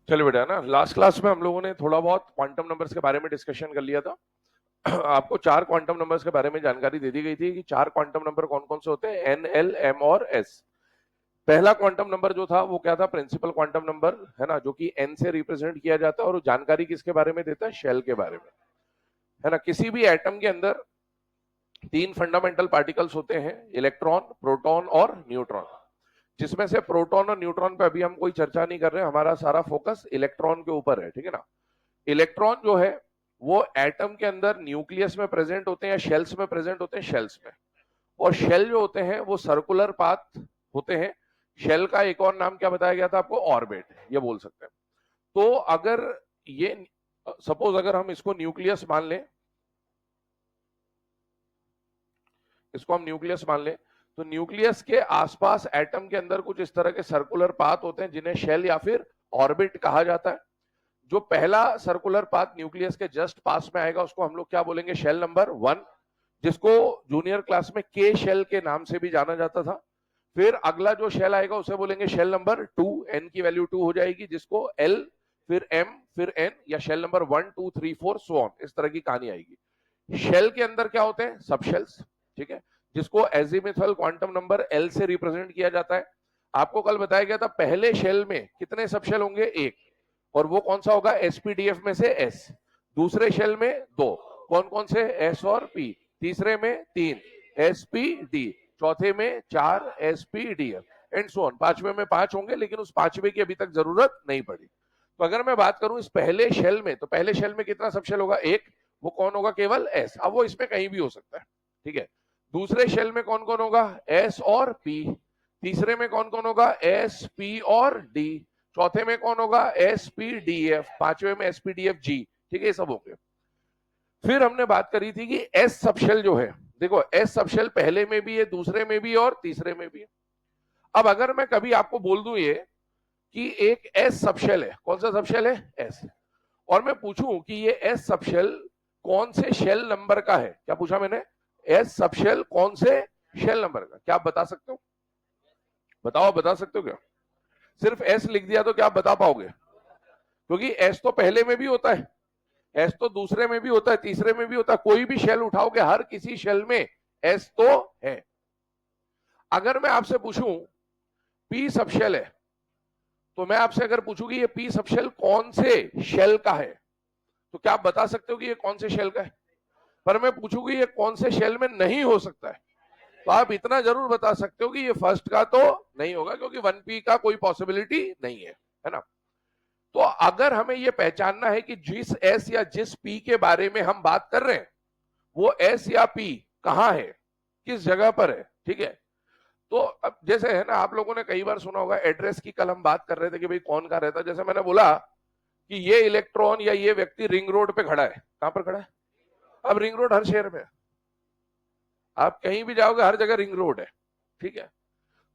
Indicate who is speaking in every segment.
Speaker 1: चलिए बेटा ना, लास्ट क्लास में हम लोगों ने थोड़ा बहुत क्वांटम नंबर्स के बारे में डिस्कशन कर लिया था। आपको 4 क्वांटम नंबर्स के बारे में जानकारी दे दी गई थी कि 4 क्वांटम नंबर कौन कौन से होते हैं, एन, एल, एम और एस। पहला क्वांटम नंबर जो था वो क्या था, प्रिंसिपल क्वांटम नंबर है ना, जो कि एन से रिप्रेजेंट किया जाता है और जानकारी किसके बारे में देता है, शेल के बारे में, है ना। किसी भी एटम के अंदर 3 फंडामेंटल पार्टिकल्स होते हैं, इलेक्ट्रॉन, प्रोटॉन और न्यूट्रॉन। जिसमें से प्रोटॉन और न्यूट्रॉन पे अभी हम कोई चर्चा नहीं कर रहे, हमारा सारा फोकस इलेक्ट्रॉन के ऊपर है, ठीक है ना। इलेक्ट्रॉन जो है वो एटम के अंदर न्यूक्लियस में प्रेजेंट होते हैं या शेल्स में प्रेजेंट होते हैं, शेल्स में। और शेल जो होते हैं वो सर्कुलर पाथ होते हैं। शेल का एक और नाम क्या बताया गया था आपको, ऑर्बिट, ये बोल सकते हैं। तो अगर ये सपोज अगर हम इसको न्यूक्लियस मान लें, इसको हम न्यूक्लियस मान लें, तो न्यूक्लियस के आसपास एटम के अंदर कुछ इस तरह के सर्कुलर पाथ होते हैं जिन्हें शेल या फिर ऑर्बिट कहा जाता है। जो पहला सर्कुलर पाथ न्यूक्लियस के जस्ट पास में आएगा उसको हम लोग क्या बोलेंगे, शेल नंबर 1, जिसको जूनियर क्लास में के शेल के नाम से भी जाना जाता था। फिर अगला जो शेल आएगा उसे बोलेंगे शेल नंबर 2, एन की वैल्यू 2 हो जाएगी, जिसको एल, फिर एम, फिर एन, या शेल नंबर 1 2 3 4 सो ऑन, इस तरह की कहानी आएगी। शेल के अंदर क्या होते हैं, सब शेल्स, ठीक है, जिसको एजीमुथल क्वांटम नंबर एल से रिप्रेजेंट किया जाता है। आपको कल बताया गया था पहले शेल में कितने सब शेल होंगे, एक, और वो कौन सा होगा, एसपीडीएफ में से एस। दूसरे शेल में 2, कौन कौन से, एस और पी। तीसरे में 3, एसपीडी। चौथे में 4, एसपीडीएफ, एंड सो ऑन। पांचवे में 5 होंगे, लेकिन उस पांचवे की अभी तक जरूरत नहीं पड़ी। तो अगर मैं बात करूं इस पहले शेल में, तो पहले शेल में कितना सब शेल होगा, एक, वो कौन होगा, केवल एस। अब वो इसमें कहीं भी हो सकता है, ठीक है। दूसरे शेल में कौन कौन होगा, एस और पी। तीसरे में कौन कौन होगा, एस, पी और डी। चौथे में कौन होगा, एस पी डी एफ। पांचवे में S P D F G, ठीक है, ये सब होंगे। फिर हमने बात करी थी कि एस सबशेल जो है, देखो एस सबशेल पहले में भी है, दूसरे में भी और तीसरे में भी है। अब अगर मैं कभी आपको बोल दूं ये कि एक एस सबशेल है, कौन सा सबशेल है, एस, और मैं पूछूं कि ये एस सबशेल कौन से शेल नंबर का है, क्या पूछा मैंने, एस सबशेल कौन से शेल नंबर का, क्या आप बता सकते हो, बताओ, बता सकते हो क्या? सिर्फ एस लिख दिया तो क्या आप बता पाओगे? क्योंकि एस तो पहले में भी होता है, एस तो दूसरे में भी होता है, तीसरे में भी होता है, कोई भी शेल उठाओगे हर किसी शेल में एस तो है। अगर मैं आपसे पूछूं पी सबशेल है, तो मैं आपसे अगर पूछूं कि ये पी सबशेल कौन से शेल का है, तो क्या आप बता सकते हो कि ये कौन से शेल का है? पर मैं पूछूंगी ये कौन से शेल में नहीं हो सकता है, तो आप इतना जरूर बता सकते हो कि ये फर्स्ट का तो नहीं होगा, क्योंकि 1p का कोई पॉसिबिलिटी नहीं है ना। तो अगर हमें ये पहचानना है कि जिस एस या जिस पी के बारे में हम बात कर रहे हैं वो एस या पी कहां है, किस जगह पर है, ठीक है। तो अब जैसे है ना, आप लोगों ने कई बार सुना होगा एड्रेस की, कल हम बात कर रहे थे कि भाई कौन कहां रहता है। जैसे मैंने बोला कि ये इलेक्ट्रॉन या ये व्यक्ति रिंग रोड पे खड़ा है, कहां पर खड़ा है? अब रिंग रोड हर शहर में, आप कहीं भी जाओगे हर जगह रिंग रोड है, ठीक है।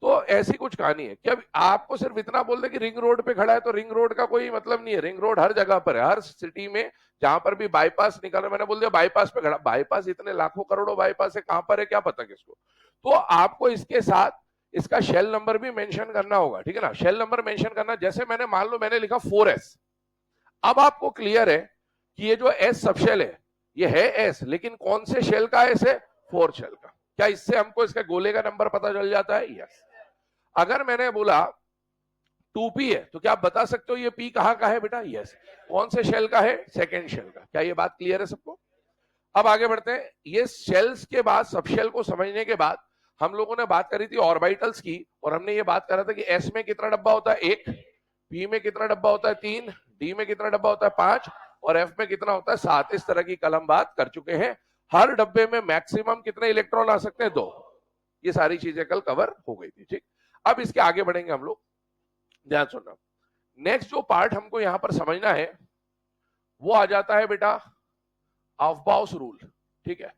Speaker 1: तो ऐसी कुछ कहानी है कि अब आपको सिर्फ इतना बोल दे कि रिंग रोड पे खड़ा है, तो रिंग रोड का कोई मतलब नहीं है। रिंग रोड हर जगह पर है, हर सिटी में जहां पर भी बाईपास निकल रहा है, मैंने बोल दिया बाईपास पे खड़ा। बाईपास इतने लाखों करोड़ों बाईपास है, कहां पर है क्या पता किसको। तो आपको इसके साथ इसका शेल नंबर भी मेंशन करना होगा, ठीक है ना। शेल नंबर मेंशन करना, जैसे मैंने मान लो मैंने लिखा 4s। अब आपको क्लियर है कि ये जो एस सबशेल है ये है एस, लेकिन कौन से शेल का एस है, 4 शेल का। क्या इससे हमको इसका गोले का नंबर पता चल जाता है? यस। अगर मैंने बोला 2p है, तो क्या आप बता सकते हो ये p कहां का है बेटा? यस। कौन से शेल का है? सेकेंड शेल का। क्या ये बात क्लियर है सबको? अब आगे बढ़ते हैं। ये शेल्स के बाद, सबशेल को समझने के बाद हम लोगों ने बात करी थी ऑर्बिटल्स की, और हमने ये बात करा था कि एस में कितना डब्बा होता है, 1, पी में कितना डब्बा होता है, 3, डी में कितना डब्बा होता है, 5, और एफ में कितना होता है, 7। इस तरह की कल हम बात कर चुके हैं। हर डब्बे में मैक्सिमम कितने इलेक्ट्रॉन आ सकते हैं? 2। ये सारी चीजें कल कवर हो गई थी, ठीक। अब इसके आगे बढ़ेंगे हम लोग, ध्यान सुनना। नेक्स्ट जो पार्ट हमको यहां पर समझना है वो आ जाता है बेटा ऑफबाउस रूल, ठीक है।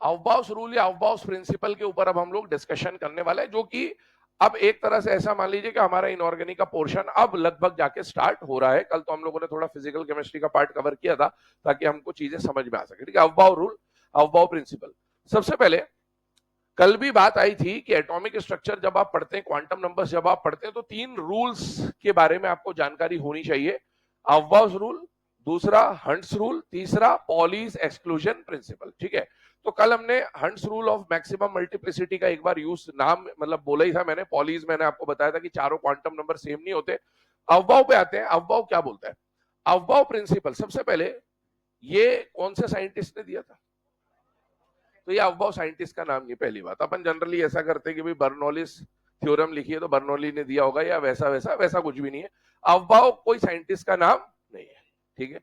Speaker 1: ऑफबाउस रूल या ऑफबाउस प्रिंसिपल के ऊपर अब हम लोग डिस्कशन करने वाले हैं, जो कि अब एक तरह से ऐसा मान लीजिए कि हमारा इनऑर्गेनिक का पोर्शन अब लगभग जाके स्टार्ट हो रहा है। कल तो हम लोगों ने थोड़ा फिजिकल केमिस्ट्री का पार्ट कवर किया था ताकि हमको चीजें समझ में आ सके, ठीक है। ऑफबाउ रूल, ऑफबाउ प्रिंसिपल। सबसे पहले कल भी बात आई थी कि एटॉमिक स्ट्रक्चर जब आप पढ़ते हैं, क्वांटम नंबर्स जब आप पढ़ते हैं, तो 3 रूल्स के बारे में आपको जानकारी होनी चाहिए। अवबाउस रूल, दूसरा हंट्स रूल, तीसरा पॉलीज एक्सक्लूजन प्रिंसिपल। ठीक है, तो कल हमने hunts rule of maximum multiplicity का एक बार यूज नाम मतलब बोला ही था मैंने। पॉलीज मैंने आपको बताया था कि चारों क्वांटम नंबर सेम नहीं होते। अवबाव पे आते हैं। अवबाव क्या बोलता है? अवबाव प्रिंसिपल सबसे पहले ये कौन से साइंटिस्ट ने दिया था? तो ये अवबाव साइंटिस्ट का नाम नहीं, पहली बात। अपन जनरली ऐसा करते हैं कि भाई बर्नौलिस थ्योरम लिखी है तो बर्नौली ने दिया होगा, या वैसा वैसा वैसा कुछ भी नहीं है। अवबाव कोई साइंटिस्ट का नाम नहीं है। ठीक है,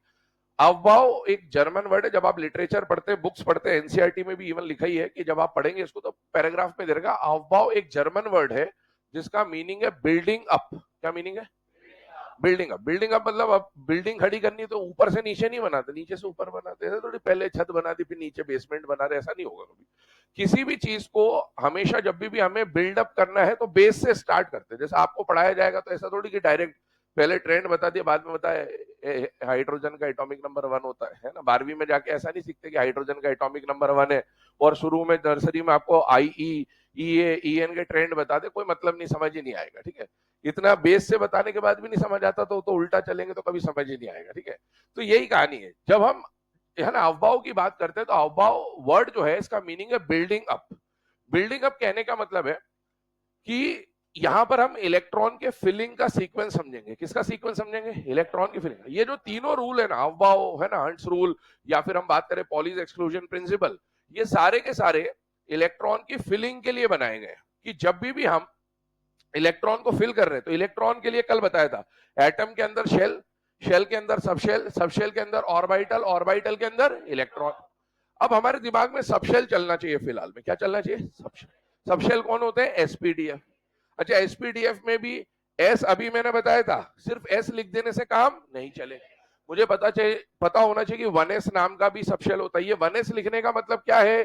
Speaker 1: अवबाव एक जर्मन वर्ड है। जब आप लिटरेचर पढ़ते हैं, बुक्स पढ़ते हैं, एनसीईआरटी में भी इवन लिखा ही है कि जब आप पढ़ेंगे इसको तो पैराग्राफ में दे देगा। अवबाव एक जर्मन वर्ड है जिसका मीनिंग है बिल्डिंग अप। क्या मीनिंग है? Building up. बिल्डिंग अप मतलब अब बिल्डिंग खड़ी करनी तो ऊपर से नीचे नहीं बनाते, नीचे से ऊपर बनाते हैं। थोड़ी पहले छत बना दी फिर नीचे बेसमेंट बना रहे, ऐसा नहीं होगा कभी। किसी भी चीज को हमेशा जब भी हमें बिल्डअप करना है तो बेस से स्टार्ट करते हैं। जैसे आपको पढ़ाया जाएगा तो ऐसा थोड़ी कि डायरेक्ट पहले ट्रेंड बता दिया बाद में बताया हाइड्रोजन का एटॉमिक नंबर 1 होता है ना। 12वीं में जाके ऐसा नहीं सीखते कि हाइड्रोजन का एटॉमिक नंबर 1 है और शुरू में नर्सरी में आपको IE EN के ट्रेंड बता दे, कोई मतलब नहीं, समझ ही नहीं आएगा। ठीक है, इतना बेस से बताने के बाद भी नहीं समझ आता तो उल्टा चलेंगे तो कभी समझ ही नहीं आएगा। ठीक है, तो यही कहानी है। जब हम है ना अवबाव की बात करते हैं तो अवबाव वर्ड जो है इसका मीनिंग है बिल्डिंग अप। बिल्डिंग अप कहने का मतलब है कि यहां पर हम इलेक्ट्रॉन के फिलिंग का सीक्वेंस समझेंगे। किसका सीक्वेंस समझेंगे? इलेक्ट्रॉन की फिलिंग। ये जो तीनों रूल है ना, अवबाव है ना, हंट्स रूल, या फिर हम बात करें पॉलीज एक्सक्लूजन प्रिंसिपल, ये सारे के सारे इलेक्ट्रॉन की फिलिंग के लिए बनाए गए कि जब भी हम इलेक्ट्रॉन को फिल कर रहे हैं तो इलेक्ट्रॉन के लिए कल बताया था एटम के अंदर शेल, शेल के अंदर सबशेल, सबशेल के अंदर ऑर्बिटल, ऑर्बिटल के अंदर इलेक्ट्रॉन। अब हमारे दिमाग में सबशेल चलना चाहिए फिलहाल में। क्या चलना चाहिए? सबशेल। सबशेल कौन होते हैं? एसपीडीएफ। अच्छा, एसपीडीएफ में भी एस अभी मैंने बताया था, सिर्फ एस लिख देने से काम नहीं चले। मुझे पता होना चाहिए कि 1s नाम का भी सबशेल होता है। ये 1s लिखने का मतलब क्या है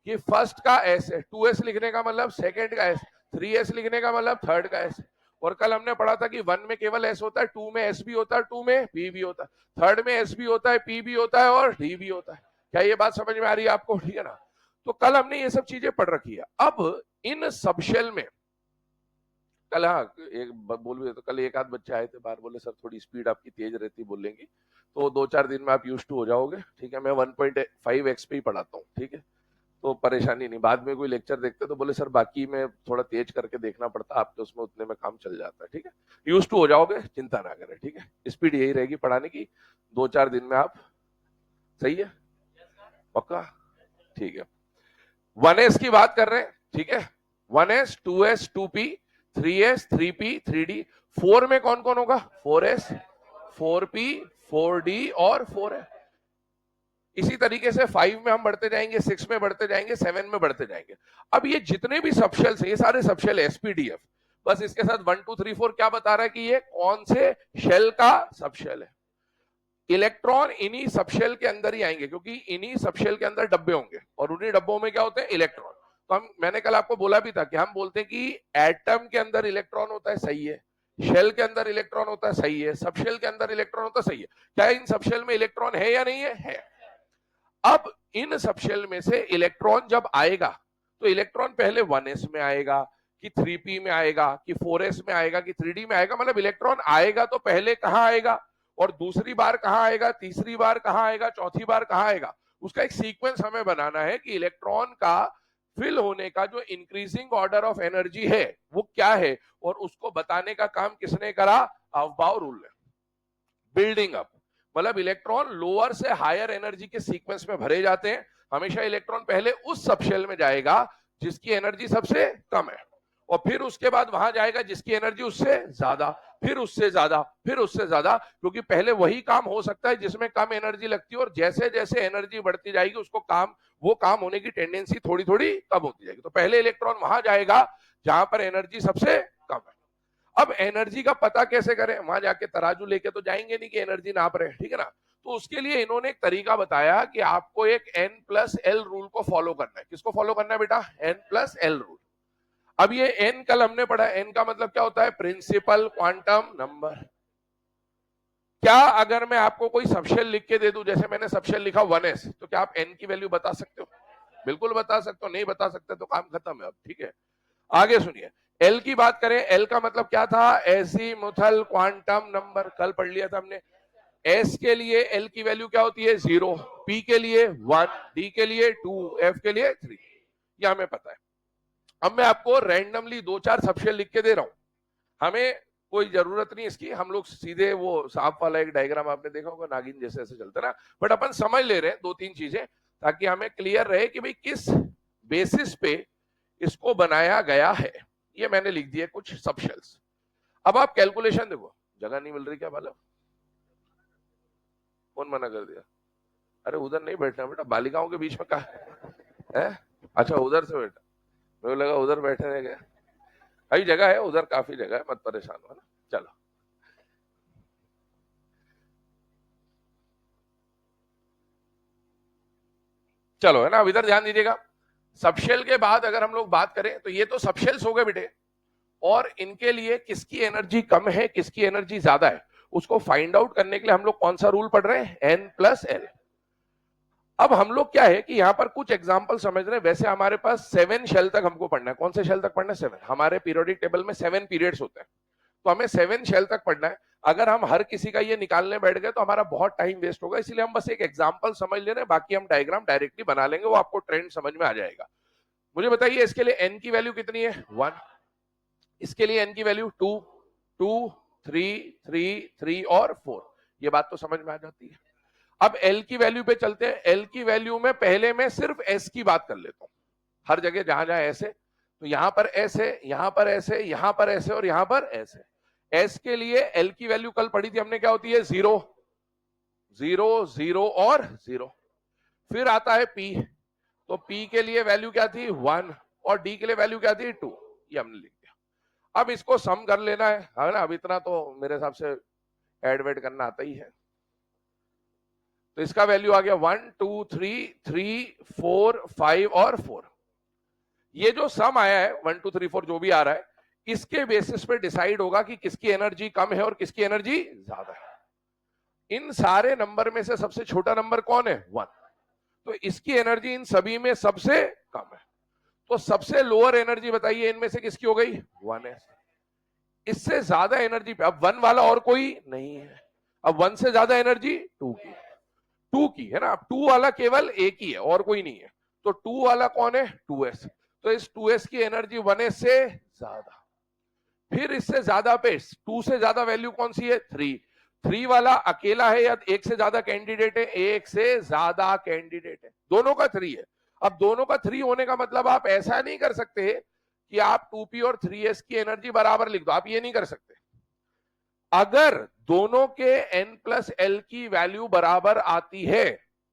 Speaker 1: कि फर्स्ट का एस है, 2s लिखने का मतलब सेकंड का एस, 3s लिखने का मतलब थर्ड का एस। और कल हमने पढ़ा था कि 1 में केवल एस होता है, 2 में एस भी होता है, 2 में पी भी होता है, थर्ड में एस भी होता है, पी भी होता है और डी भी होता है। क्या ये बात समझ में आ रही है आपको? ठीक है ना, तो कल हमने ये सब चीजें पढ़ रखी है। अब इन सबशेल में कल, हाँ एक बोल भी तो कल एक आध बच्चे आए थे बाहर, बोले सर थोड़ी स्पीड आपकी तेज रहती बोलेंगी तो 2-4 दिन में आप यूज टू हो जाओगे। ठीक है, मैं 1.5x पे ही पढ़ाता हूँ। ठीक है, तो परेशानी नहीं। बाद में कोई लेक्चर देखते तो बोले सर बाकी में थोड़ा तेज करके देखना पड़ता, आपके उसमें उतने में काम चल जाता है। ठीक है, यूज टू हो जाओगे, चिंता ना करें। ठीक है, स्पीड यही रहेगी पढ़ाने की, 2-4 दिन में आप। सही है? पक्का? ठीक है, 1s की बात कर रहे हैं। ठीक है, 1s, 2s, 2p, 3s, 3p, 3d। 4 में कौन कौन होगा? 4s, 4p, 4d और 4f। इसी तरीके से 5 में हम बढ़ते जाएंगे, 6 में बढ़ते जाएंगे, 7 में बढ़ते जाएंगे। अब ये जितने भी सबशेल्स हैं ये सारे सबशेल एसपीडीएफ। बस इसके साथ 1 2 3 4 क्या बता रहा है कि ये कौन से शेल का सबशेल है। इलेक्ट्रॉन इन्हीं सबशेल के अंदर ही आएंगे क्योंकि इन्हीं सबशेल के अंदर डब्बे होंगे और उन्हीं डब्बों में क्या होते हैं? इलेक्ट्रॉन। तो मैंने कल आपको बोला भी था कि हम बोलते हैं कि एटम के अंदर इलेक्ट्रॉन होता है, सही है, शेल के अंदर इलेक्ट्रॉन होता है, सही है, सबशेल के अंदर इलेक्ट्रॉन होता है, सही है। क्या इन सबशेल में इलेक्ट्रॉन है या नहीं है? है। अब इन सबशेल में से इलेक्ट्रॉन जब आएगा तो इलेक्ट्रॉन पहले 1s में आएगा कि 3p में आएगा कि 4s में आएगा कि 3d में आएगा। मतलब इलेक्ट्रॉन आएगा तो पहले कहां आएगा और दूसरी बार कहां आएगा, तीसरी बार कहां आएगा, चौथी बार कहां आएगा। उसका एक सीक्वेंस हमें बनाना है कि इलेक्ट्रॉन का फिल होने का जो इंक्रीजिंग ऑर्डर ऑफ एनर्जी है वो क्या है, और उसको बताने का काम किसने करा? अवबाव रूल ने। बिल्डिंग अप मतलब इलेक्ट्रॉन लोअर से हायर एनर्जी के सीक्वेंस में भरे जाते हैं। हमेशा इलेक्ट्रॉन पहले उस सबशेल में जाएगा जिसकी एनर्जी सबसे कम है और फिर उसके बाद वहां जाएगा जिसकी एनर्जी उससे ज्यादा, फिर उससे ज्यादा, फिर उससे ज्यादा, क्योंकि पहले वही काम हो सकता है जिसमें कम एनर्जी लगती है और जैसे जैसे एनर्जी बढ़ती जाएगी उसको वो काम होने की टेंडेंसी थोड़ी थोड़ी कम होती जाएगी। तो पहले इलेक्ट्रॉन वहां जाएगा जहां पर एनर्जी सबसे कम है। अब एनर्जी का पता कैसे करें? वहां जाके तराजू लेके तो जाएंगे नहीं कि एनर्जी नाप रहे हैं। ठीक है ना, तो उसके लिए इन्होंने एक तरीका बताया कि आपको एक N+L रूल को फॉलो करना है। किसको फॉलो करना है बेटा? N+L rule. अब ये N कल हमने पढ़ा, N का मतलब क्या होता है? Principal quantum number. क्या अगर मैं आपको कोई सबशेल लिख के दे दूं, जैसे मैंने सबशेल लिखा 1s, तो क्या आप N की वैल्यू बता सकते हो? बिल्कुल बता सकते हो, नहीं बता सकते तो काम खत्म है अब, ठीक है। आगे सुनिए, एल की बात करें, एल का मतलब क्या था, एजीमुथल क्वांटम नंबर, कल पढ़ लिया था हमने। एस के लिए एल की वैल्यू क्या होती है, 0, पी के लिए 1, डी के लिए 2, एफ के लिए 3, ये हमें पता है। अब मैं आपको रैंडमली 2-4 सबशेल लिख के दे रहा हूं, हमें कोई जरूरत नहीं इसकी, हम लोग सीधे वो सांप वाला एक डायग्राम आपने देखा होगा, नागिन जैसे ऐसे चलता ना, बट अपन समझ ले रहे हैं 2-3 चीजें, ताकि हमें क्लियर रहे कि भाई किस बेसिस पे इसको बनाया गया है। ये मैंने लिख दिया कुछ सबशेल्स। अब आप कैलकुलेशन देखो, जगह नहीं मिल रही क्या मालूम, कौन मना कर दिया? अरे उधर नहीं बैठना बेटा, बालिकाओं के बीच में कहा है? अच्छा उधर से बैठा, मुझे लगा उधर बैठे रह गए। कई जगह है उधर, काफी जगह है, मत परेशान हो ना। चलो चलो, है ना, अब इधर ध्यान दीजिएगा। सबशेल के बाद अगर हम लोग बात करें तो ये तो सबशेल्स हो गए बेटे, और इनके लिए किसकी एनर्जी कम है किसकी एनर्जी ज्यादा है, उसको फाइंड आउट करने के लिए हम लोग कौन सा रूल पढ़ रहे हैं, N+L। अब हम लोग क्या है कि यहां पर कुछ एग्जांपल समझ रहे हैं। वैसे हमारे पास 7 शेल तक हमको पढ़ना है। कौन से शेल तक पढ़ना है? 7। हमारे पीरियोडिक टेबल में 7 पीरियड्स होते हैं, तो हमें 7 शेल तक पढ़ना है। अगर हम हर किसी का ये निकालने बैठ गए तो हमारा बहुत टाइम वेस्ट होगा, इसलिए हम बस एक एग्जांपल समझ ले रहे हैं, बाकी हम डायग्राम डायरेक्टली बना लेंगे, वो आपको ट्रेंड समझ में आ जाएगा। मुझे बताइए इसके लिए एन की वैल्यू कितनी है, 1। इसके लिए एन की वैल्यू 2, 2, 3, 3, 3 और 4। ये बात तो समझ में आ जाती है। अब एल की वैल्यू पे चलते हैं। एल की वैल्यू में पहले मैं सिर्फ एस की बात कर लेता हूं, हर जगह जहां जहां एस है, तो यहां पर एस है, यहां पर एस है, यहां पर एस है और यहां पर एस है। एस के लिए एल की वैल्यू कल पढ़ी थी हमने, क्या होती है, 0, 0, 0 और 0। फिर आता है पी, तो पी के लिए वैल्यू क्या थी, 1, और डी के लिए वैल्यू क्या थी, 2। ये हमने लिख दिया। अब इसको सम कर लेना है ना। अब इतना तो मेरे हिसाब से एड वेड करना आता ही है। तो इसका वैल्यू आ गया 1, 2, 3, 3, 4, 5 और 4। ये जो सम आया है 1, 2, 3, 4 जो भी आ रहा है, इसके बेसिस पे डिसाइड होगा कि किसकी एनर्जी कम है और किसकी एनर्जी ज्यादा है। इन सारे नंबर में से सबसे छोटा नंबर कौन है, 1, तो इसकी एनर्जी इन सभी में सबसे कम है। तो सबसे लोअर एनर्जी बताइए इनमें से किसकी हो गई, 1 है। इससे ज्यादा एनर्जी पे अब 1 वाला और कोई नहीं है, अब 1 से ज्यादा एनर्जी 2 की, 2 की है ना। अब 2 वाला केवल एक ही है और कोई नहीं है, तो 2 वाला कौन है, 2s। तो इस 2s की एनर्जी 1s से ज्यादा। फिर इससे ज्यादा पे 2 से ज्यादा वैल्यू कौन सी है, 3। 3 वाला अकेला है या एक से ज्यादा कैंडिडेट है, एक से ज्यादा कैंडिडेट है, दोनों का 3 है। अब दोनों का 3 होने का मतलब आप ऐसा नहीं कर सकते कि आप 2p और 3s की एनर्जी बराबर लिख दो, आप ये नहीं कर सकते। अगर दोनों के N+L की वैल्यू बराबर आती है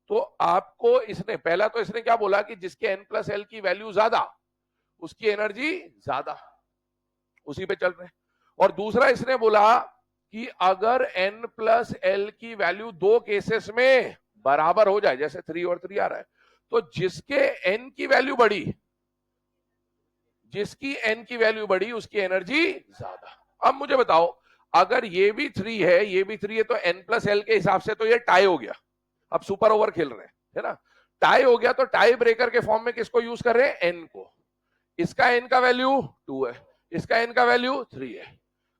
Speaker 1: तो आपको इसने पहला तो इसने क्या बोला कि जिसके N+L की वैल्यू ज्यादा उसकी एनर्जी ज्यादा, उसी पे चल रहे हैं। और दूसरा इसने बोला कि अगर N+L की वैल्यू दो केसेस में बराबर हो जाए, जैसे 3 और 3 आ रहा है, तो जिसके N की वैल्यू बढ़ी, जिसकी N की वैल्यू बढ़ी उसकी एनर्जी ज्यादा। अब मुझे बताओ, अगर ये भी 3 है ये भी 3 है, तो N+L के हिसाब से तो ये टाई हो गया। अब सुपर ओवर खेल रहे हैं, है ना, टाई हो गया, तो टाई ब्रेकर के फॉर्म में किसको यूज कर रहे हैं, N को। इसका N का वैल्यू 2 है, इसका N का वैल्यू 3 है,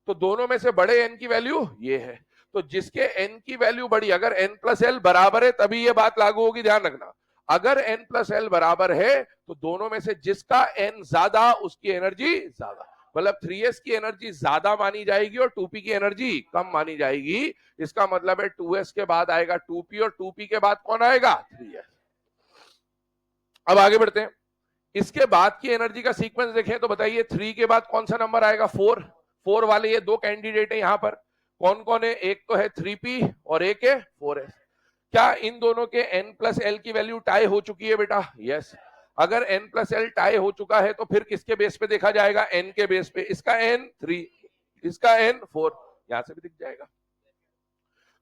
Speaker 1: तो दोनों में से बड़े N की वैल्यू ये है। तो जिसके N की वैल्यू बढ़ी, अगर N+L बराबर है तभी ये बात लागू होगी, ध्यान रखना। अगर N+L बराबर है तो दोनों में से जिसका N ज्यादा उसकी एनर्जी ज्यादा, मतलब 3s की एनर्जी ज्यादा मानी जाएगी और 2p की एनर्जी कम मानी जाएगी। इसका मतलब है 2s के बाद आएगा 2p और 2p के बाद कौन आएगा, 3s। अब आगे बढ़ते हैं। इसके बाद की एनर्जी का सीक्वेंस देखें तो बताइए 3 के बाद कौन सा नंबर आएगा, 4। 4 वाले ये दो कैंडिडेट है यहां पर, कौन कौन है, एक तो है 3p और एक है 4s। क्या इन दोनों के N+L की वैल्यू टाई हो चुकी है बेटा, यस। अगर N+L टाई हो चुका है तो फिर किसके बेस पे देखा जाएगा, N के बेस पे। इसका N 3, इसका N 4, यहां से भी दिख जाएगा।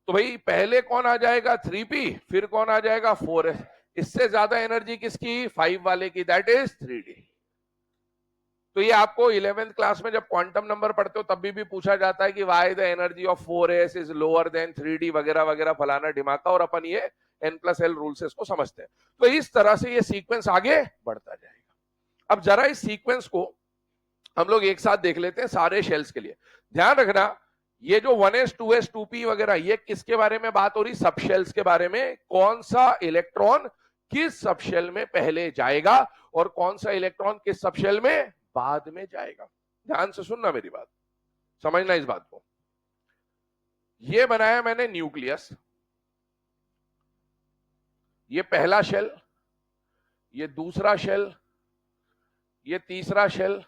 Speaker 1: तो भाई पहले कौन आ जाएगा, 3p, फिर कौन आ जाएगा, 4s। इससे ज्यादा एनर्जी किसकी, 5 वाले की, दैट इज 3d। तो ये आपको 11th क्लास में जब क्वांटम नंबर पढ़ते हो तब भी पूछा जाता है कि why the energy of 4s is lower than 3d वगैरह वगैरह फलाना ढिमाका, और अपन ये N+L रूल से इसको समझते हैं। तो इस तरह से ये सीक्वेंस आगे बढ़ता जाएगा। अब जरा इस सीक्वेंस को हम लोग एक साथ देख लेते हैं सारे शेल्स के लिए। ध्यान रखना, ये जो 1s 2s 2p वगैरह, ये किसके बारे में बात हो रही? सब शेल्स के बारे में। कौन सा इलेक्ट्रॉन किस सब शेल में पहले जाएगा और कौन सा इलेक्ट्रॉन किस सब शेल में बाद में जाएगा। ध्यान से सुनना मेरी बात, समझना इस बात को। ये बनाया मैंने न्यूक्लियस, ये पहला शेल, ये दूसरा शेल, ये तीसरा शेल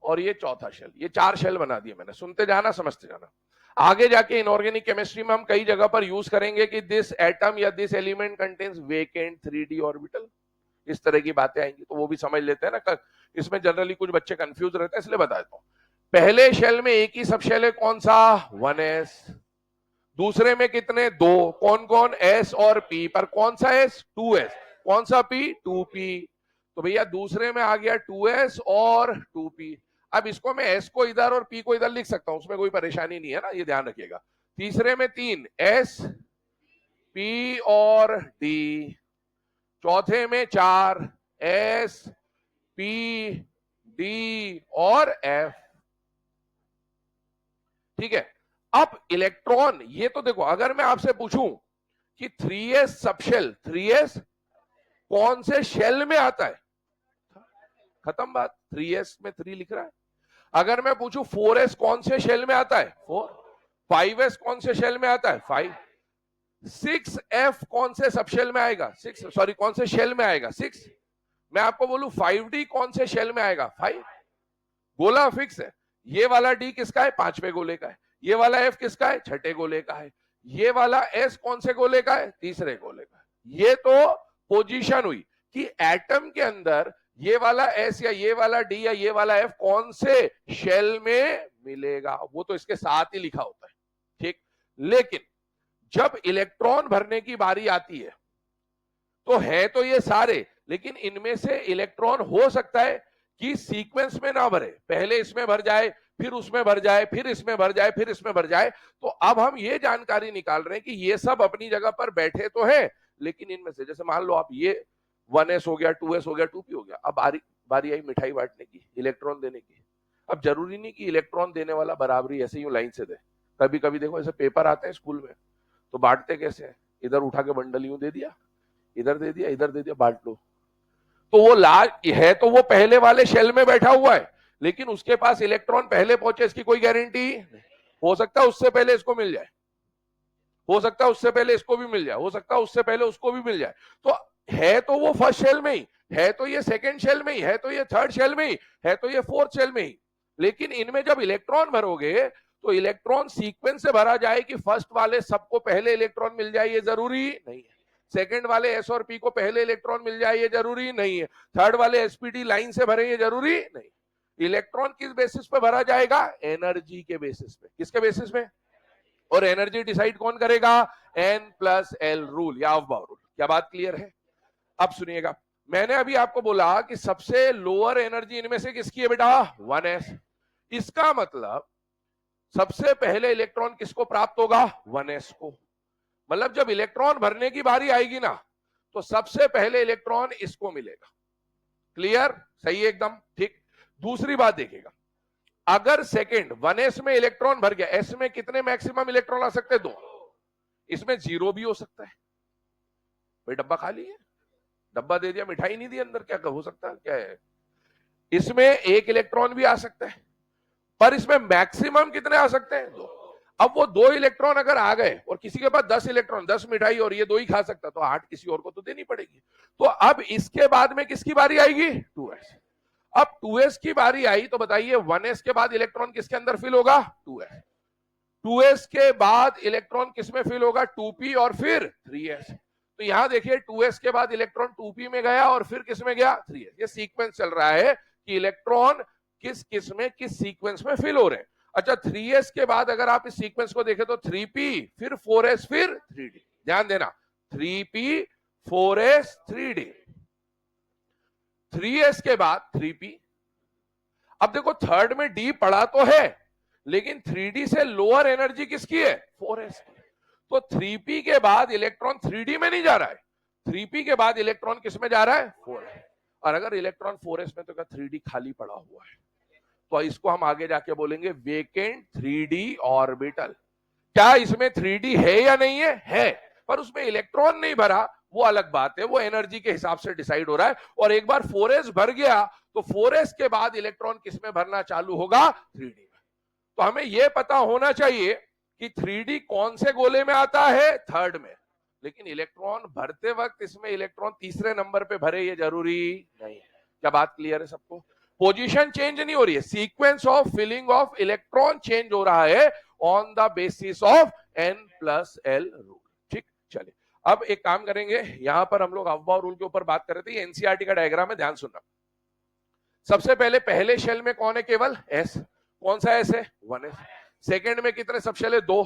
Speaker 1: और ये चौथा शेल। ये 4 शेल बना दिए मैंने। सुनते जाना, समझते जाना। आगे जाके इनऑर्गेनिक केमिस्ट्री में हम कई जगह पर यूज करेंगे कि दिस एटम या this element contains vacant 3d orbital, इस तरह की बातें आएंगी, तो वो भी समझ लेते हैं ना। इसमें जनरली कुछ बच्चे कंफ्यूज रहते हैं, इसलिए बता देता हूं। पहले शेल में एक ही सब शेल है, कौन सा? 1s। दूसरे में कितने? 2। कौन कौन? s और p। पर कौन सा s? 2s। कौन सा p? 2p। तो भैया दूसरे में आ गया 2s और 2p। अब इसको मैं s को इधर और p को इधर लिख सकता हूं, उसमें कोई परेशानी नहीं है ना, ये ध्यान रखिएगा। तीसरे में 3 s p और d। चौथे में 4 s p d और f। ठीक है। अब इलेक्ट्रॉन, ये तो देखो, अगर मैं आपसे पूछूं कि 3s सबशेल, 3s कौन से शेल में आता है? खत्म बात। 3s में 3 लिख रहा है। अगर मैं पूछूं 4s कौन से शेल में आता है? 4। 5s कौन से शेल में आता है? 5। 6f कौन से सबशेल में आएगा? 6, सॉरी, कौन से शेल में आएगा? 6। मैं आपको बोलूं 5d कौन से शेल में आएगा? 5। गोला फिक्स है। ये वाला d किसका है? 5वें गोले का है। ये वाला f किसका है? 6ठे गोले का है। ये वाला s कौन से गोले का है? 3रे गोले का है। ये तो पोजीशन हुई कि एटम के अंदर ये वाला s या ये वाला d या ये वाला f कौन से शेल में मिलेगा, वो तो इसके साथ ही लिखा होता है। ठीक। लेकिन जब इलेक्ट्रॉन भरने की बारी आती है तो है तो ये सारे, लेकिन इनमें से इलेक्ट्रॉन हो सकता है कि सीक्वेंस में ना भरे, पहले इसमें भर जाए, फिर उसमें भर जाए, फिर इसमें भर जाए, फिर इसमें भर जाए। तो अब हम ये जानकारी निकाल रहे हैं कि ये सब अपनी जगह पर बैठे तो है, लेकिन इनमें से जैसे मान लो आप ये 1s हो गया, 2s हो गया, 2p हो गया। अब बारी आई मिठाई बांटने की, इलेक्ट्रॉन देने की। अब जरूरी नहीं कि इलेक्ट्रॉन देने वाला बराबरी ऐसे ही लाइन से दे। कभी कभी देखो ऐसे पेपर आते हैं स्कूल में, तो बांटते कैसे हैं? इधर उठा के बंडल यूं दे दिया, इधर दे दिया, इधर दे दिया, बांट लो। तो वो लार्ज है तो वो पहले वाले शेल में बैठा हुआ है, लेकिन उसके पास इलेक्ट्रॉन पहले पहुंचे इसकी कोई गारंटी नहीं। हो सकता है उससे पहले इसको मिल जाए, हो सकता है उससे पहले इसको भी मिल जाए, हो सकता है उससे पहले उसको भी मिल जाए। तो है तो वो फर्स्ट शेल में ही है, तो ये सेकंड शेल में ही है, तो ये थर्ड शेल में ही है, तो ये फोर्थ शेल में ही। लेकिन इनमें जब इलेक्ट्रॉन भरोगे तो इलेक्ट्रॉन सीक्वेंस से भरा जाए कि फर्स्ट वाले सबको पहले इलेक्ट्रॉन मिल जाए, ये जरूरी नहीं है। सेकंड वाले एस और पी को पहले इलेक्ट्रॉन मिल जाए, ये जरूरी नहीं है। थर्ड वाले एसपीडी लाइन से भरे, ये जरूरी नहीं। इलेक्ट्रॉन किस बेसिस पे भरा जाएगा? एनर्जी के बेसिस पे। किसके बेसिस में? और एनर्जी डिसाइड कौन करेगा? N+L रूल या ऑफ-बाउ रूल। क्या बात क्लियर है? अब सुनिएगा, मैंने अभी आपको बोला कि सबसे लोअर एनर्जी इनमें से किसकी है बेटा? 1s। इसका मतलब सबसे पहले इलेक्ट्रॉन किसको प्राप्त होगा? 1s को। मतलब जब इलेक्ट्रॉन भरने की बारी आएगी ना, तो सबसे पहले इलेक्ट्रॉन इसको मिलेगा। क्लियर? सही है एकदम। ठीक। दूसरी बात देखिएगा, अगर सेकंड 1s में इलेक्ट्रॉन भर गया, s में कितने मैक्सिमम इलेक्ट्रॉन आ सकते हैं? 2। इसमें 0 भी हो सकता है। भाई डब्बा खाली है, डब्बा दे दिया, मिठाई नहीं दी अंदर, क्या हो सकता है? क्या है? इसमें 1 इलेक्ट्रॉन भी आ सकता है, पर इसमें मैक्सिमम कितने आ सकते हैं? 2। अब वो 2 इलेक्ट्रॉन अगर आ गए और किसी के पास 10 इलेक्ट्रॉन, 10 मिठाई और ये 2 ही खा सकता, तो 8 किसी और को तो देनी पड़ेगी। तो अब इसके बाद में किसकी बारी आएगी? 2s। अब 2s की बारी आई तो बताइए 1s के बाद इलेक्ट्रॉन किसके अंदर फिल होगा? 2s। 2s के बाद इलेक्ट्रॉन किसमें फिल होगा? 2p और फिर 3s। तो यहां देखिए 2s के बाद इलेक्ट्रॉन 2p में गया और फिर किस में गया? 3s। ये सीक्वेंस चल रहा है कि इलेक्ट्रॉन किस किस में, किस सीक्वेंस में फिल हो रहे हैं। अच्छा, 3s के बाद अगर आप इस सीक्वेंस को देखें तो 3p, फिर 4s, फिर 3d। ध्यान देना, 3p 4s 3d, 3s के बाद 3p। अब देखो थर्ड में d पड़ा तो है, लेकिन 3d से लोअर एनर्जी किसकी है? 4s की। तो 3p के बाद इलेक्ट्रॉन 3d में नहीं जा रहा है, 3p के बाद इलेक्ट्रॉन किस में जा रहा है, 4s। और अगर इलेक्ट्रॉन 4s में, तो क्या 3d खाली पड़ा हुआ है, तो इसको हम आगे जाके बोलेंगे वेकेंट 3d ऑर्बिटल। क्या इसमें 3d है या नहीं है, पर उसमें इलेक्ट्रॉन नहीं भरा, वो अलग बात है, वो एनर्जी के हिसाब से डिसाइड हो रहा है। और एक बार 4s भर गया तो 4s के बाद इलेक्ट्रॉन किसमें भरना चालू होगा, 3d में। तो हमें यह पता होना चाहिए कि 3d कौन से गोले में आता है, थर्ड में। लेकिन इलेक्ट्रॉन भरते वक्त इसमें इलेक्ट्रॉन तीसरे नंबर पे भरे, ये जरूरी नहीं है। क्या बात क्लियर है सबको? पोजीशन चेंज नहीं हो रही है, sequence of filling of electron change हो रहा है on the basis of n+l rule. ठीक, चलिए अब एक काम करेंगे, यहां पर हम लोग अफबाउ रूल के ऊपर बात कर रहे थे, एनसीईआरटी का डायग्राम है, ध्यान सुनना। सबसे पहले शेल में कौन है, केवल s। कौन सा s है, 1s। सेकेंड में कितने सब शेल है, 2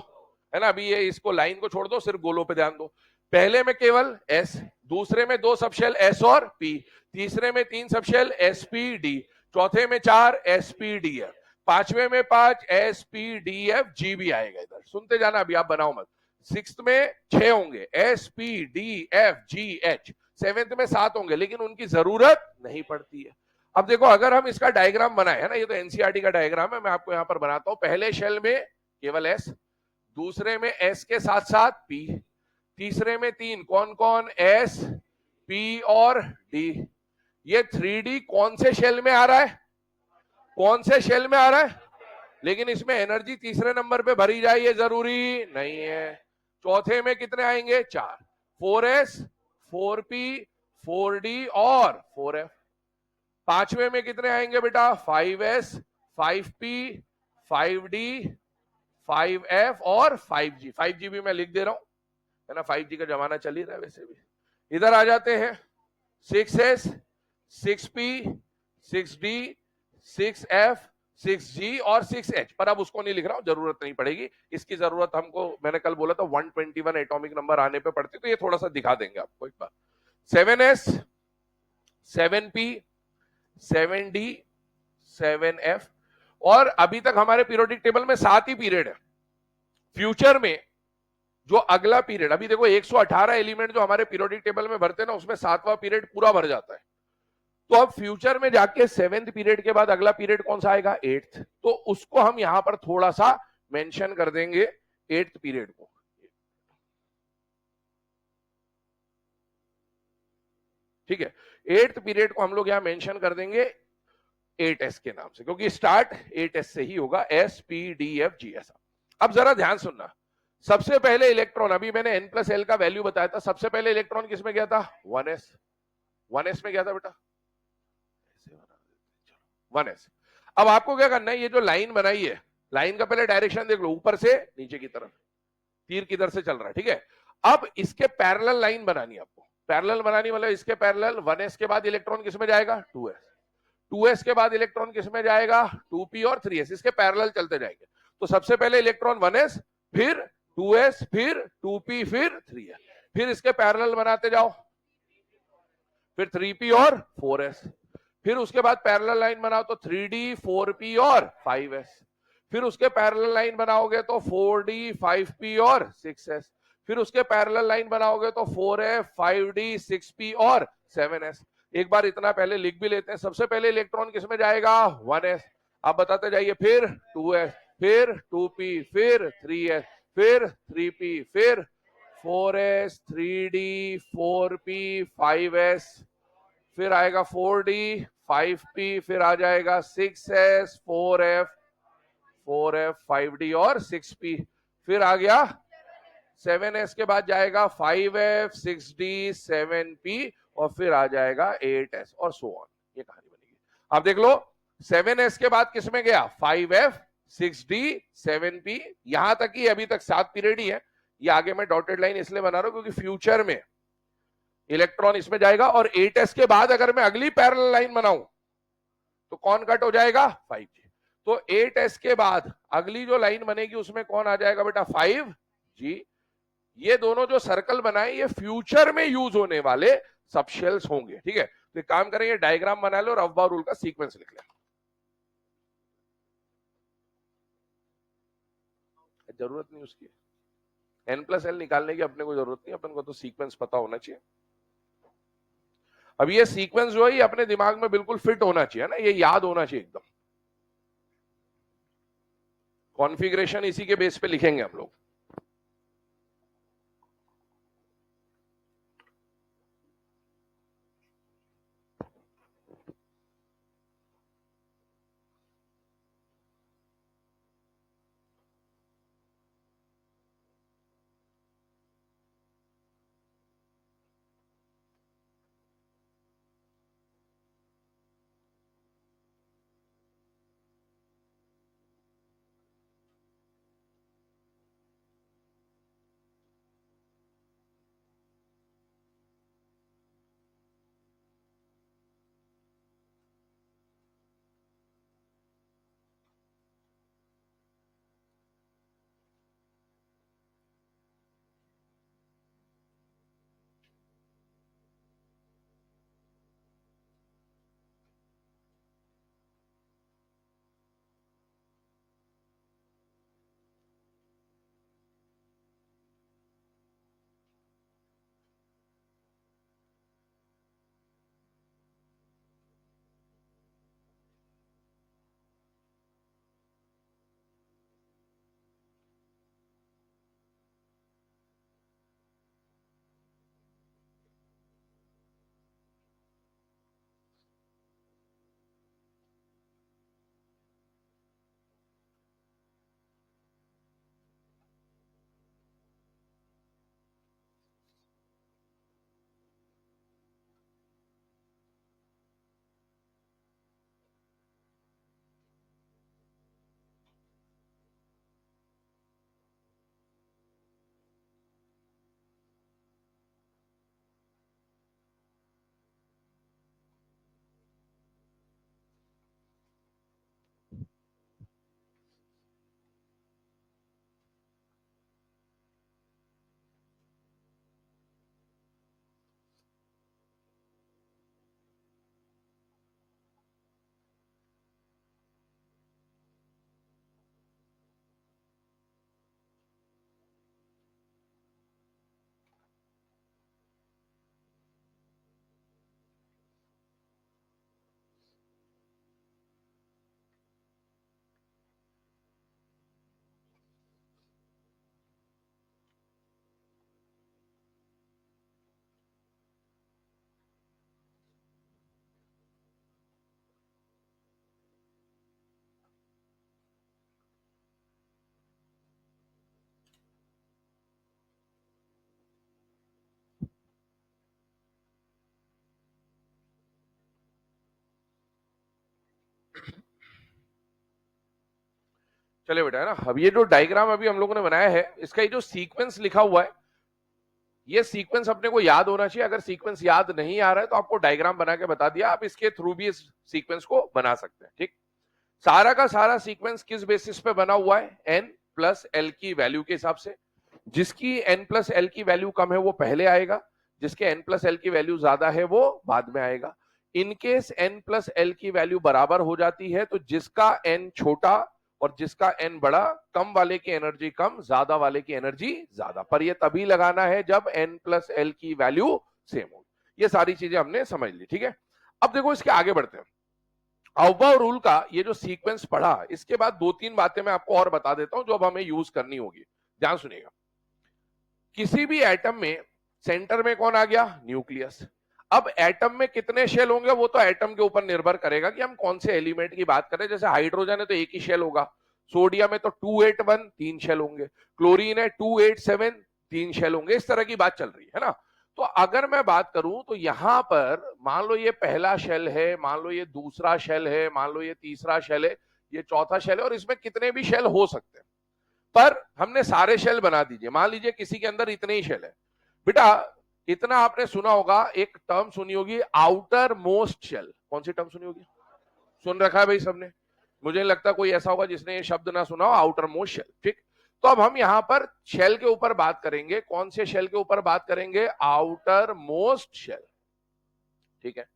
Speaker 1: है ना। अभी ये इसको लाइन को छोड़ दो, सिर्फ गोलों पे ध्यान दो। पहले में केवल s, दूसरे में 2 सबशेल s और p, तीसरे में 3 सबशेल sp d, चौथे में 4 sp d f, पांचवे में 5 sp d f g भी आएगा। इधर सुनते जाना, अभी आप बनाओ मत। सिक्स्थ में 6 होंगे sp d f g h, seventh में 7 होंगे, लेकिन उनकी जरूरत नहीं पड़ती है। अब देखो, अगर हम इसका डायग्राम बनाए, है ना, ये तो एनसीईआरटी का डायग्राम है, मैं आपको यहां पर बनाता हूं। पहले शेल में केवल s, दूसरे में s के साथ साथ p, तीसरे में 3, कौन कौन, s p और d। ये 3d कौन से शेल में आ रहा है, कौन से शेल में आ रहा है, लेकिन इसमें एनर्जी तीसरे नंबर पे भरी जाए ये जरूरी नहीं है। चौथे में कितने आएंगे, 4, 4s 4p 4d और 4f। पांचवे में कितने आएंगे बेटा, 5s 5p 5d 5f और 5g। 5g भी मैं लिख दे रहा हूं, है ना, 5G का जमाना चल ही रहा है वैसे भी। इधर आ जाते हैं, 6s 6p 6d 6f 6g और 6h, पर अब उसको नहीं लिख रहा हूं, जरूरत नहीं पड़ेगी। इसकी जरूरत हमको, मैंने कल बोला था 121 एटॉमिक नंबर आने पे पड़ती, तो ये थोड़ा सा दिखा देंगे आपको एक बार। 7s 7p 7d 7f, और अभी तक हमारे पीरियोडिक टेबल में 7 ही पीरियड है। फ्यूचर में जो अगला पीरियड, अभी देखो 118 एलिमेंट जो हमारे पीरियोडिक टेबल में भरते हैं ना, उसमें 7वां पीरियड पूरा भर जाता है। तो अब फ्यूचर में जाके 7th पीरियड के बाद अगला पीरियड कौन सा आएगा, 8th। तो उसको हम यहां पर थोड़ा सा मेंशन कर देंगे, 8th पीरियड को। ठीक है, 8th पीरियड को हम लोग यहां मेंशन कर देंगे 8s के नाम से, क्योंकि स्टार्ट 8s से ही होगा, s p d f g s। अब जरा ध्यान सुनना, सबसे पहले इलेक्ट्रॉन, अभी मैंने n+l का वैल्यू बताया था, सबसे पहले इलेक्ट्रॉन किसमें गया था, 1s। 1s में गया था बेटा, 1s। अब आपको क्या करना है, ये जो लाइन बनाई है, लाइन का पहले डायरेक्शन देख लो, ऊपर से नीचे की तरफ, तीर किधर से चल रहा है, ठीक है। अब इसके पैरेलल लाइन बनानी है आपको, पैरेलल बनानी मतलब इसके पैरेलल 1s के बाद इलेक्ट्रॉन किसमें जाएगा, 2s, 2s के बाद इलेक्ट्रॉन किसमें जाएगा, 2p और 3s, इसके पैरेलल चलते जाएंगे। तो सबसे पहले इलेक्ट्रॉन 1s, फिर 2s, फिर 2p, फिर 3s, फिर इसके पैरेलल बनाते जाओ, फिर 3p और 4s, फिर उसके बाद पैरेलल लाइन बनाओ तो 3d 4p और 5s, फिर उसके पैरेलल लाइन बनाओगे तो 4d 5p और 6s, फिर उसके पैरेलल लाइन बनाओगे तो 4f 5d 6p और 7s। एक बार इतना पहले लिख भी लेते हैं, सबसे पहले इलेक्ट्रॉन किसमें जाएगा, 1s। आप बताते जाइए, फिर 2s, फिर 2p, फिर 3s, फिर 3p, फिर 4s 3d 4p 5s, फिर आएगा 4d 5p, फिर आ जाएगा 6s 4f 5d और 6p, फिर आ गया 7s के बाद जाएगा 5f 6d 7p और फिर आ जाएगा 8s और सो ऑन। ये कहानी बनेगी। अब देख लो, 7s के बाद किसमें गया, 5f 6d 7p, यहां तक ही अभी तक 7 पीरियड ही है। ये आगे मैं डॉटेड लाइन इसलिए बना रहा हूं क्योंकि फ्यूचर में इलेक्ट्रॉन इसमें जाएगा, और 8s के बाद अगर मैं अगली पैरेलल लाइन बनाऊं तो कौन कट हो जाएगा, 5g। तो 8s के बाद अगली जो लाइन बनेगी उसमें कौन आ जाएगा बेटा, 5g। ये दोनों जो सर्कल बनाए ये फ्यूचर में यूज होने वाले सबशेल्स होंगे, ठीक है। तो एक काम करेंगे, डायग्राम बना लो और अफबाउ रूल का सीक्वेंस लिख ले। जरूरत नहीं उसकी, n+l निकालने की अपने को जरूरत नहीं, अपन को तो सीक्वेंस पता होना चाहिए। अब ये सीक्वेंस जो है ये अपने दिमाग में बिल्कुल फिट होना चाहिए ना, ये याद होना चाहिए एकदम। कॉन्फ़िगरेशन इसी के बेस पे लिखेंगे हम लोग। चले बेटा, है ना। अब ये जो डायग्राम अभी हम लोगों ने बनाया है, इसका ये जो सीक्वेंस लिखा हुआ है, ये सीक्वेंस अपने को याद होना चाहिए। अगर सीक्वेंस याद नहीं आ रहा है तो आपको डायग्राम बना के बता दिया, आप इसके थ्रू भी इस सीक्वेंस को बना सकते हैं। ठीक, सारा का सारा सीक्वेंस किस बेसिस पे बना हुआ है? n+l की वैल्यू के हिसाब से। जिसकी n+l की वैल्यू कम है वो पहले आएगा, जिसके n+l की वैल्यू ज्यादा है वो बाद में आएगा। इनकेस n+l की वैल्यू बराबर हो जाती है तो जिसका n छोटा और जिसका n बड़ा, कम वाले की एनर्जी कम, ज्यादा वाले की एनर्जी ज्यादा। पर ये तभी लगाना है जब n+l की वैल्यू सेम हो। ये सारी चीजें हमने समझ ली, ठीक है। अब देखो इसके आगे बढ़ते हैं। अव्वा रूल का ये जो सीक्वेंस पढ़ा, इसके बाद दो तीन बातें मैं आपको और बता देता हूं जो अब हमें यूज करनी होगी। ध्यान सुनिएगा। किसी भी एटम में सेंटर में कौन आ गया? न्यूक्लियस। अब एटम में कितने शेल होंगे वो तो एटम के ऊपर निर्भर करेगा कि हम कौन से एलिमेंट की बात करें। जैसे हाइड्रोजन है तो एक ही शेल होगा, सोडियम है तो 281 तीन शेल होंगे, क्लोरीन है 287 तीन शेल होंगे। इस तरह की बात चल रही है ना। तो अगर मैं बात करूं तो यहां पर मान लो ये पहला शेल है, मान लो ये दूसरा शेल है, मान लो ये तीसरा शेल है, ये चौथा शेल है, और इसमें कितने भी शेल हो सकते हैं। पर हमने सारे शेल बना दीजिए। मान लीजिए किसी के अंदर इतने ही शेल है। बेटा इतना आपने सुना होगा, एक टर्म सुनी होगी, आउटर मोस्ट शेल। कौन सी टर्म सुनी होगी? सुन रखा है भाई सबने? मुझे नहीं लगता कोई ऐसा होगा जिसने ये शब्द ना सुना हो, आउटर मोस्ट शेल। ठीक, तो अब हम यहां पर शेल के ऊपर बात करेंगे। कौन से शेल के ऊपर बात करेंगे? Outer most shell. ठीक है,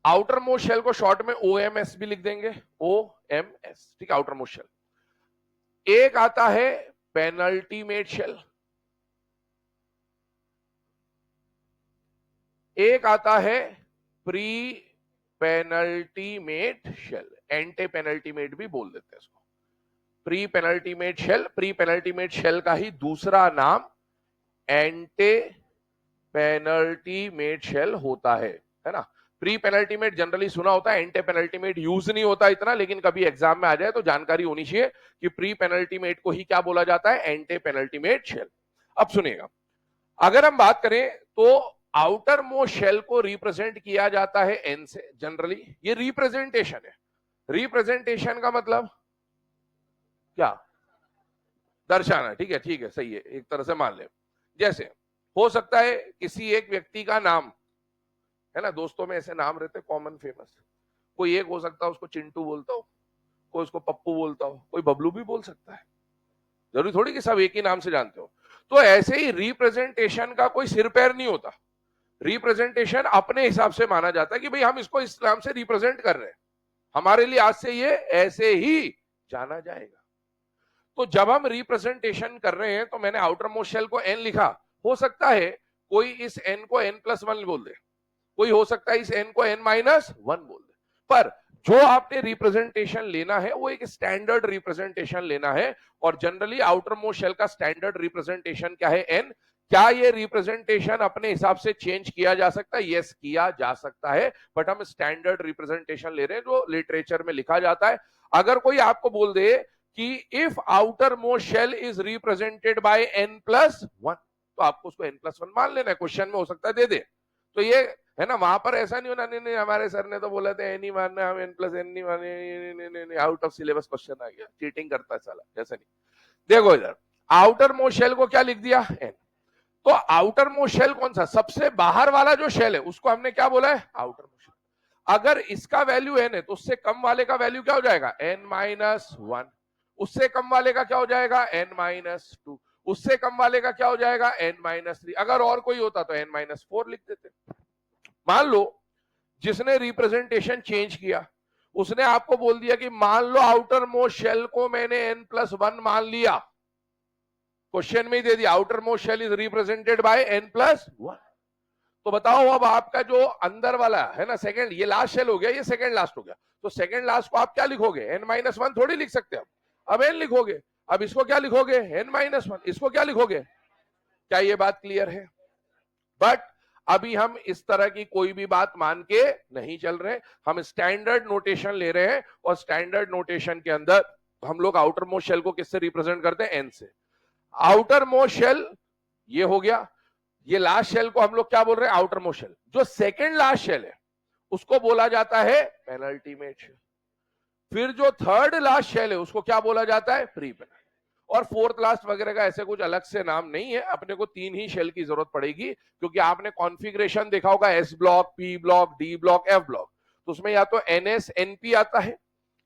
Speaker 1: आउटर मोस्ट शेल को शॉर्ट में OMS भी लिख देंगे, OMS। ठीक है, आउटर मोस्ट शेल। एक आता है पेनल्टीमेट शेल। एक आता है pre penultimate shell, ante penultimate भी बोल देते हैं इसको। Pre penultimate shell, pre penultimate shell का ही दूसरा नाम एंटे पेनल्टीमेट शेल होता है ना। प्री पेनल्टीमेट जनरली सुना होता है, एंटे पेनल्टीमेट यूज नहीं होता इतना, लेकिन कभी एग्जाम में आ जाए तो जानकारी होनी चाहिए कि प्री पेनल्टीमेट को ही क्या बोला जाता है, एंटे पेनल्टीमेट शेल। अब सुनिएगा, अगर हम बात करें तो आउटर मोस्ट शेल को रिप्रेजेंट किया जाता है एन से जनरली। ये रिप्रेजेंटेशन है, रिप्रेजेंटेशन का मतलब क्या, दर्शाना। ठीक है, ठीक है, सही है, एक तरह से मान ले। जैसे हो सकता है किसी एक व्यक्ति का नाम है ना, दोस्तों में ऐसे नाम रहते कॉमन फेमस, कोई एक हो सकता है उसको चिंटू बोलता हो, कोई उसको पप्पू बोलता हो, कोई बबलू भी बोल सकता है, जरूरी थोड़ी कि सब एक ही नाम से जानते हो। तो ऐसे ही रिप्रेजेंटेशन का कोई सिर पैर नहीं होता, रिप्रेजेंटेशन अपने हिसाब से माना जाता है कि भाई हम इसको इस नाम से रिप्रेजेंट कर रहे हैं, हमारे लिए आज से ये ऐसे ही जाना जाएगा। तो जब हम रिप्रेजेंटेशन कर रहे हैं तो मैंने आउटर मोस्ट शेल को एन लिखा, हो सकता है कोई इस एन को एन प्लस वन बोल दे, कोई हो सकता है इस एन को एन माइनस वन बोल दे, पर जो आपने रिप्रेजेंटेशन लेना है वो एक स्टैंडर्ड रिप्रेजेंटेशन लेना है। और जनरली आउटर मोस्ट शेल का स्टैंडर्ड रिप्रेजेंटेशन क्या है, एन। क्या ये रिप्रेजेंटेशन अपने हिसाब से चेंज किया जा सकता है, यस किया जा सकता है, बट हम स्टैंडर्ड रिप्रेजेंटेशन ले रहे हैं जो लिटरेचर में लिखा जाता है। अगर कोई आपको बोल दे कि if outer most shell is represented by N plus one, तो आपको उसको एन प्लस वन मान लेना है, क्वेश्चन में हो सकता है दे दे। तो ये है ना, वहां पर ऐसा नहीं होना, नहीं नहीं हमारे सर ने तो बोला था एन ही मानना, हम एन प्लस एन नहीं माने, आउट ऑफ सिलेबस क्वेश्चन आ गया, चीटिंग करता है साला, ऐसा नहीं। देखो इधर आउटर मोस्ट शेल को क्या लिख दिया, एन। तो आउटर मोस्ट शेल कौन सा, सबसे बाहर वाला जो शेल है उसको हमने क्या बोला है, आउटर मोस्ट शेल। अगर इसका वैल्यू एन है तो उससे कम वाले का वैल्यू क्या हो जाएगा, एन माइनस वन। उससे कम वाले का क्या हो जाएगा, एन माइनस टू। उससे कम वाले का क्या हो जाएगा, एन माइनस थ्री। अगर और कोई होता तो एन माइनस फोर लिख देते। मान लो जिसने रिप्रेजेंटेशन चेंज किया उसने आपको बोल दिया कि मान लो आउटर मोस्ट शेल को मैंने एन प्लस वन मान लिया, क्वेश्चन में ही दे दिया outer most shell is represented by N plus one. तो बताओ अब आपका जो अंदर वाला है ना सेकंड, ये लास्ट शेल हो गया, ये सेकंड लास्ट हो गया, तो सेकंड लास्ट को आप क्या लिखोगे, एन माइनस वन थोड़ी लिख सकते अब एन लिखोगे। अब इसको क्या लिखोगे, एन माइनस वन, इसको क्या लिखोगे। क्या ये बात क्लियर है। बट अभी हम इस तरह की कोई भी बात मान के नहीं चल रहे, हम स्टैंडर्ड नोटेशन ले रहे हैं, और स्टैंडर्ड नोटेशन के अंदर हम लोग आउटर मोस्ट शेल को किससे रिप्रेजेंट करते हैं, एन से। आउटर मोस्ट शेल ये हो गया, ये लास्ट शेल को हम लोग क्या बोल रहे हैं, आउटर मोस्ट शेल। जो सेकंड लास्ट शेल है उसको बोला जाता है पेनल्टीमेट शेल। फिर जो थर्ड लास्ट शेल है उसको क्या बोला जाता है, प्री पेनल्टी। और फोर्थ लास्ट वगैरह का ऐसे कुछ अलग से नाम नहीं है, अपने को तीन ही शेल की जरूरत पड़ेगी, क्योंकि आपने कॉन्फ़िगरेशन देखा होगा, S block, P block, D block, F block. तो उसमें या तो एनएस एनपी आता है,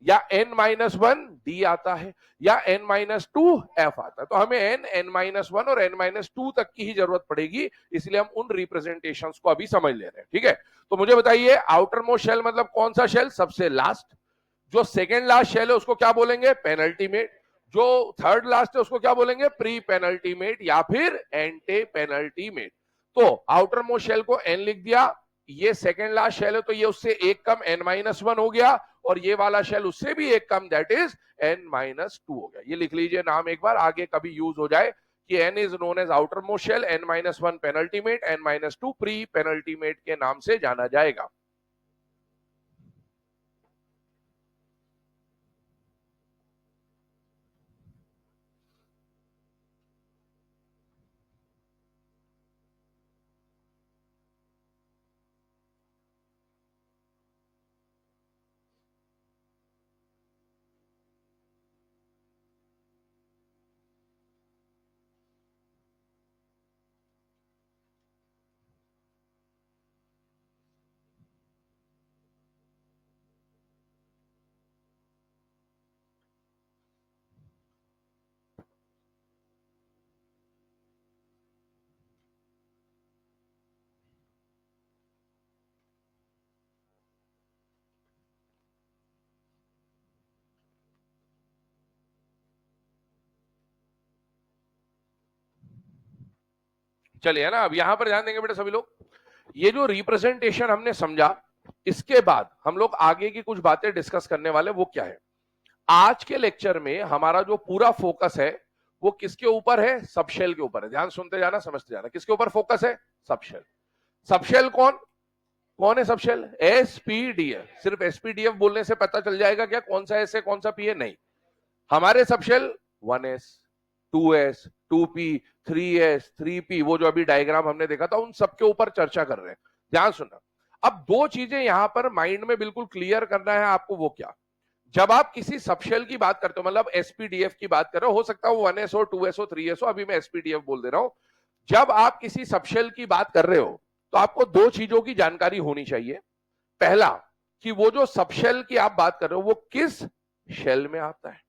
Speaker 1: या एन माइनस वन डी आता है, या एन माइनस टू एफ आता है। तो हमें एन माइनस वन और एन माइनस टू तक की ही जरूरत पड़ेगी, इसलिए हम उन रिप्रेजेंटेशंस को अभी समझ ले रहे हैं। ठीक है, तो मुझे बताइए आउटर मोस्ट शेल मतलब कौन सा शेल, सबसे लास्ट। जो सेकेंड लास्ट शेल है उसको क्या बोलेंगे, पेनल्टीमेट। जो थर्ड लास्ट है उसको क्या बोलेंगे, प्री पेनल्टीमेट या फिर एंटे पेनल्टीमेट। तो आउटर मोस्ट शेल को एन लिख दिया, ये सेकेंड लास्ट शेल है तो ये उससे एक कम एन माइनस वन हो गया, और ये वाला शेल उससे भी एक कम, that is N minus two हो गया। ये लिख लीजिए नाम एक बार, आगे कभी यूज हो जाए कि n is known as outer most shell, n minus one penultimate, n minus two pre penultimate के नाम से जाना जाएगा। चलिए, है ना, अब यहां पर ध्यान देंगे बेटा सभी लोग। ये जो रिप्रेजेंटेशन हमने समझा, इसके बाद हम लोग आगे की कुछ बातें डिस्कस करने वाले, वो क्या है? आज के लेक्चर में हमारा जो पूरा फोकस है वो किसके ऊपर है? सबशेल के ऊपर है। ध्यान सुनते जाना, समझते जाना। किसके ऊपर फोकस है? सबशेल। सबशेल कौन कौन है? Subshell SPDF. सिर्फ एसपीडीएफ बोलने से पता चल जाएगा क्या कौन सा एस है कौन सा पी है? नहीं। हमारे subshell 1s 2s 2p 3s 3p, वो जो अभी डायग्राम हमने देखा था, उन सबके ऊपर चर्चा कर रहे हैं। ध्यान सुनना। अब दो चीजें यहां पर माइंड में बिल्कुल क्लियर करना है आपको। वो क्या? जब आप किसी सबशेल की बात करते हो, मतलब एसपीडीएफ की बात कर रहे हो सकता है वो 1s हो 2s हो 3s हो, अभी मैं एसपीडीएफ बोल दे रहा हूं। जब आप किसी सबशेल की बात कर रहे हो तो आपको दो चीजों की जानकारी होनी चाहिए। पहला, कि वो जो सबशेल की आप बात कर रहे हो वो किस शेल में आता है।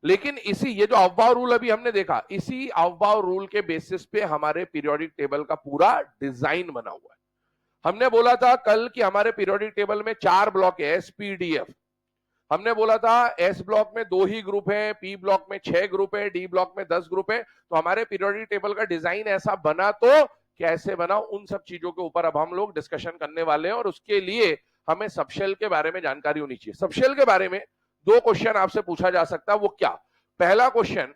Speaker 1: लेकिन इसी ये जो अवभाव रूल अभी हमने देखा, इसी अवभाव रूल के बेसिस पे हमारे पीरियोडिक टेबल का पूरा डिजाइन बना हुआ है। हमने बोला था कल कि हमारे पीरियोडिक टेबल में 4 ब्लॉक है एसपीडीएफ। हमने बोला था एस ब्लॉक में 2 ही ग्रुप है, पी ब्लॉक में 6 ग्रुप है, डी ब्लॉक में 10 ग्रुप है। तो हमारे पीरियोडिक टेबल का डिजाइन ऐसा बना, तो कैसे बना, उन सब चीजों के ऊपर अब हम लोग डिस्कशन करने वाले हैं। और उसके लिए हमें सबशेल के बारे में जानकारी होनी चाहिए। सबशेल के बारे में 2 क्वेश्चन आपसे पूछा जा सकता है। वो क्या? पहला क्वेश्चन,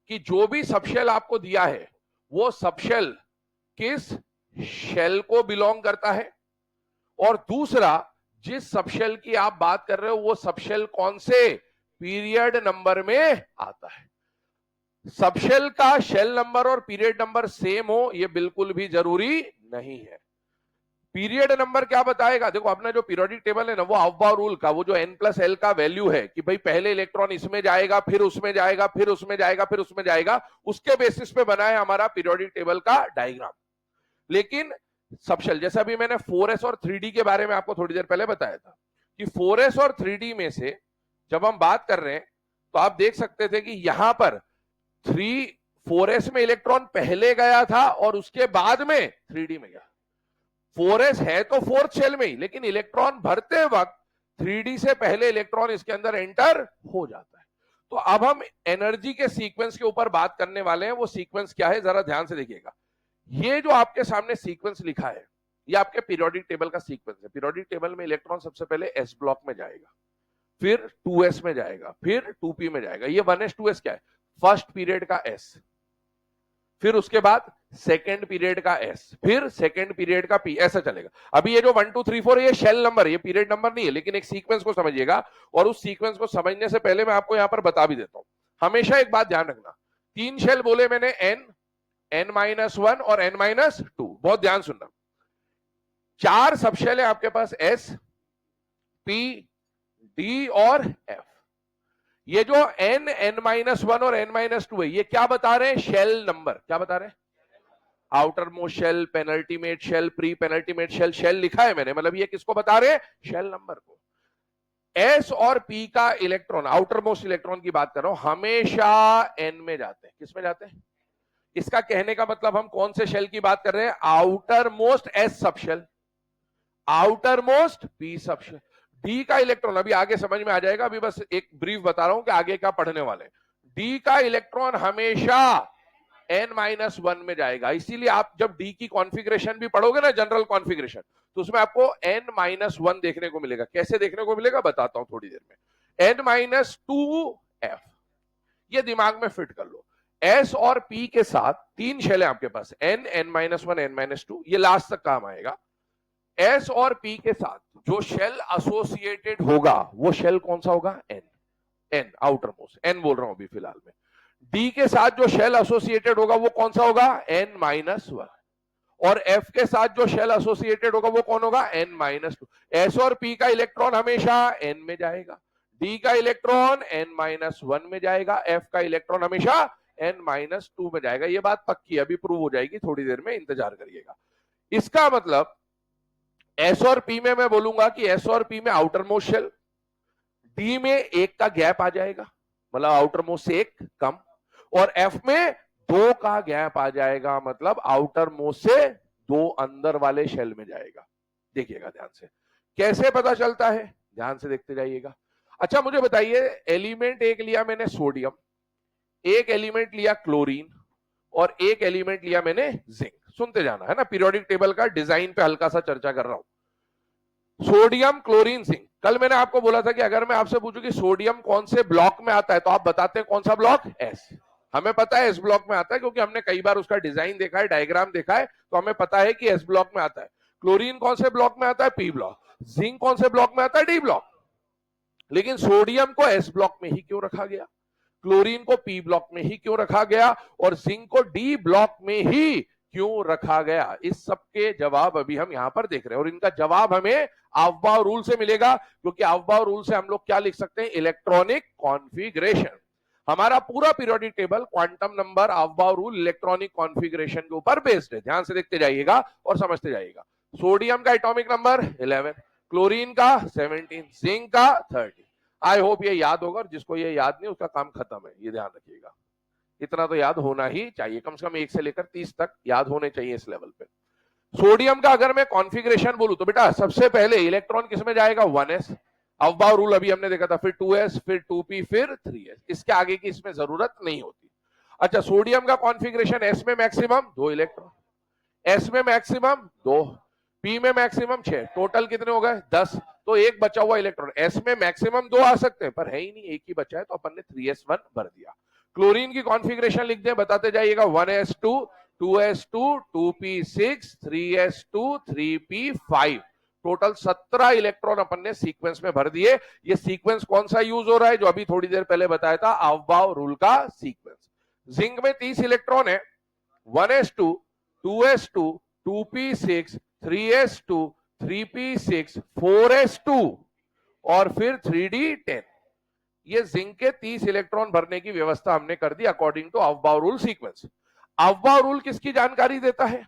Speaker 1: कि जो भी सबशेल आपको दिया है वो सबशेल किस शेल को बिलोंग करता है, और दूसरा, जिस सबशेल की आप बात कर रहे हो वो सबशेल कौन से पीरियड नंबर में आता है। सबशेल का शेल नंबर और पीरियड नंबर सेम हो ये बिल्कुल भी जरूरी नहीं है। पीरियड नंबर क्या बताएगा? देखो, अपना जो पीरियोडिक टेबल है ना, वो अवभाव रूल का वो जो n+l का वैल्यू है कि भाई पहले इलेक्ट्रॉन इसमें जाएगा, फिर उसमें जाएगा, फिर उसमें जाएगा, फिर उसमें जाएगा, उसके बेसिस पे बना है हमारा पीरियोडिक टेबल का डायग्राम। लेकिन सबशेल, जैसा भी मैंने 4s और 3d के बारे में आपको थोड़ी देर पहले बताया था कि 4s और 3d में से जब हम बात कर रहे हैं तो आप देख सकते थे कि यहां पर 4s में इलेक्ट्रॉन पहले गया था और उसके बाद में 3d में गया। 4s है तो फोर्थ शेल में ही, लेकिन इलेक्ट्रॉन भरते वक्त 3d से पहले इलेक्ट्रॉन इसके अंदर एंटर हो जाता है। तो अब हम एनर्जी के सीक्वेंस के ऊपर बात करने वाले हैं। वो सीक्वेंस क्या है, जरा ध्यान से देखिएगा। ये जो आपके सामने सीक्वेंस लिखा है, ये आपके पीरियोडिक टेबल का सीक्वेंस है। पीरियोडिक टेबल में इलेक्ट्रॉन सबसे पहले एस ब्लॉक में जाएगा, फिर 2s में जाएगा, फिर 2p में जाएगा। ये 1s 2s क्या है? फर्स्ट पीरियड का s, फिर उसके बाद सेकेंड पीरियड का s, फिर सेकेंड पीरियड का p, ऐसा चलेगा। अभी ये जो 1 2 3 4 ये शेल नंबर, ये पीरियड नंबर नहीं है, लेकिन एक सीक्वेंस को समझिएगा। और उस सीक्वेंस को समझने से पहले मैं आपको यहां पर बता भी देता हूं। हमेशा एक बात ध्यान रखना, 3 शेल बोले मैंने, n-1 और n-2। बहुत ध्यान सुनना। 4 सबशेल है आपके पास, s, p, d और f। ये जो n-1 और n-2 है, ये क्या बता रहे हैं? Shell number. क्या बता रहे हैं? Outer most shell, penultimate shell, pre penultimate shell. Shell लिखा है मैंने, मतलब ये किसको बता रहे हैं? शेल नंबर को। s और p का इलेक्ट्रॉन, आउटर मोस्ट इलेक्ट्रॉन की बात कर रहा हूं, हमेशा n में जाते हैं। किस में जाते हैं? इसका कहने का मतलब हम कौन से शेल की बात कर रहे हैं? Outer most S subshell, outer most P subshell. D का इलेक्ट्रॉन अभी आगे समझ में आ जाएगा, अभी बस एक ब्रीफ बता रहा हूं कि आगे क्या पढ़ने वाले हैं। डी का इलेक्ट्रॉन हमेशा n-1 में जाएगा। इसीलिए आप जब डी की कॉन्फ़िगरेशन भी पढ़ोगे ना, जनरल कॉन्फ़िगरेशन, तो उसमें आपको n-1 देखने को मिलेगा। कैसे देखने को मिलेगा बताता हूं थोड़ी देर में। n-2f, ये दिमाग में फिट कर लो। S और P के साथ 3 शेल है आपके पास, N, N-1, N-2, ये लास्ट तक काम आएगा। S और P के साथ जो शेल एसोसिएटेड होगा वो शेल कौन सा होगा? N, आउटर मोस्ट, N बोल रहा हूं अभी फिलहाल में। D के साथ जो शेल एसोसिएटेड होगा वो कौन सा होगा? N-1। और F के साथ जो शेल एसोसिएटेड होगा वो कौन होगा? N-2। S और P का इलेक्ट्रॉन हमेशा N में जाएगा, D का इलेक्ट्रॉन N-1 में जाएगा, F का इलेक्ट्रॉन हमेशा n-2 में जाएगा। ये बात पक्की अभी प्रूव हो जाएगी, थोड़ी देर में इंतजार करिएगा। इसका मतलब S और P में मैं बोलूंगा कि S और P में आउटर मोस्ट शेल, D में 1 का गैप आ जाएगा, मतलब आउटर मोस्ट से 1 कम, और F में 2 का गैप आ जाएगा, मतलब आउटर मोस्ट से 2 अंदर वाले शेल में जाएगा। देखिएगा ध्यान से, कैसे पता चलता है, ध्यान से देखते जाइएगा। अच्छा मुझे बताइए, एलिमेंट एक लिया मैंने सोडियम, एक एलिमेंट लिया क्लोरीन, और एक एलिमेंट लिया मैंने जिंक। सुनते जाना है ना, पीरियोडिक टेबल का डिजाइन पे हल्का सा चर्चा कर रहा हूं। Sodium, chlorine, zinc. कल मैंने आपको बोला था कि अगर मैं आपसे पूछूं कि सोडियम कौन से ब्लॉक में आता है तो आप बताते हैं कौन सा ब्लॉक, एस। हमें पता है एस ब्लॉक में आता है क्योंकि हमने कई बार उसका डिजाइन देखा है, डायग्राम देखा है, तो हमें पता है कि एस ब्लॉक में आता है। क्लोरीन कौन से ब्लॉक में आता है, पी ब्लॉक। जिंक कौन से ब्लॉक में आता है, डी ब्लॉक। लेकिन सोडियम को एस ब्लॉक में ही क्यों रखा गया, क्लोरीन को पी ब्लॉक में ही क्यों रखा गया, और जिंक को डी ब्लॉक में ही क्यों रखा गया? इस सब के जवाब अभी हम यहां पर देख रहे हैं, और इनका जवाब हमें अफबाउ रूल से मिलेगा, क्योंकि अफबाउ रूल से हम लोग क्या लिख सकते हैं, इलेक्ट्रॉनिक कॉन्फ़िगरेशन। हमारा पूरा periodic table quantum number, Aufbau rule, electronic configuration के ऊपर बेस्ड है। ध्यान से देखते जाइएगा और समझते जाइएगा। सोडियम का एटॉमिक नंबर 11, क्लोरीन का 17, जिंक का 30। आई होप ये याद होगा, और जिसको ये याद नहीं उसका काम खत्म है, ये ध्यान रखिएगा। इतना तो याद होना ही चाहिए, कम से कम 1 से लेकर 30 तक याद होने चाहिए इस लेवल पे। सोडियम का अगर मैं कॉन्फ़िगरेशन बोलूं तो बेटा सबसे पहले इलेक्ट्रॉन किसमें जाएगा, 1s। अफबाउ रूल अभी हमने देखा था, फिर 2s, फिर 2p, फिर 3s। इसके आगे की इसमें जरूरत नहीं होती। अच्छा, सोडियम का कॉन्फ़िगरेशन, s में मैक्सिमम 2 इलेक्ट्रॉन, s में मैक्सिमम 2, p में मैक्सिमम 6, टोटल कितने हो गए 10। तो एक बचा हुआ इलेक्ट्रॉन, s में मैक्सिमम 2 आ सकते हैं पर है ही नहीं, एक ही बचा है, तो अपन ने 3s1 भर दिया। क्लोरीन की कॉन्फ़िगरेशन लिख दें, बताते जाइएगा, 1s2, 2s2, 2p6, 3s2, 3p5। Total 17 electron अपन ने सीक्वेंस में भर दिए। ये सीक्वेंस कौन सा यूज हो रहा है, जो अभी थोड़ी देर पहले बताया था, अफबाउ रूल का सीक्वेंस। जिंक में 30 इलेक्ट्रॉन है, 1s2, 2s2, 2p6, 3s2, 3p6, 4s2 और फिर 3d10। ये जिंक के 30 इलेक्ट्रॉन भरने की व्यवस्था हमने कर दी according to Aufbau rule sequence. Aufbau rule किसकी जानकारी देता है,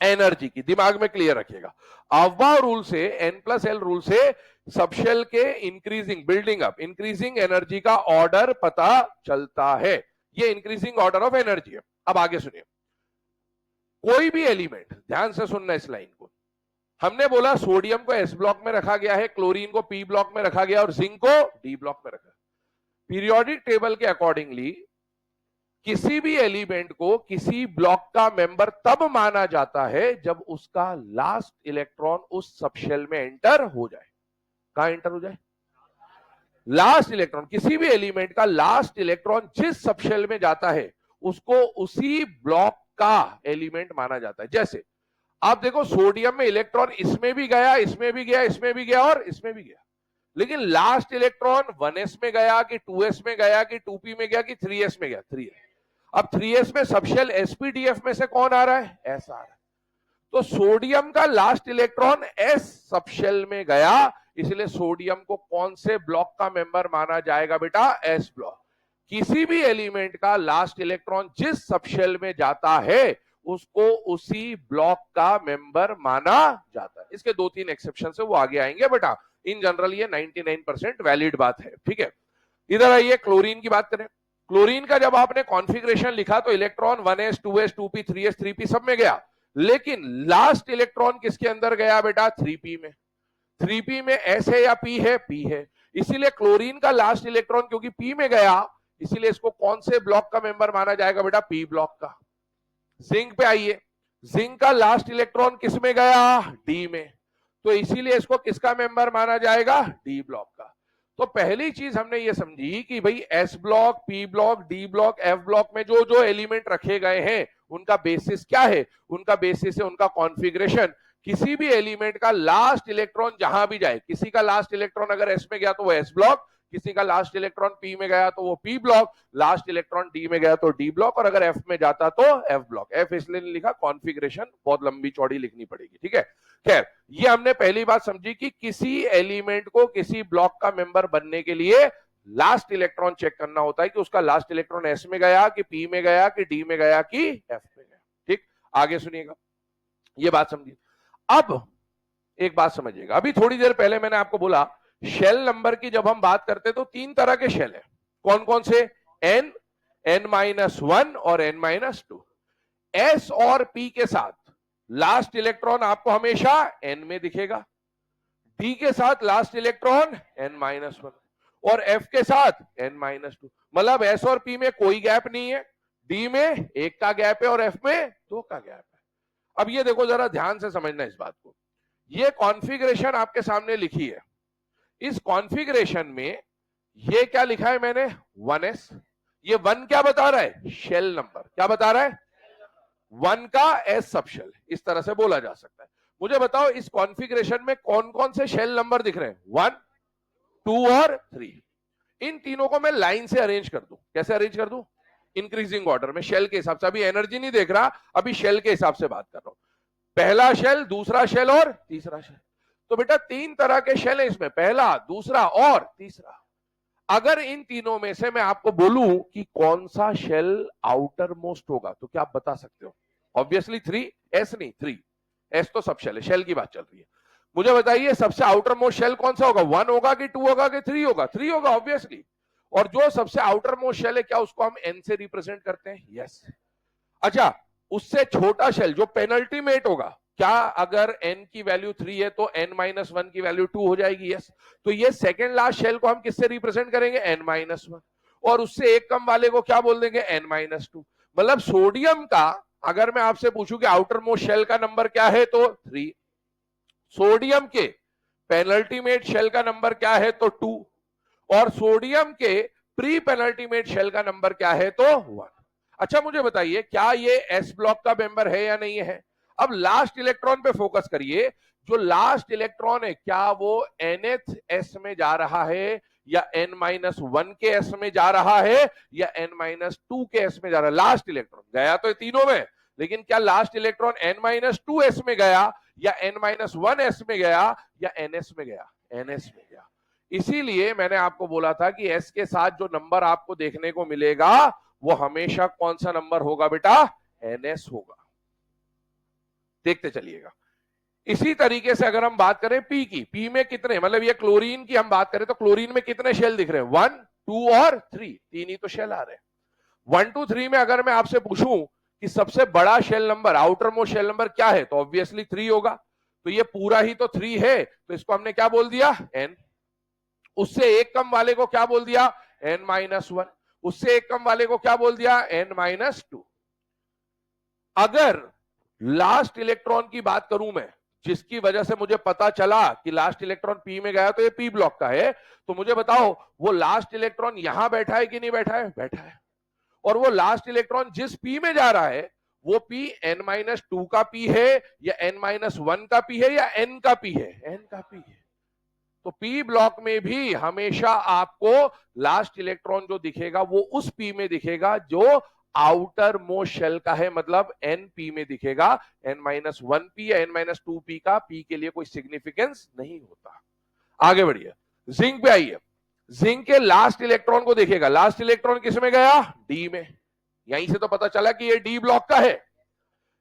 Speaker 1: एनर्जी की। दिमाग में क्लियर रखिएगा, अफबाउ रूल से, n+l रूल से सबशेल के increasing, building up, increasing energy का ऑर्डर पता चलता है। ये इंक्रीजिंग ऑर्डर ऑफ एनर्जी है। अब आगे सुनिए, कोई भी एलिमेंट, ध्यान से सुनना इस लाइन को, हमने बोला सोडियम को एस ब्लॉक में रखा गया है, क्लोरीन को पी ब्लॉक में रखा गया और जिंक को डी ब्लॉक में रखा। पीरियोडिक टेबल के अकॉर्डिंगली किसी भी एलिमेंट को किसी ब्लॉक का मेंबर तब माना जाता है जब उसका लास्ट इलेक्ट्रॉन उस सबशेल में एंटर हो जाए। कहां एंटर हो जाए, लास्ट इलेक्ट्रॉन। किसी भी एलिमेंट का लास्ट इलेक्ट्रॉन जिस सबशेल में जाता है उसको उसी ब्लॉक का एलिमेंट माना जाता है। जैसे आप देखो, सोडियम में इलेक्ट्रॉन इसमें भी गया, इसमें भी गया, इसमें भी गया और इसमें भी गया, लेकिन लास्ट इलेक्ट्रॉन 1s में गया कि 2s में गया कि 2p में गया कि 3s में गया, 3s। अब 3s में सबशेल sp-df में से कौन आ रहा है, s आ रहा है। तो सोडियम का लास्ट इलेक्ट्रॉन s सबशेल में गया, इसलिए सोडियम को कौन से ब्लॉक का मेंबर माना जाएगा बेटा, s ब्लॉक। किसी भी एलिमेंट का लास्ट इलेक्ट्रॉन जिस सबशेल में जाता है उसको उसी ब्लॉक का मेंबर माना जाता है। इसके 2-3 एक्सेप्शन है, वो आगे आएंगे बेटा। इन जनरल ये 99% वैलिड बात है, ठीक है। इधर आइए, क्लोरीन की बात करें। क्लोरीन का जब आपने कॉन्फ़िगरेशन लिखा तो electron 1s, 2s, 2p, 3s, 3p सब में गया, लेकिन लास्ट इलेक्ट्रॉन किसके अंदर गया बेटा, 3p में। 3p में s है या p है, p है। इसीलिए क्लोरीन का लास्ट इलेक्ट्रॉन क्योंकि p में गया, इसीलिए इसको कौन से ब्लॉक का मेंबर माना जाएगा बेटा, p ब्लॉक का। जिंक पे आइए, जिंक का लास्ट इलेक्ट्रॉन किस में गया, डी में, तो इसीलिए इसको किसका मेंबर माना जाएगा, डी ब्लॉक का। तो पहली चीज हमने ये समझी कि भाई S block, P block, D block, F block में जो जो एलिमेंट रखे गए हैं उनका बेसिस क्या है, उनका बेसिस है उनका कॉन्फ़िगरेशन। किसी भी एलिमेंट का लास्ट इलेक्ट्रॉन जहां भी जाए, किसी का लास्ट इलेक्ट्रॉन अगर एस में गया तो वो एस ब्लॉक, किसी का लास्ट इलेक्ट्रॉन पी में गया तो वो P block, last electron D में गया तो डी ब्लॉक, और अगर एफ में जाता तो एफ ब्लॉक। एफ इसलिए नहीं लिखा, कॉन्फ़िगरेशन बहुत लंबी चौड़ी लिखनी पड़ेगी, ठीक है। खैर, ये हमने पहली बात समझी कि किसी एलिमेंट को किसी ब्लॉक का मेंबर बनने के लिए लास्ट इलेक्ट्रॉन चेक करना होता है कि उसका लास्ट इलेक्ट्रॉन एस में गया कि पी में गया कि डी में गया कि एफ में गया, ठीक। आगे सुनिएगा, ये बात समझिए। अब एक बात समझिएगा, अभी थोड़ी देर पहले मैंने आपको बोला शेल नंबर की जब हम बात करते हैं तो 3 तरह के शेल है। कौन कौन से, n, n-1 और n-2। s और p के साथ लास्ट इलेक्ट्रॉन आपको हमेशा n में दिखेगा, d के साथ लास्ट इलेक्ट्रॉन n-1 और f के साथ n-2। मतलब s और p में कोई गैप नहीं है, डी में 1 का गैप है और एफ में 2 का गैप है। अब ये देखो जरा ध्यान से समझना इस बात को, ये कॉन्फ़िगरेशन आपके सामने लिखी है, इस कॉन्फ़िगरेशन में ये क्या लिखा है मैंने 1s, ये 1 क्या बता रहा है, शेल नंबर, क्या बता रहा है 1 का एस सब शेल, इस तरह से बोला जा सकता है। मुझे बताओ इस कॉन्फ़िगरेशन में कौन कौन से शेल नंबर दिख रहे हैं, 1, 2 और 3। इन तीनों को मैं लाइन से अरेंज कर दूं, कैसे अरेंज कर दूं, इंक्रीजिंग ऑर्डर में, शेल के हिसाब से। अभी एनर्जी नहीं देख रहा, अभी शेल के हिसाब से बात कर रहा हूं, पहला शेल, दूसरा शेल और तीसरा शेल। तो बेटा 3 तरह के शेल है इसमें, पहला, दूसरा और तीसरा। अगर इन तीनों में से मैं आपको बोलूं कि कौन सा शेल आउटर मोस्ट होगा, तो क्या आप बता सकते हो, ऑब्वियसली 3, एस नहीं 3, एस तो सब शेल है, शेल की बात चल रही है। मुझे बताइए सबसे आउटर मोस्ट शेल कौन सा होगा, 1 होगा कि 2 होगा कि 3 होगा, 3 होगा ऑब्वियसली। और जो सबसे आउटर मोस्ट शेल है क्या उसको हम एन से रिप्रेजेंट करते हैं, यस। अच्छा, उससे छोटा शेल जो पेनल्टीमेट होगा, क्या अगर n की वैल्यू 3 है तो n-1 की वैल्यू 2 हो जाएगी, यस। तो ये सेकंड लास्ट शेल को हम किससे रिप्रेजेंट करेंगे, n-1, और उससे एक कम वाले को क्या बोल देंगे, n-2। मतलब सोडियम का अगर मैं आपसे पूछूं कि आउटर मोस्ट शेल का नंबर क्या है तो 3, सोडियम के पेनल्टीमेट शेल का नंबर क्या है तो 2, और सोडियम के प्री पेनल्टीमेट शेल का नंबर क्या है तो 1। अच्छा मुझे बताइए क्या ये एस ब्लॉक का मेंबर है या नहीं है। अब लास्ट इलेक्ट्रॉन पे फोकस करिए, जो लास्ट इलेक्ट्रॉन है क्या वो nth s में जा रहा है या n-1 के s में जा रहा है या n-2 के s में जा रहा है। लास्ट इलेक्ट्रॉन गया तो तीनों में, लेकिन क्या लास्ट इलेक्ट्रॉन n-2 s में गया या n-1 s में गया या ns में गया, ns में गया। इसीलिए मैंने आपको बोला था कि s के साथ जो नंबर आपको देखने को मिलेगा वो हमेशा कौन सा नंबर होगा बेटा, ns होगा। देखते चलिएगा। इसी तरीके से अगर हम बात करें पी की, पी में कितने, मतलब ये क्लोरीन की हम बात करें तो क्लोरीन में कितने शेल दिख रहे हैं, 1, 2 और 3, 3 ही तो शेल आ रहे हैं। 1, 2, 3 में अगर मैं आपसे पूछूं कि सबसे बड़ा shell number, outer most shell number क्या है, तो ऑब्वियसली 3 होगा। तो ये पूरा ही तो 3 है, तो इसको हमने क्या बोल दिया, n। उससे एक कम वाले को क्या बोल दिया, n-1। उससे एक कम वाले को क्या बोल दिया, n-2। अगर लास्ट इलेक्ट्रॉन की बात करूं मैं, जिसकी वजह से मुझे पता चला कि लास्ट इलेक्ट्रॉन पी में गया तो ये पी ब्लॉक का है, तो मुझे बताओ वो लास्ट इलेक्ट्रॉन यहां बैठा है कि नहीं बैठा है, बैठा है। और वो लास्ट इलेक्ट्रॉन जिस पी में जा रहा है वो पी n-2 का पी है या n-1 का पी है या n का पी है, n का पी है। तो पी ब्लॉक में भी हमेशा आपको लास्ट इलेक्ट्रॉन जो दिखेगा वो उस पी में दिखेगा जो आउटर मोस्ट शेल का है, मतलब एन पी में दिखेगा। n-1 पी या n-2 पी का पी के लिए कोई सिग्निफिकेंस नहीं होता। आगे बढ़िए, जिंक पे आइए। जिंक के लास्ट इलेक्ट्रॉन को देखिएगा, लास्ट इलेक्ट्रॉन किस में गया, डी में। यहीं से तो पता चला कि ये डी ब्लॉक का है।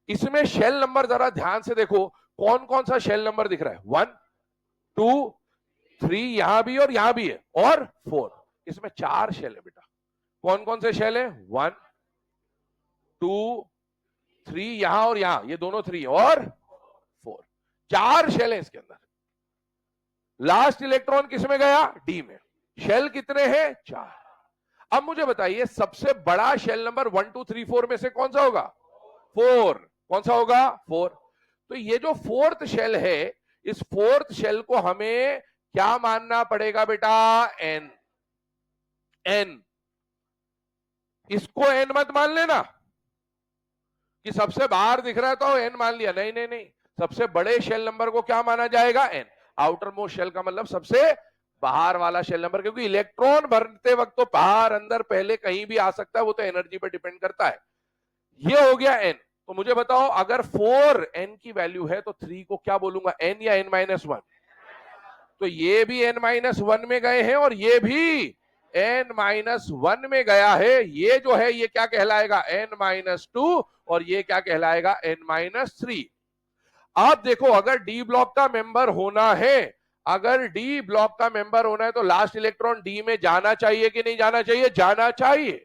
Speaker 1: इसमें शेल नंबर जरा ध्यान से देखो, कौन कौन सा शेल नंबर दिख रहा है, 1, 2, 3, यहां भी और यहां भी है, और 4। इसमें 4 शेल है बेटा। कौन कौन से शेल है, 1, 2, 3, यहां और यहां, ये दोनों 3 और 4, 4 शेल है इसके अंदर। लास्ट इलेक्ट्रॉन किसमें गया, डी में। शेल कितने हैं, 4। अब मुझे बताइए सबसे बड़ा शेल नंबर 1, 2, 3, 4 में से कौन सा होगा, 4। कौन सा होगा, 4। तो ये जो 4th शेल है, इस 4th शेल को हमें क्या मानना पड़ेगा बेटा, n। n इसको n मत मान लेना कि सबसे बाहर दिख रहा है तो n मान लिया, नहीं नहीं नहीं, सबसे बड़े शेल नंबर को क्या माना जाएगा, n। आउटर मोस्ट शेल का मतलब सबसे बाहर वाला शेल नंबर, क्योंकि इलेक्ट्रॉन भरते वक्त तो बाहर अंदर पहले कहीं भी आ सकता है, वो तो एनर्जी पर डिपेंड करता है। ये हो गया n। तो मुझे बताओ अगर 4 n की वैल्यू है तो 3 को क्या बोलूंगा, n या n-1। तो ये भी n-1 में गए हैं और ये भी n-1 में गया है। ये जो है ये क्या कहलाएगा, n-2, और ये क्या कहलाएगा, n-3। आप देखो अगर डी ब्लॉक का मेंबर होना है, अगर डी ब्लॉक का मेंबर होना है तो लास्ट इलेक्ट्रॉन डी में जाना चाहिए कि नहीं जाना चाहिए, जाना चाहिए।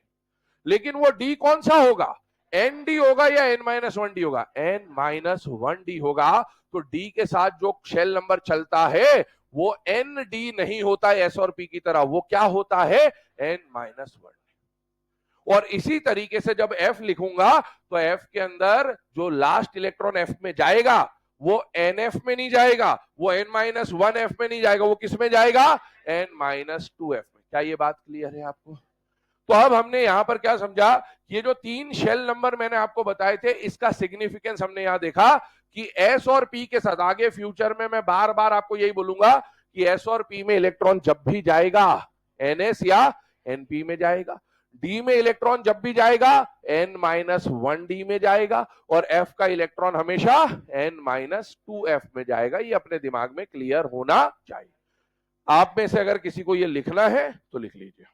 Speaker 1: लेकिन वो डी कौन सा होगा, एन डी होगा या n-1 डी होगा, n-1 डी होगा। तो डी के साथ जो शेल नंबर चलता है वो एन डी नहीं होता एस और पी की तरह, वो क्या होता है, n-1। और इसी तरीके से जब F लिखूंगा तो F के अंदर जो लास्ट इलेक्ट्रॉन F में जाएगा वो NF में नहीं जाएगा, वो N-1F में नहीं जाएगा, वो किस में जाएगा? N-2F में। क्या ये बात क्लियर है आपको? तो अब हमने यहां पर क्या समझा, ये जो 3 शेल नंबर मैंने आपको बताए थे, इसका सिग्निफिकेंस हमने यहां देखा कि S और P के साथ आगे फ्यूचर में मैं बार बार आपको यही बोलूंगा कि S और P में इलेक्ट्रॉन जब भी जाएगा NS या NP में जाएगा, D में इलेक्ट्रॉन जब भी जाएगा N-1D में जाएगा, और F का इलेक्ट्रॉन हमेशा N-2F में जाएगा। ये अपने दिमाग में क्लियर होना चाहिए। आप में से अगर किसी को ये लिखना है तो लिख लीजिए।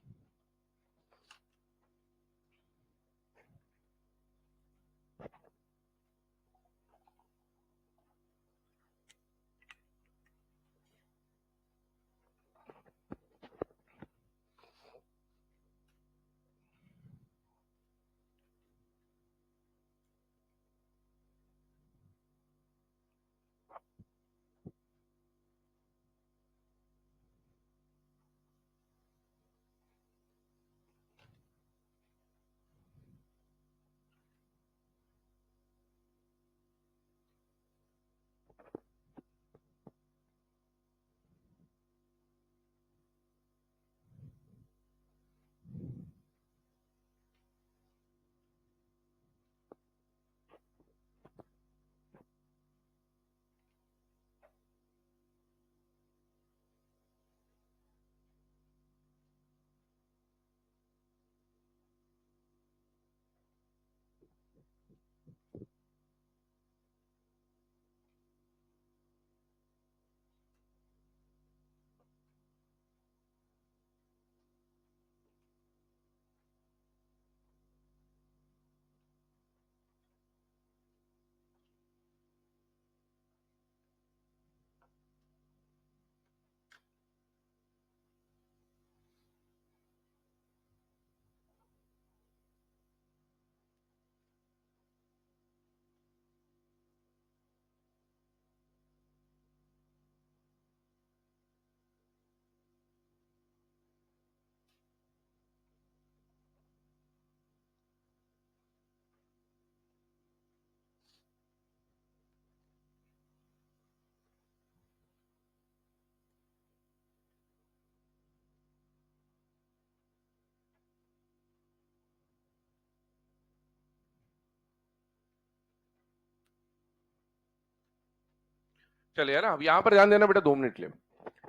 Speaker 1: चलिए ना, अब यहां पर ध्यान देना बेटा 2 मिनट ले।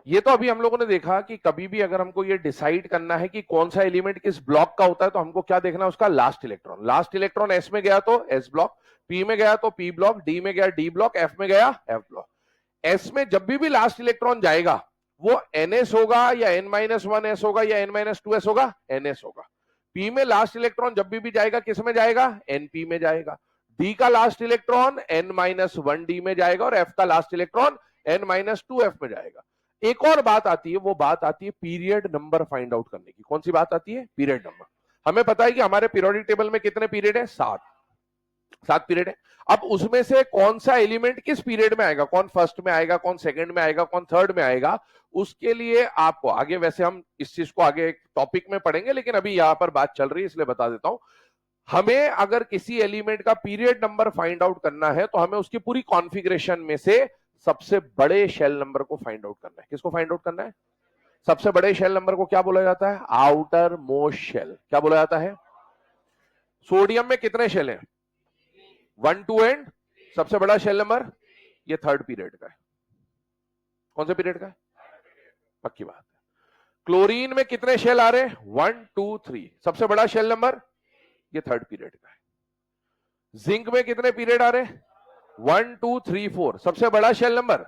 Speaker 1: ये तो अभी हम लोगों ने देखा कि कभी भी अगर हमको ये डिसाइड करना है कि कौन सा एलिमेंट किस ब्लॉक का होता है तो हमको क्या देखना है, उसका last electron. Last electron S में गया तो S ब्लॉक, P में गया तो P ब्लॉक, D में गया D ब्लॉक, F में गया F ब्लॉक। S में जब भी लास्ट इलेक्ट्रॉन जाएगा वो NS होगा या N-1S होगा या N-2S होगा, NS होगा। P में लास्ट इलेक्ट्रॉन जब भी जाएगा किस में जाएगा, NP में जाएगा। D का लास्ट इलेक्ट्रॉन N-1D में जाएगा और F का लास्ट इलेक्ट्रॉन N-2F में जाएगा। एक और बात आती है, वो बात आती है पीरियड नंबर फाइंड आउट करने की। कौन सी बात आती है? Period number. हमें पता है कि हमारे पीरियोडिक टेबल में कितने पीरियड है? 7 पीरियड है। अब उसमें से कौन सा एलिमेंट किस पीरियड में आएगा, कौन फर्स्ट में आएगा, कौन सेकंड में आएगा, कौन थर्ड में आएगा, उसके लिए आपको आगे, वैसे हम इस चीज को आगे एक टॉपिक में पढ़ेंगे, लेकिन अभी यहां पर बात चल रही है इसलिए बता देता हूं। हमें अगर किसी एलिमेंट का पीरियड नंबर फाइंड आउट करना है तो हमें उसकी पूरी कॉन्फ़िगरेशन में से सबसे बड़े शेल नंबर को फाइंड आउट करना है। किसको फाइंड आउट करना है? सबसे बड़े शेल नंबर को क्या बोला जाता है? Outer most shell. क्या बोला जाता है? सोडियम में कितने शेल हैं? 1, 2 एंड सबसे बड़ा शेल नंबर ये थर्ड पीरियड का है। कौन से पीरियड का है? पक्की बात है। क्लोरीन में कितने शेल आ रहे हैं? 1, 2, 3। सबसे बड़ा शेल नंबर ये थर्ड पीरियड का है। जिंक में कितने पीरियड आ रहे हैं? 1, 2, 3, 4। सबसे बड़ा शेल नंबर।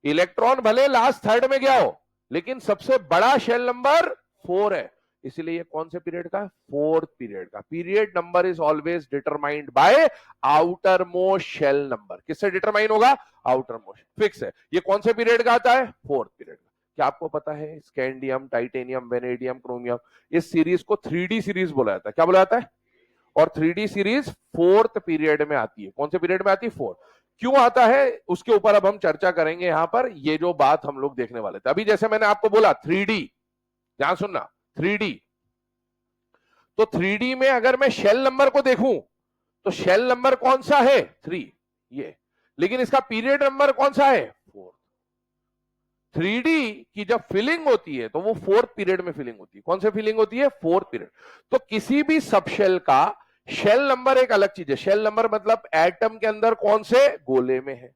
Speaker 1: इलेक्ट्रॉन भले लास्ट थर्ड में गया हो लेकिन सबसे बड़ा शेल नंबर 4 है, इसलिए ये कौन से पीरियड का है? फोर्थ पीरियड का। Period number is always determined by outer most shell number. किससे डिटरमाइन होगा? Outer most. फिक्स है। ये कौन से पीरियड का आता है? फोर्थ पीरियड का। क्या आपको पता है स्कैंडियम, टाइटेनियम, वेनेडियम, क्रोमियम, इस सीरीज को 3D सीरीज बोला जाता है। क्या बोला जाता है? और 3D सीरीज फोर्थ पीरियड में आती है। कौन से पीरियड में आती है? फोर्थ। क्यों आता है उसके ऊपर अब हम चर्चा करेंगे। यहां पर ये जो बात हम लोग देखने वाले थे, अभी जैसे मैंने आपको बोला 3D, ध्यान सुनना, 3D तो 3D में अगर मैं शेल नंबर को देखूं तो शेल नंबर कौन सा है 3 ये, लेकिन इसका पीरियड नंबर कौन सा है 4। 3D की जब फिलिंग होती है तो वो 4th पीरियड में फिलिंग होती है। कौन से फिलिंग होती है 4th पीरियड। तो किसी भी सब शेल का शेल नंबर एक अलग चीज है। शेल नंबर मतलब एटम के अंदर कौन से गोले में है,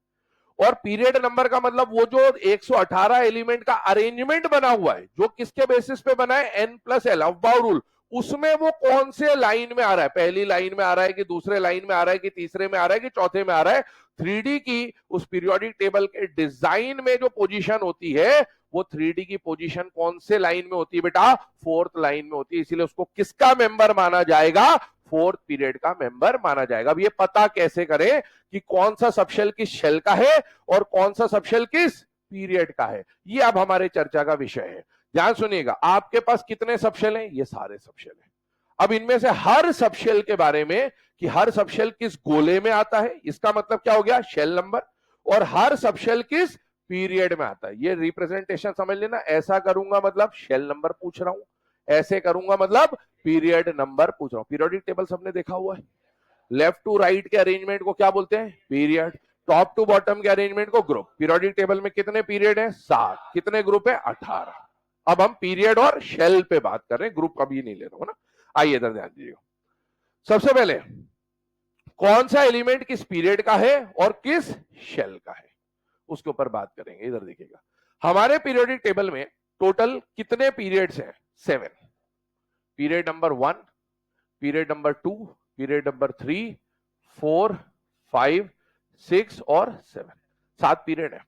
Speaker 1: और पीरियड नंबर का मतलब वो जो 118 एलिमेंट का अरेंजमेंट बना हुआ है, जो किसके बेसिस पे बना है n+l अफबाउ रूल, उसमें वो कौन से लाइन में आ रहा है, पहली लाइन में आ रहा है कि दूसरे लाइन में आ रहा है कि तीसरे में आ रहा है कि चौथे में आ रहा है। 3D की उस पीरियोडिक टेबल के डिजाइन में जो पोजीशन होती है वो 3D की पोजीशन कौन से लाइन में होती है बेटा 4th लाइन में होती है, इसीलिए उसको किसका मेंबर माना जाएगा 4th पीरियड का मेंबर माना जाएगा। अब ये पता कैसे करें कि कौन सा सबशेल किस शेल का है और कौन सा सबशेल किस पीरियड का है, ये अब हमारे चर्चा का विषय है। ध्यान सुनिएगा, आपके पास कितने सबशेल हैं, ये सारे सबशेल हैं। अब इनमें से हर सबशेल के बारे में कि हर सबशेल किस गोले में आता है, इसका मतलब क्या हो गया शेल नंबर, और हर सबशेल किस पीरियड में आता है, ये रिप्रेजेंटेशन समझ लेना। ऐसा करूंगा मतलब शेल नंबर पूछ रहा हूं, ऐसे करूंगा मतलब पीरियड नंबर पूछ रहा हूं। पीरियोडिक टेबल सबने देखा हुआ है, लेफ्ट टू राइट के अरेंजमेंट को क्या बोलते हैं पीरियड, टॉप टू बॉटम के अरेंजमेंट को ग्रुप। पीरियोडिक टेबल में कितने पीरियड हैं 7, कितने ग्रुप है 18। अब हम पीरियड और शेल पे बात कर रहे हैं, ग्रुप कभी नहीं ले रहा हूं ना। आइए इधर ध्यान दीजिएगा, सबसे पहले कौन सा एलिमेंट किस पीरियड का है और किस शेल का है उसके ऊपर बात करेंगे। इधर देखिएगा, हमारे पीरियोडिक टेबल में टोटल कितने पीरियड्स हैं 7। Period number 1, period number 2, period number 3, 4, 5, 6 और 7, 7 पीरियड है।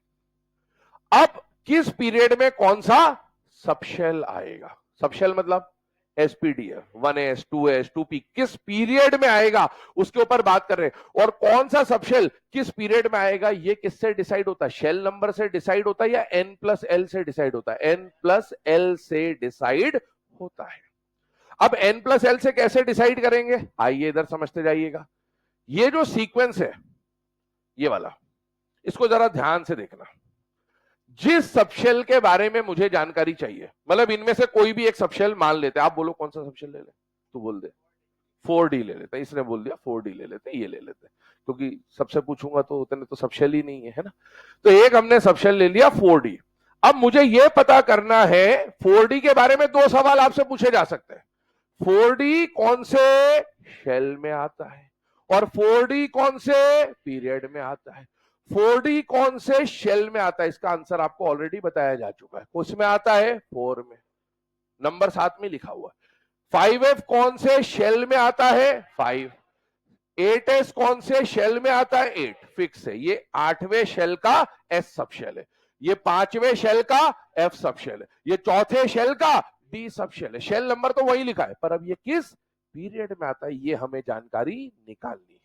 Speaker 1: अब किस पीरियड में कौन सा सबशेल आएगा, सबशेल मतलब एसपीडीएफ 1s 2s 2p किस पीरियड में आएगा उसके ऊपर बात कर रहे हैं। और कौन सा सबशेल किस पीरियड में आएगा ये किससे डिसाइड होता है, शेल नंबर से डिसाइड होता है या n+l से डिसाइड होता है, n+l से डिसाइड होता है। अब n+l से कैसे डिसाइड करेंगे, आइए इधर समझते जाइएगा। ये जो सीक्वेंस है ये वाला, इसको जरा ध्यान से देखना। जिस सबशेल के बारे में मुझे जानकारी चाहिए, मतलब इनमें से कोई भी एक सबशेल मान लेते, आप बोलो कौन सा सबशेल ले ले, तो बोल दे 4D ले लेते, इसने बोल दिया 4D ले लेते, ये ले लेते, क्योंकि सबसे पूछूंगा तो उतने तो सबशेल ही नहीं है ना। तो एक हमने सबशेल ले लिया 4D। अब मुझे यह पता करना है 4D के बारे में 2 सवाल आपसे पूछे जा सकते हैं। 4D कौन से शेल में आता है और 4D कौन से पीरियड में आता है। 4D कौन से शेल में आता है, इसका आंसर आपको ऑलरेडी बताया जा चुका है, उसमें आता है 4 में, नंबर 7 में लिखा हुआ है। 5F कौन से शेल में आता है 5। 8S कौन से शेल में आता है 8, फिक्स है, ये 8वें शेल का S सबशेल है, ये 5वें शेल का F सबशेल है, ये चौथे शेल का D सबशेल है। शेल नंबर तो वही लिखा है, पर अब ये किस पीरियड में आता है ये हमें जानकारी निकालनी है।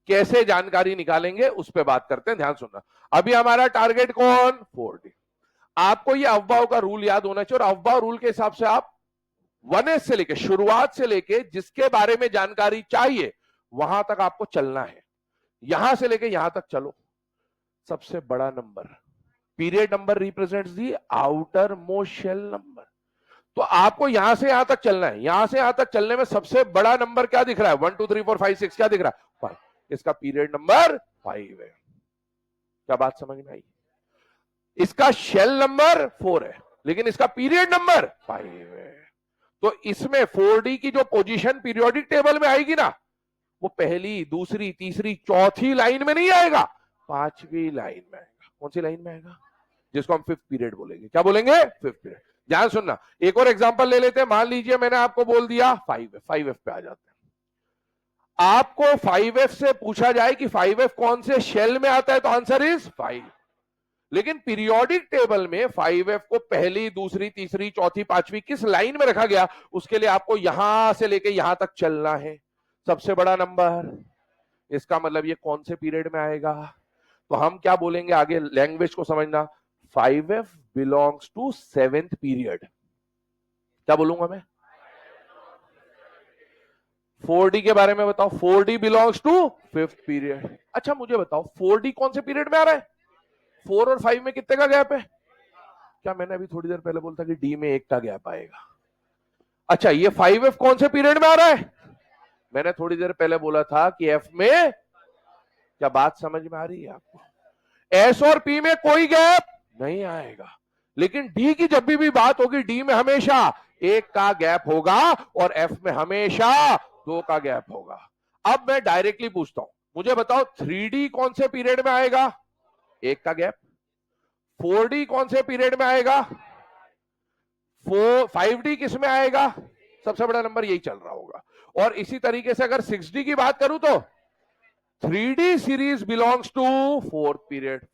Speaker 1: कैसे जानकारी निकालेंगे उस पर बात करते हैं, ध्यान सुनना। अभी हमारा टारगेट कौन 4D। आपको ये अफबाव का रूल याद होना चाहिए, और अफबाव रूल के हिसाब से आप 1s से लेके शुरुआत से लेके जिसके बारे में जानकारी चाहिए वहां तक आपको चलना है, यहां से लेके यहां तक चलो। सबसे बड़ा number period number represents the outer most shell number, तो आपको यहां से यहां तक चलना है। यहां से यहां तक चलने में सबसे बड़ा नंबर क्या दिख रहा है 1 2 3 4 5 6 क्या दिख रहा है 5, इसका पीरियड नंबर 5 है। क्या बात समझ में आई, इसका शेल नंबर 4 है लेकिन इसका पीरियड नंबर 5 है। तो इसमें 4D की जो पोजीशन पीरियोडिक टेबल में आएगी ना, वो पहली दूसरी तीसरी चौथी लाइन में नहीं आएगा, 5वीं लाइन में आएगा। कौन सी लाइन में आएगा, जिसको हम 5th पीरियड बोलेंगे। क्या बोलेंगे 5th पीरियड। ध्यान सुनना, एक और एग्जांपल ले लेते हैं। मान लीजिए मैंने आपको बोल दिया 5F पे आ जाते हैं। आपको 5F से पूछा जाए कि 5F कौन से शेल में आता है, तो आंसर इज 5। लेकिन पीरियोडिक टेबल में 5F को पहली दूसरी तीसरी चौथी पांचवी किस लाइन में रखा गया, उसके लिए आपको यहां से लेके यहां तक चलना है। सबसे बड़ा नंबर, इसका मतलब ये कौन से पीरियड में आएगा, तो हम क्या बोलेंगे आगे, लैंग्वेज को समझना। 5F belongs to 7th period. क्या बोलूंगा मैं, 4D के बारे में बताओ, 4D belongs to 5th period. अच्छा मुझे बताओ 4D कौन से पीरियड में आ रहा है, 4 और 5 में कितने का गैप है। क्या मैंने अभी थोड़ी देर पहले बोलता कि D में 1 का गैप आएगा। अच्छा, ये 5F कौन से पीरियड में आ रहा है? मैंने थोड़ी देर पहले बोला था कि F में, क्या बात समझ में आ रही है आपको? S और P में कोई गैप नहीं आएगा, लेकिन D की जब भी बात होगी, D में हमेशा 1 का गैप होगा और F में हमेशा 2 का गैप होगा। अब मैं डायरेक्टली पूछता हूं, मुझे बताओ 3D कौन से पीरियड में आएगा? 1 का गैप। 4D कौन से पीरियड में आएगा? 5D किस में आएगा? सबसे बड़ा नंबर यही चल रहा होगा। और इसी तरीके से अगर 6D की बात करूं तो 3D series belongs to fourth period.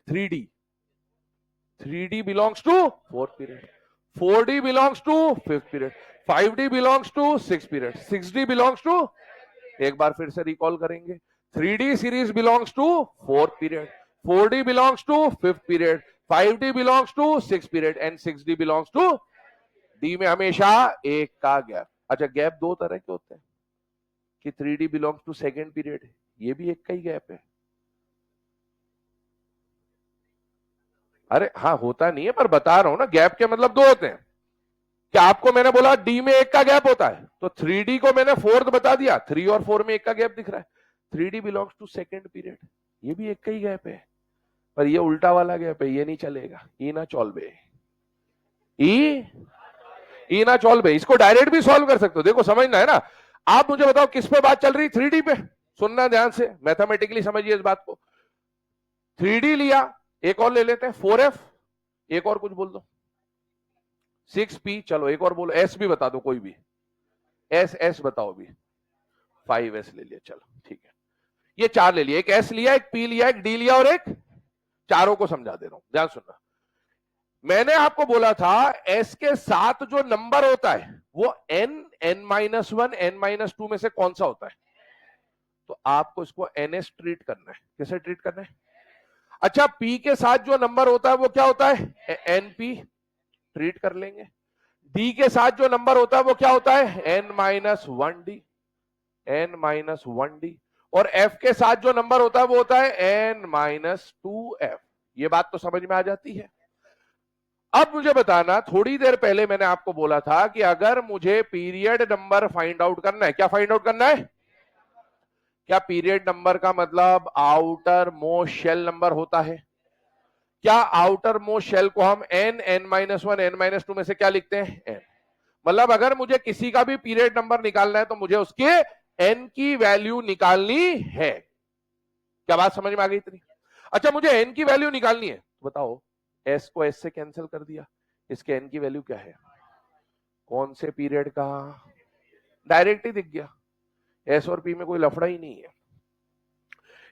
Speaker 1: 3D 3D belongs to fourth period, 4D belongs to fifth period, 5D belongs to six period, 6D belongs to, एक बार फिर से रिकॉल करेंगे, 3D series belongs to fourth period, 4D belongs to fifth period, 5D belongs to six period and 6D belongs to D में हमेशा 1 का gap. अच्छा, gap 2 तरह के होते हैं कि 3D belongs to second period, ये भी 1 का ही गैप है। अरे हाँ, होता नहीं है, पर बता रहा हूं ना, गैप के मतलब 2 होते हैं। क्या आपको मैंने बोला डी में 1 का गैप होता है, तो 3D को मैंने फोर्थ बता दिया, 3 और 4 में 1 का गैप दिख रहा है। 3D belongs to second period, ये भी 1 का ही गैप है, पर ये उल्टा वाला गैप है, ये नहीं चलेगा। ई ना चॉल्वे, ई ना चॉल्वे, इसको डायरेक्ट भी सॉल्व कर सकते हो। देखो, समझना है ना। आप मुझे बताओ किस पे बात चल रही? 3D पे। सुनना ध्यान से, मैथमेटिकली समझिए इस बात को। 3D लिया, एक और ले लेते हैं 4F, एक और कुछ बोल दो 6P, चलो एक और बोलो, S भी बता दो कोई भी, S बताओ भी, 5S ले लिया, चलो ठीक है। ये 4 ले लिया, एक S लिया, एक P लिया, एक D लिया और एक, चारों को समझा दे रहा हूं, ध्यान सुनना। मैंने आपको बोला था S के साथ जो नंबर होता है वो N-1, N-2 में से कौन सा होता है? तो आपको इसको NS ट्रीट करना है। कैसे ट्रीट करना है? अच्छा, P के साथ जो नंबर होता है वो क्या होता है? NP, ट्रीट कर लेंगे। D के साथ जो नंबर होता है वो क्या होता है? N-1D, N-1D। और F के साथ जो नंबर होता है वो होता है N-2F। ये बात तो समझ में आ जाती है। अब मुझे बताना, थोड़ी देर पहले मैंने आपको बोला था कि अगर मुझे पीरियड नंबर फाइंड आउट करना है, क्या फाइंड आउट करना है? क्या पीरियड नंबर का मतलब आउटर मोस्ट शेल नंबर होता है? क्या आउटर मोस्ट शेल को हम N-1, N-2 में से क्या लिखते हैं? N। मतलब अगर मुझे किसी का भी पीरियड नंबर निकालना है तो मुझे उसके N की वैल्यू निकालनी है। क्या बात समझ में आ गई इतनी? अच्छा, मुझे N की वैल्यू निकालनी है, तो बताओ, S को S से कैंसिल कर दिया, इसके N की वैल्यू क्या है? कौन से पीरियड का? डायरेक्ट ही दिख गया, S और P में कोई लफड़ा ही नहीं है।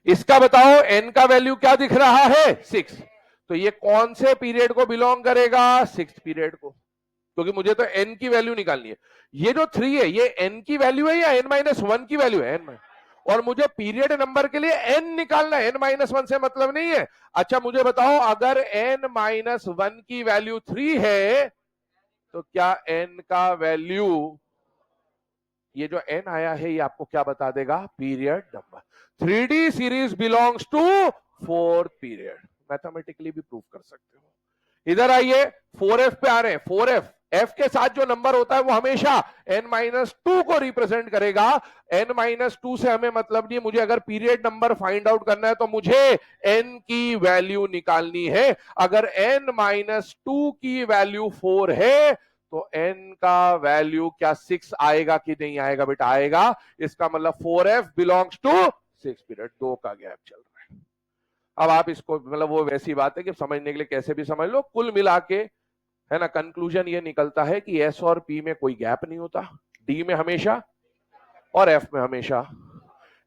Speaker 1: इसका बताओ N का वैल्यू क्या दिख रहा है? 6। तो ये कौन से पीरियड को बिलोंग करेगा? 6th पीरियड को, क्योंकि मुझे तो N की वैल्यू निकालनी है। ये जो 3 है ये N की वैल्यू है या N-1 की वैल्यू है? N-, और मुझे पीरियड नंबर के लिए N निकालना है, N-1 से मतलब नहीं है। अच्छा, मुझे बताओ, अगर N-1 की वैल्यू 3 है तो क्या N का वैल्यू, ये जो N आया है ये आपको क्या बता देगा? Period number. 3D series belongs to fourth period, mathematically भी प्रूव कर सकते हो। इधर आइए, 4F पे आ रहे हैं। 4F, F के साथ जो नंबर होता है वो हमेशा N-2 को रिप्रेजेंट करेगा। N-2 से हमें मतलब नहीं है, मुझे अगर पीरियड नंबर फाइंड आउट करना है तो मुझे N की वैल्यू निकालनी है। अगर N-2 की वैल्यू 4 है तो N का वैल्यू क्या 6 आएगा कि नहीं आएगा? बेटा आएगा। इसका मतलब 4F बिलोंग्स टू 6 पीरियड, 2 का गैप चल रहा है। अब आप इसको, मतलब वो वैसी बात है कि समझने के लिए कैसे भी समझ लो, कुल मिला के है ना, कंक्लूजन ये निकलता है कि S और P में कोई गैप नहीं होता, D में हमेशा और F में हमेशा।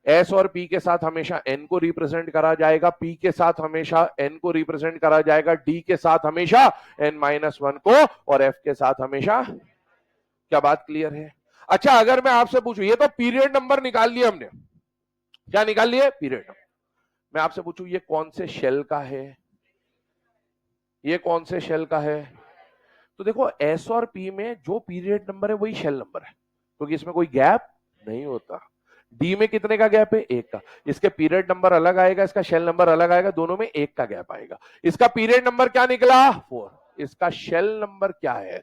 Speaker 1: S और P के साथ हमेशा N को रिप्रेजेंट करा जाएगा, P के साथ हमेशा N को रिप्रेजेंट करा जाएगा, D के साथ हमेशा N-1 को, और F के साथ हमेशा। क्या बात क्लियर है? अच्छा, अगर मैं आपसे पूछूं, ये तो पीरियड नंबर निकाल लिया हमने, क्या निकाल लिए? Period number. मैं आपसे पूछूं ये कौन से शेल का है? ये कौन से शेल का है? तो देखो, S और P में जो पीरियड नंबर है वही शेल नंबर है, क्योंकि इसमें कोई गैप नहीं होता। D में कितने का गैप है? 1 का। इसके पीरियड नंबर अलग आएगा, इसका शेल नंबर अलग आएगा, दोनों में 1 का गैप आएगा। इसका पीरियड नंबर क्या निकला? 4। इसका शेल नंबर क्या है?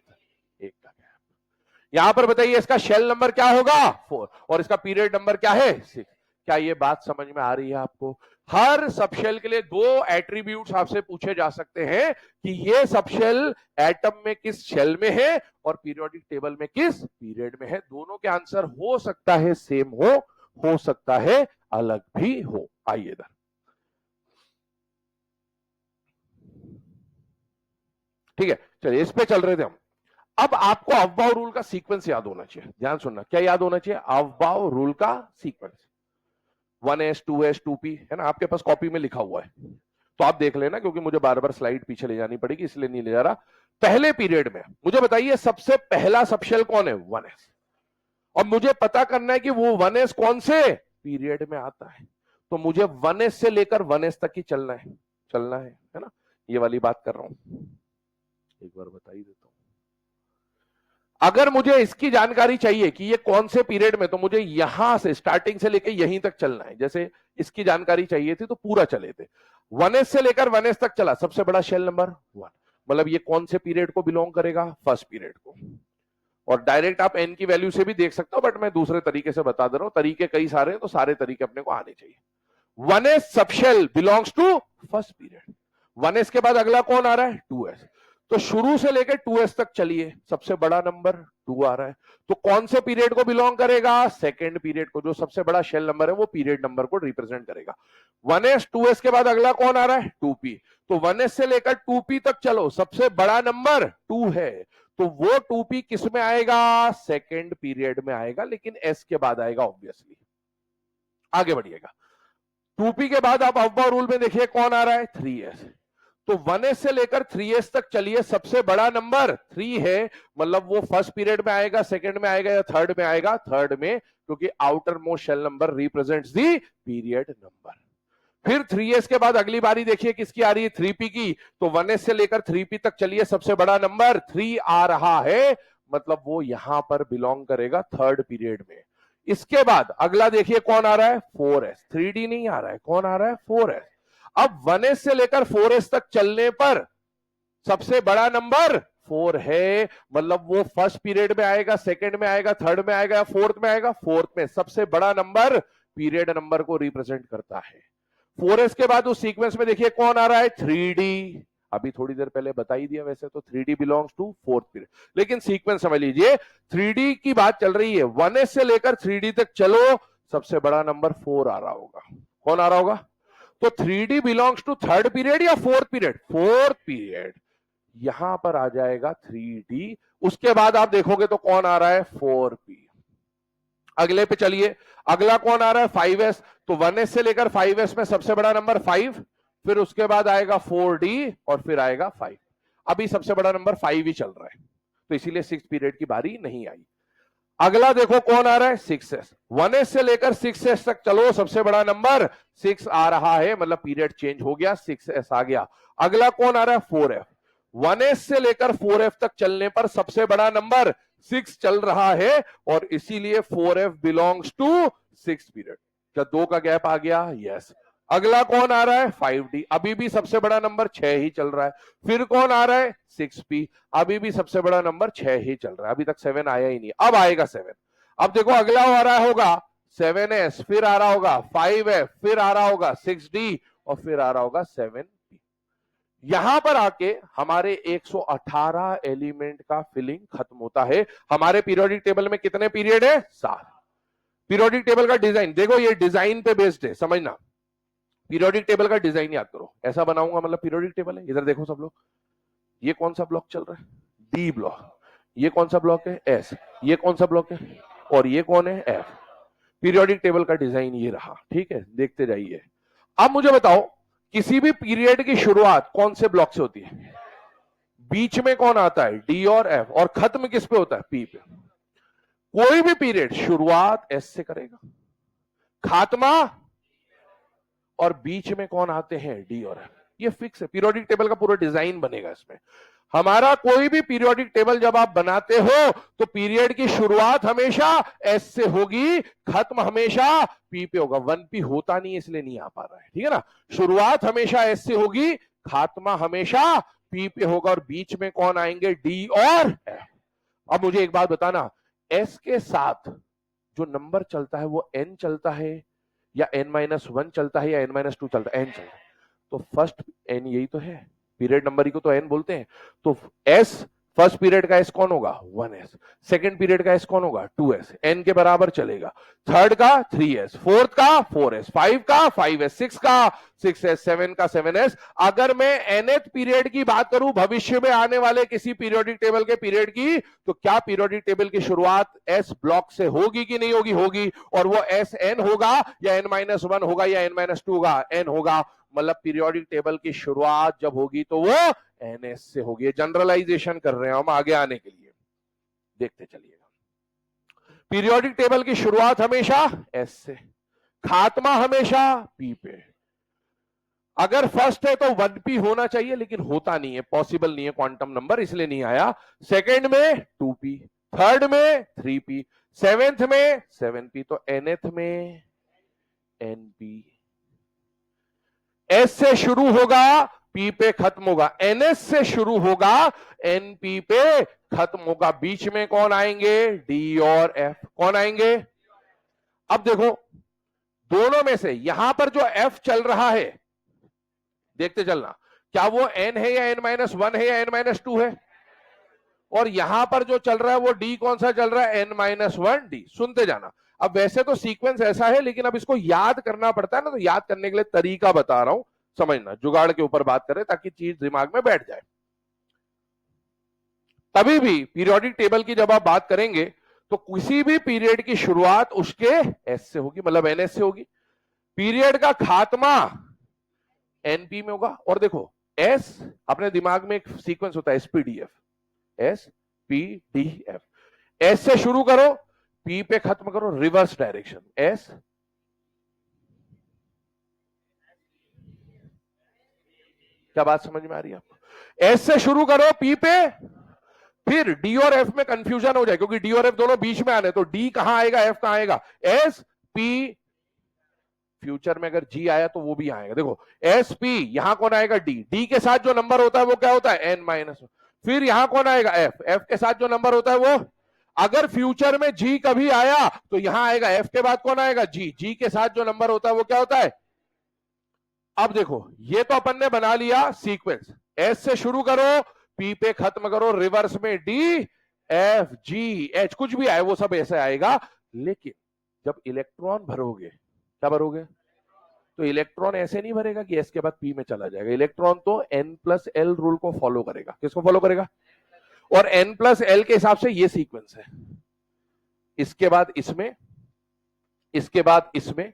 Speaker 1: 1 का गैप। यहां पर बताइए इसका शेल नंबर क्या होगा 4 और इसका पीरियड नंबर क्या है 6। क्या ये बात समझ में आ रही है आपको? हर सबशेल के लिए दो एट्रीब्यूट्स आपसे पूछे जा सकते हैं कि ये सबशेल एटम में किस शेल में है और पीरियोडिक टेबल में किस पीरियड में है। दोनों के आंसर हो सकता है सेम हो सकता है अलग भी हो। आइए इधर, ठीक है, चलिए इस पे चल रहे थे हम। अब आपको अवबाव रूल का सीक्वेंस याद होना चाहिए। ध्यान सुनना, क्या याद होना चाहिए? अवबाव रूल का सीक्वेंस। 1s 2s 2p है ना, आपके पास कॉपी में लिखा हुआ है तो आप देख लेना, क्योंकि मुझे बार बार स्लाइड पीछे ले जानी पड़ेगी इसलिए नहीं ले जा रहा। पहले पीरियड में मुझे बताइए सबसे पहला सबशेल कौन है? 1s। और मुझे पता करना है कि वो 1s कौन से पीरियड में आता है। तो मुझे 1s से लेकर 1s तक ही चलना है ना, ये वाली बात कर रहा हूं। एक बार बता ही देता हूं, अगर मुझे इसकी जानकारी चाहिए कि ये कौन से पीरियड में, तो मुझे यहां से स्टार्टिंग से लेकर यहीं तक चलना है। जैसे इसकी जानकारी चाहिए थी तो पूरा चले थे, 1s से लेकर 1s तक चला, सबसे बड़ा शेल नंबर 1, मतलब ये कौन से पीरियड को बिलोंग करेगा? फर्स्ट पीरियड को। और डायरेक्ट आप एन की वैल्यू से भी देख सकते हो, बट मैं दूसरे तरीके से बता दे रहा हूं, तरीके कई सारे हैं तो सारे तरीके अपने को आने चाहिए। 1s subshell belongs to first period. 1s के बाद अगला कौन आ रहा है? 2s। तो शुरू से लेकर 2s तक चलिए, सबसे बड़ा नंबर 2 आ रहा है, तो कौन से पीरियड को बिलोंग करेगा? सेकंड पीरियड को। जो सबसे बड़ा शेल नंबर है वो पीरियड नंबर को रिप्रेजेंट करेगा। 1s 2s के बाद अगला कौन आ रहा है? 2p। तो 1s से लेकर 2p तक चलो, सबसे बड़ा नंबर 2 है, तो वो 2p किस में आएगा? सेकंड पीरियड में आएगा, लेकिन s के बाद आएगा ऑब्वियसली। आगे बढ़िएगा, 2p के बाद आप अवबाव रूल में देखिए कौन आ रहा है? 3s। तो 1s से लेकर 3s तक चलिए, सबसे बड़ा नंबर 3 है, मतलब वो फर्स्ट पीरियड में आएगा, सेकंड में आएगा या थर्ड में आएगा? थर्ड में, क्योंकि outer most shell number represents the period number. फिर 3s के बाद अगली बारी देखिए किसकी आ रही है? 3p की। तो 1s से लेकर 3p तक चलिए, सबसे बड़ा नंबर 3 आ रहा है, मतलब वो यहां पर बिलोंग करेगा थर्ड पीरियड में। इसके बाद अगला देखिए कौन आ रहा है? 4s। 3d नहीं आ रहा है, कौन आ रहा है? 4s। अब 1s से लेकर 4s तक चलने पर सबसे बड़ा नंबर 4 है, मतलब वो फर्स्ट पीरियड में आएगा, सेकंड में आएगा, थर्ड में आएगा, फोर्थ में आएगा? फोर्थ में। सबसे बड़ा नंबर पीरियड नंबर को रिप्रेजेंट करता है। 4s के बाद उस सीक्वेंस में देखिए कौन आ रहा है? 3d। अभी थोड़ी देर पहले बता ही दिया, वैसे तो 3d belongs to fourth period, लेकिन सीक्वेंस समझ लीजिए। 3d की बात चल रही है, 1s से लेकर 3d तक चलो, सबसे बड़ा नंबर 4 आ रहा होगा। कौन आ रहा होगा? तो 3d belongs to third period या फोर्थ पीरियड? Fourth period. यहां पर आ जाएगा 3d। उसके बाद आप देखोगे तो कौन आ रहा है? 4p। अगले पे चलिए, अगला कौन आ रहा है? 5s। तो 1s से लेकर 5s में सबसे बड़ा नंबर 5, फिर उसके बाद आएगा 4d और फिर आएगा 5। अभी सबसे बड़ा नंबर 5 ही चल रहा है, तो इसीलिए 6 पीरियड की बारी नहीं आई। अगला देखो कौन आ रहा है? 6s। 1s से लेकर 6s तक चलो, सबसे बड़ा नंबर 6 आ रहा है, मतलब पीरियड चेंज हो गया, 6s आ गया। अगला कौन आ रहा है? 4f। 1s से लेकर 4f तक चलने पर सबसे बड़ा नंबर 6 चल रहा है, और इसीलिए 4f बिलोंग्स टू 6 पीरियड। क्या 2 का गैप आ गया? यस। अगला कौन आ रहा है? 5d। अभी भी सबसे बड़ा नंबर 6 ही चल रहा है। फिर कौन आ रहा है? 6p। अभी भी सबसे बड़ा नंबर 6 ही चल रहा है, अभी तक 7 आया ही नहीं, अब आएगा 7। अब देखो अगला आ रहा होगा 7s, फिर आ रहा होगा 5f, फिर आ रहा होगा 6d और फिर आ रहा होगा 7p। यहां पर आके हमारे 118 एलिमेंट का फिलिंग खत्म होता है। हमारे पीरियोडिक टेबल में कितने पीरियड है? 7। पीरियोडिक टेबल का डिजाइन देखो, ये डिजाइन पे बेस्ड है, समझना। पीरियोडिक टेबल का डिजाइन याद करो, ऐसा बनाऊंगा मतलब पीरियोडिक टेबल है। इधर देखो सब लोग, ये कौन सा ब्लॉक चल रहा है? D block. ये कौन सा ब्लॉक है? एस। ये कौन सा ब्लॉक है? और ये कौन है? एफ। पीरियोडिक टेबल का डिजाइन ये रहा, ठीक है, देखते जाइए। अब मुझे बताओ, किसी भी पीरियड की शुरुआत कौन से ब्लॉक से होती है? बीच में कौन आता है? डी और एफ। और खत्म किस पे होता है? पी पे। कोई भी पीरियड शुरुआत एस से करेगा, खात्मा और बीच में कौन आते हैं? डी और एफ। ये फिक्स है, पीरियोडिक टेबल का पूरा डिजाइन बनेगा इसमें। हमारा कोई भी पीरियोडिक टेबल जब आप बनाते हो तो पीरियड की शुरुआत हमेशा एस से होगी, खत्म हमेशा पी पे होगा। 1p होता नहीं है इसलिए नहीं आ पा रहा है, ठीक है ना। शुरुआत हमेशा एस से होगी, खात्मा हमेशा पी पे होगा, और बीच में कौन आएंगे? डी और एफ। अब मुझे एक बात बताना, एस के साथ जो नंबर चलता है वो एन चलता है या n-1 चलता है या n-2 चलता है, एन चलता है। तो फर्स्ट एन यही तो है, पीरियड नंबर ही को तो एन बोलते हैं। तो एस फर्स्ट पीरियड का एस कौन होगा 1s, सेकंड पीरियड का एस कौन होगा 2s, एन के बराबर चलेगा। थर्ड का 3s, फोर्थ का 4s, 5 का 5s, 6 का 6s, 7 का 7s। अगर मैं nth पीरियड की बात करूं भविष्य में आने वाले किसी पीरियोडिक टेबल के पीरियड की, तो क्या पीरियोडिक टेबल की शुरुआत एस ब्लॉक से होगी कि नहीं होगी? होगी। और वो एस एन होगा या n-1 होगा या n-2 होगा? एन होगा। मतलब पीरियोडिक टेबल की शुरुआत जब होगी तो वो एनएस से होगी। जनरलाइजेशन कर रहे हैं हम आगे आने के लिए, देखते चलिएगा। पीरियोडिक टेबल की शुरुआत हमेशा एस से, खात्मा हमेशा पी पे। अगर फर्स्ट है तो 1p होना चाहिए, लेकिन होता नहीं है, पॉसिबल नहीं है, क्वांटम नंबर इसलिए नहीं आया। सेकंड में 2p, थर्ड में 3p, सेवेंथ में 7p, तो nth में np। एस से शुरू होगा, पी पे खत्म होगा, एनएस से शुरू होगा, एनपी पे खत्म होगा। बीच में कौन आएंगे? डी और एफ। कौन आएंगे? अब देखो दोनों में से यहां पर जो एफ चल रहा है, देखते चलना, क्या वो एन है या n-1 है या n-2 है? और यहां पर जो चल रहा है वो डी कौन सा चल रहा है? n-1 D. सुनते जाना। अब वैसे तो सीक्वेंस ऐसा है, लेकिन अब इसको याद करना पड़ता है ना, तो याद करने के लिए तरीका बता रहा हूं, समझना, जुगाड़ के ऊपर बात करें ताकि चीज दिमाग में बैठ जाए। तभी भी पीरियोडिक टेबल की जब आप बात करेंगे तो किसी भी पीरियड की शुरुआत उसके एस से होगी, मतलब एनएस से होगी। पीरियड का खात्मा एनपी में होगा। और देखो एस, अपने दिमाग में एक सीक्वेंस होता है SPDF, S P D F. S से शुरू करो, पी पे खत्म करो, रिवर्स डायरेक्शन, एस। क्या बात समझ में आ रही है आपको? एस से शुरू करो, पी पे, फिर डी और एफ में कंफ्यूजन हो जाए, क्योंकि डी और एफ दोनों बीच में आने, तो डी कहां आएगा, एफ कहां आएगा? S P. फ्यूचर में अगर जी आया तो वो भी आएगा। देखो एस पी, यहां कौन आएगा? डी। डी के साथ जो नंबर होता है वो क्या होता है? n-1। फिर यहां कौन आएगा? एफ। एफ के साथ जो नंबर होता है वो, अगर फ्यूचर में जी कभी आया तो यहां आएगा, एफ के बाद कौन आएगा? जी। जी के साथ जो नंबर होता है वो क्या होता है? अब देखो ये तो अपन ने बना लिया सीक्वेंस, एस से शुरू करो, पी पे खत्म करो, रिवर्स में डी एफ जी एच, कुछ भी आए वो सब ऐसे आएगा। लेकिन जब इलेक्ट्रॉन भरोगे, क्या भरोगे? तो इलेक्ट्रॉन ऐसे नहीं भरेगा कि एस के बाद पी में चला जाएगा। इलेक्ट्रॉन तो n+l रूल को फॉलो करेगा। किसको फॉलो करेगा? और n+l के हिसाब से ये सीक्वेंस है, इसके बाद इसमें, इसके बाद इसमें,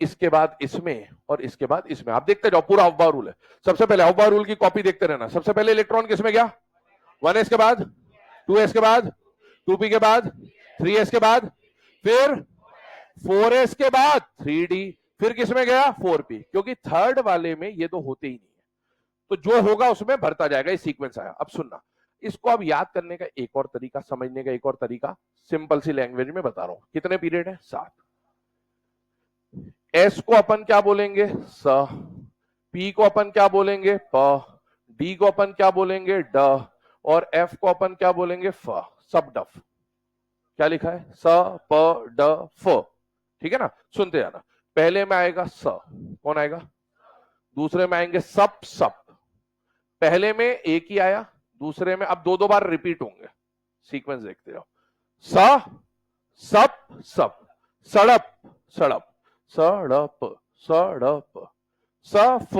Speaker 1: इसके बाद इसमें, और इसके बाद इसमें। आप देखते जाओ, पूरा अफबार रूल है। सबसे पहले अफबार रूल की कॉपी देखते रहना। सबसे पहले इलेक्ट्रॉन किसमें गया? 1s के बाद 2s के बाद 2p के बाद 3s के बाद फिर 4s के बाद 3d, फिर किसमें गया? 4p, क्योंकि थर्ड वाले में ये तो होते ही नहीं है, तो जो होगा उसमें भरता जाएगा। ये सीक्वेंस आया। अब सुनना, इसको अब याद करने का एक और तरीका, समझने का एक और तरीका, सिंपल सी लैंग्वेज में बता रहा हूं। कितने पीरियड है? 7। एस को अपन क्या बोलेंगे? स। पी को अपन क्या बोलेंगे? प। डी को अपन क्या बोलेंगे? ड। और एफ को अपन क्या बोलेंगे? फ। सब डफ। क्या लिखा है? स प ड फ। ठीक है ना? सुनते जाना। पहले में आएगा स, कौन आएगा? दूसरे में आएंगे सप सप। पहले में एक ही आया, दूसरे में अब दो दो बार रिपीट होंगे। सीक्वेंस देखते जाओ। स सप सप, सड़प सड़प, सड़प सड़प, सफ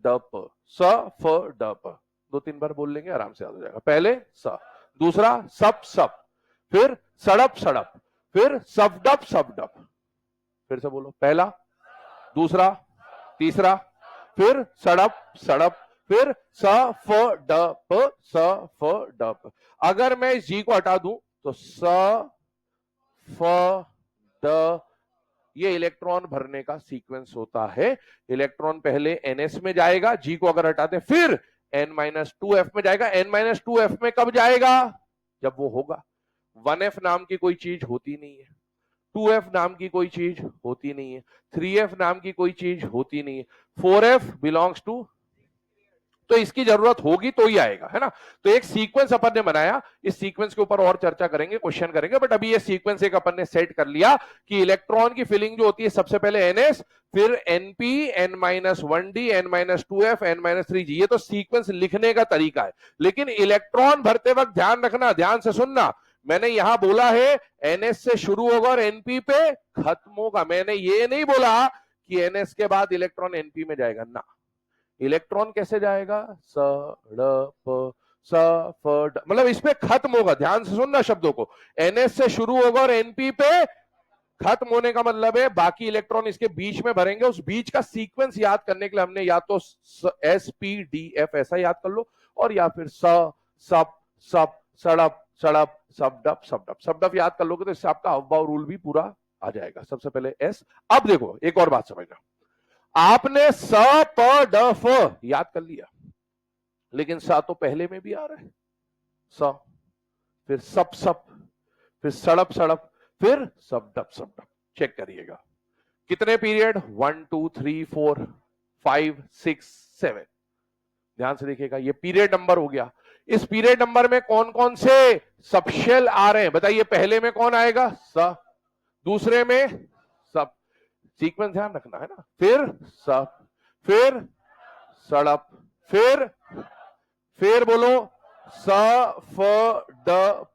Speaker 1: डप, सफ डप। 2-3 बार बोल लेंगे, आराम से याद हो जाएगा। पहले स, दूसरा सप सप, फिर सड़प सड़प, फिर सफडप सफडप। फिर से बोलो, पहला, दूसरा, तीसरा, फिर सड़प सड़प, फिर स फ डप, स फ डप। अगर मैं इस जी को हटा दूं तो स फ ड, ये इलेक्ट्रॉन भरने का सीक्वेंस होता है। इलेक्ट्रॉन पहले एनएस में जाएगा, जी को अगर हटाते फिर n-2f में जाएगा। n-2f में कब जाएगा? जब वो होगा। 1f नाम की कोई चीज होती नहीं है, 2f नाम की कोई चीज होती नहीं है, 3f नाम की कोई चीज होती नहीं है, 4f बिलोंग्स टू तो इसकी जरूरत होगी तो ही आएगा, है ना। तो एक सीक्वेंस अपन ने बनाया, इस सीक्वेंस के ऊपर और चर्चा करेंगे, क्वेश्चन करेंगे, बट अभी ये सीक्वेंस एक अपन ने सेट कर लिया कि इलेक्ट्रॉन की फिलिंग जो होती है सबसे पहले NS, फिर NP, N-1D, N-2F, N-3G। ये तो सीक्वेंस लिखने का तरीका है, लेकिन इलेक्ट्रॉन भरते वक्त ध्यान रखना, ध्यान से सुनना, मैंने यहां बोला है NS से शुरू होगा और NP पे खत्म होगा। मैंने ये नहीं बोला कि NS के बाद इलेक्ट्रॉन NP में जाएगा ना। इलेक्ट्रॉन कैसे जाएगा? स ड प स फ ड, मतलब इस पे खत्म होगा। ध्यान से सुनना शब्दों को, NS से शुरू होगा और NP पे खत्म होने का मतलब है बाकी इलेक्ट्रॉन इसके बीच में भरेंगे। उस बीच का सीक्वेंस याद करने के लिए हमने या तो SPDF ऐसा याद कर लो, और या फिर स सब सब सड़प सड़प सबडप सबडप सबडप याद कर लोगे तो इससे आपका अव्वाव रूल भी पूरा आ जाएगा। सबसे पहले S। अब देखो एक और बात समझना, आपने स प ड फ याद कर लिया, लेकिन सा तो पहले में भी आ रहा है, स, फिर सप सप, फिर सड़प सड़प, फिर सबडप सबडप। चेक करिएगा कितने पीरियड, 1 2 3 4 5 6 7। ध्यान से देखिएगा, ये पीरियड नंबर हो गया। इस पीरियड नंबर में कौन कौन से सबशेल आ रहे हैं बताइए। पहले में कौन आएगा? स, दूसरे में सब, सीक्वेंस ध्यान रखना है ना, फिर सब, फिर सड़प, फिर बोलो स फ ड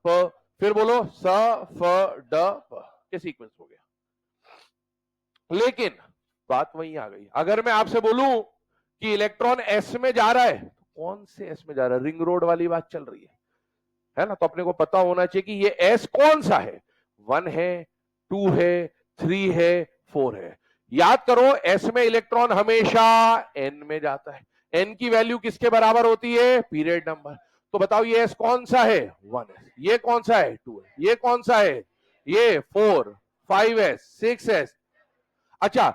Speaker 1: प, फिर बोलो स फ ड प, ये सीक्वेंस हो गया। लेकिन बात वहीं आ गई, अगर मैं आपसे बोलूं कि इलेक्ट्रॉन S में जा रहा है, तो कौन से S में जा रहा है? रिंग रोड वाली बात चल रही है ना। तो अपने को पता होना चाहिए कि ये S कौन सा है, 1 है, 2 है, 3 है, 4 है। याद करो S में इलेक्ट्रॉन हमेशा N में जाता है। N की वैल्यू किसके बराबर होती है? Period number. तो बताओ ये S कौन सा है? 1S। ये कौन सा है? 2S। ये कौन सा है? ये 4, 5S, 6S। अच्छा,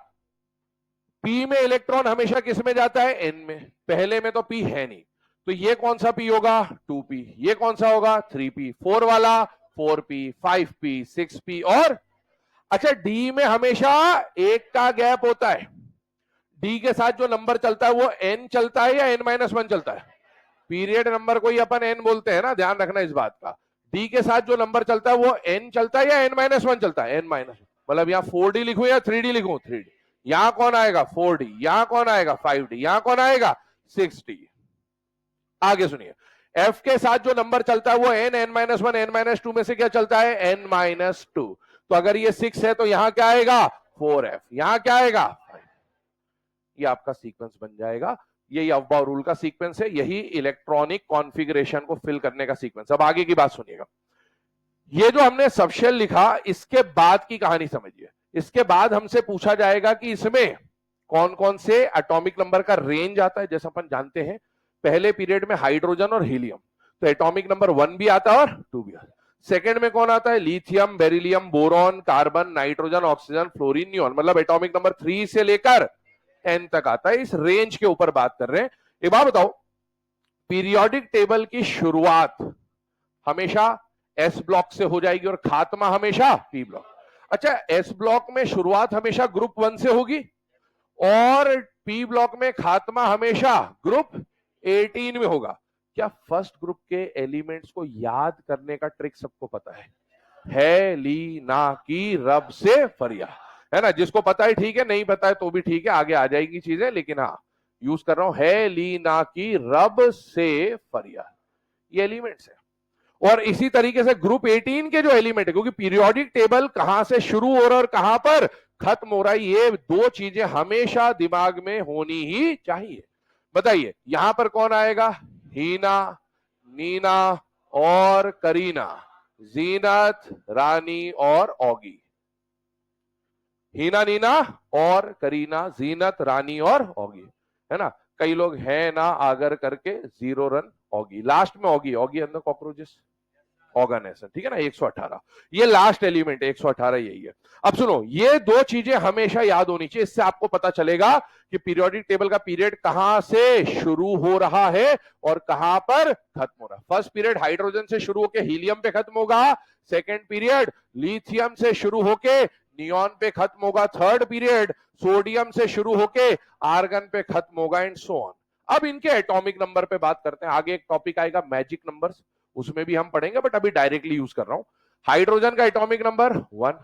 Speaker 1: P में इलेक्ट्रॉन हमेशा किस में जाता है? N में। पहले में तो P है नहीं, तो ये कौन सा P होगा? 2P। ये कौन सा होगा? 3P। 4 वाला 4P, 5P, 6P, और अच्छा D में हमेशा एक का गैप होता है। D के साथ जो नंबर चलता है वो N चलता है या N-1 चलता है? पीरियड नंबर को ही अपन N बोलते हैं ना, ध्यान रखना इस बात का। D के साथ जो नंबर चलता है वो N चलता है या N-1 चलता है? N-1। मतलब यहाँ 4D लिखूं या 3D लिखूं? 3D। यहां कौन आएगा? 4D। यहां कौन आएगा? 5D। यहां कौन आएगा? 6D। आगे सुनिए, F के साथ जो नंबर चलता है वो N, N-1, N-2 में से क्या चलता है? N-2। तो अगर ये 6 है तो यहां क्या आएगा? 4F। यहां क्या आएगा? 5। ये आपका सीक्वेंस बन जाएगा। यही अव्वाव रूल का सीक्वेंस है, यही इलेक्ट्रॉनिक कॉन्फ़िगरेशन को फिल करने का सीक्वेंस। अब आगे की बात सुनिएगा, ये जो हमने सबशेल लिखा, इसके बाद की कहानी समझिए। इसके बाद हमसे पूछा जाएगा कि इसमें कौन कौन से एटॉमिक नंबर का रेंज आता है। जैसे अपन जानते हैं पहले पीरियड में हाइड्रोजन और हीलियम, तो एटॉमिक नंबर 1 भी आता है और 2 भी आता है। सेकंड में कौन आता है? Lithium, beryllium, boron, carbon, nitrogen, oxygen, fluorine, neon. मतलब एटॉमिक नंबर 3 से लेकर 10 तक आता है। इस रेंज के ऊपर बात कर रहे हैं। एक बात बताओ, पीरियोडिक टेबल की शुरुआत हमेशा S ब्लॉक से हो जाएगी और खात्मा हमेशा P ब्लॉक। अच्छा, S ब्लॉक में शुरुआत हमेशा ग्रुप 1 से होगी और P ब्लॉक में खात्मा हमेशा ग्रुप 18 में होगा। क्या फर्स्ट ग्रुप के एलिमेंट्स को याद करने का ट्रिक सबको पता है ली ना की रब से फरिया, है ना। जिसको पता है ठीक है, नहीं पता है तो भी ठीक है, आगे आ जाएगी चीजें, लेकिन हाँ यूज कर रहा हूं, है ली ना की रब से फरिया, ये एलिमेंट्स है। और इसी तरीके से ग्रुप 18 के जो एलिमेंट है, क्योंकि पीरियोडिक टेबल कहां से शुरू हो रहा है और कहां पर खत्म हो रहा है, ये दो चीजें हमेशा दिमाग में होनी ही चाहिए। बताइए यहां पर कौन आएगा? हीना, नीना और करीना, जीनत, रानी और ऑगी। हीना, नीना और करीना, जीनत, रानी और ऑगी, है ना। कई लोग है ना आगर करके 0 रन ऑगी, लास्ट में ऑगी, ऑगी अंदर कॉकरोचेस, ऑर्गेनाइजेशन, ठीक है ना। 118 ये लास्ट एलिमेंट है, 118 यही है। अब सुनो, ये दो चीजें हमेशा याद होनी चाहिए, इससे आपको पता चलेगा कि पीरियोडिक टेबल का पीरियड कहां से शुरू हो रहा है और कहां पर खत्म हो रहा है। फर्स्ट पीरियड हाइड्रोजन से शुरू होकर हीलियम पे खत्म होगा, सेकेंड पीरियड लिथियम से शुरू होके नियॉन पे खत्म होगा, थर्ड पीरियड सोडियम से शुरू होके आर्गन पे खत्म होगा, एंड सो ऑन। अब इनके एटॉमिक नंबर पे बात करते हैं। आगे एक टॉपिक आएगा मैजिक नंबर्स, उसमें भी हम पढ़ेंगे, बट अभी डायरेक्टली यूज कर रहा हूं। हाइड्रोजन का एटॉमिक नंबर 1,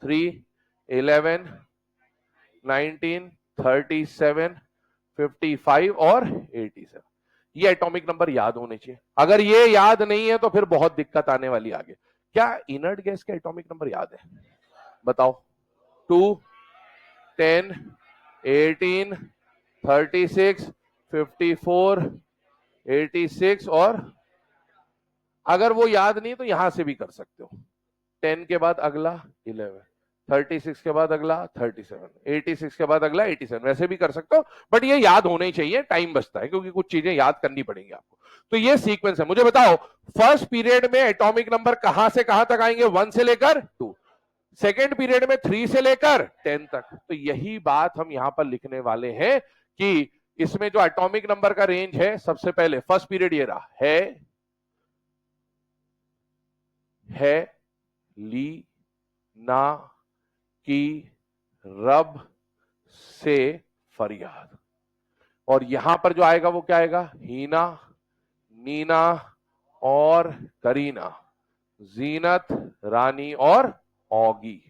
Speaker 1: 3, 11, 19, 37, 55 और 87। ये एटॉमिक नंबर याद होने चाहिए। अगर ये याद नहीं है तो फिर बहुत दिक्कत आने वाली आगे। क्या इनर्ट गैस का एटॉमिक नंबर याद है? बताओ। 2, 10, 18, 36, 54, 86 और अगर वो याद नहीं तो यहां से भी कर सकते हो। 10 के बाद अगला 11, 36 के बाद अगला 37, 86 के बाद अगला 87, वैसे भी कर सकते हो, बट ये याद होने ही चाहिए, टाइम बचता है क्योंकि कुछ चीजें याद करनी पड़ेंगी आपको। तो ये सीक्वेंस है। मुझे बताओ फर्स्ट पीरियड में एटॉमिक नंबर कहां से कहां तक आएंगे? 1 से लेकर 2। सेकेंड पीरियड में 3 से लेकर 10 तक। तो यही बात हम यहां पर लिखने वाले हैं कि इसमें जो एटॉमिक नंबर का रेंज है, सबसे पहले फर्स्ट पीरियड ये रहा है, ली, ना, की, रब, से, फरियाद। और यहां पर जो आएगा वो क्या आएगा? हीना, नीना और करीना, जीनत, रानी और औगी।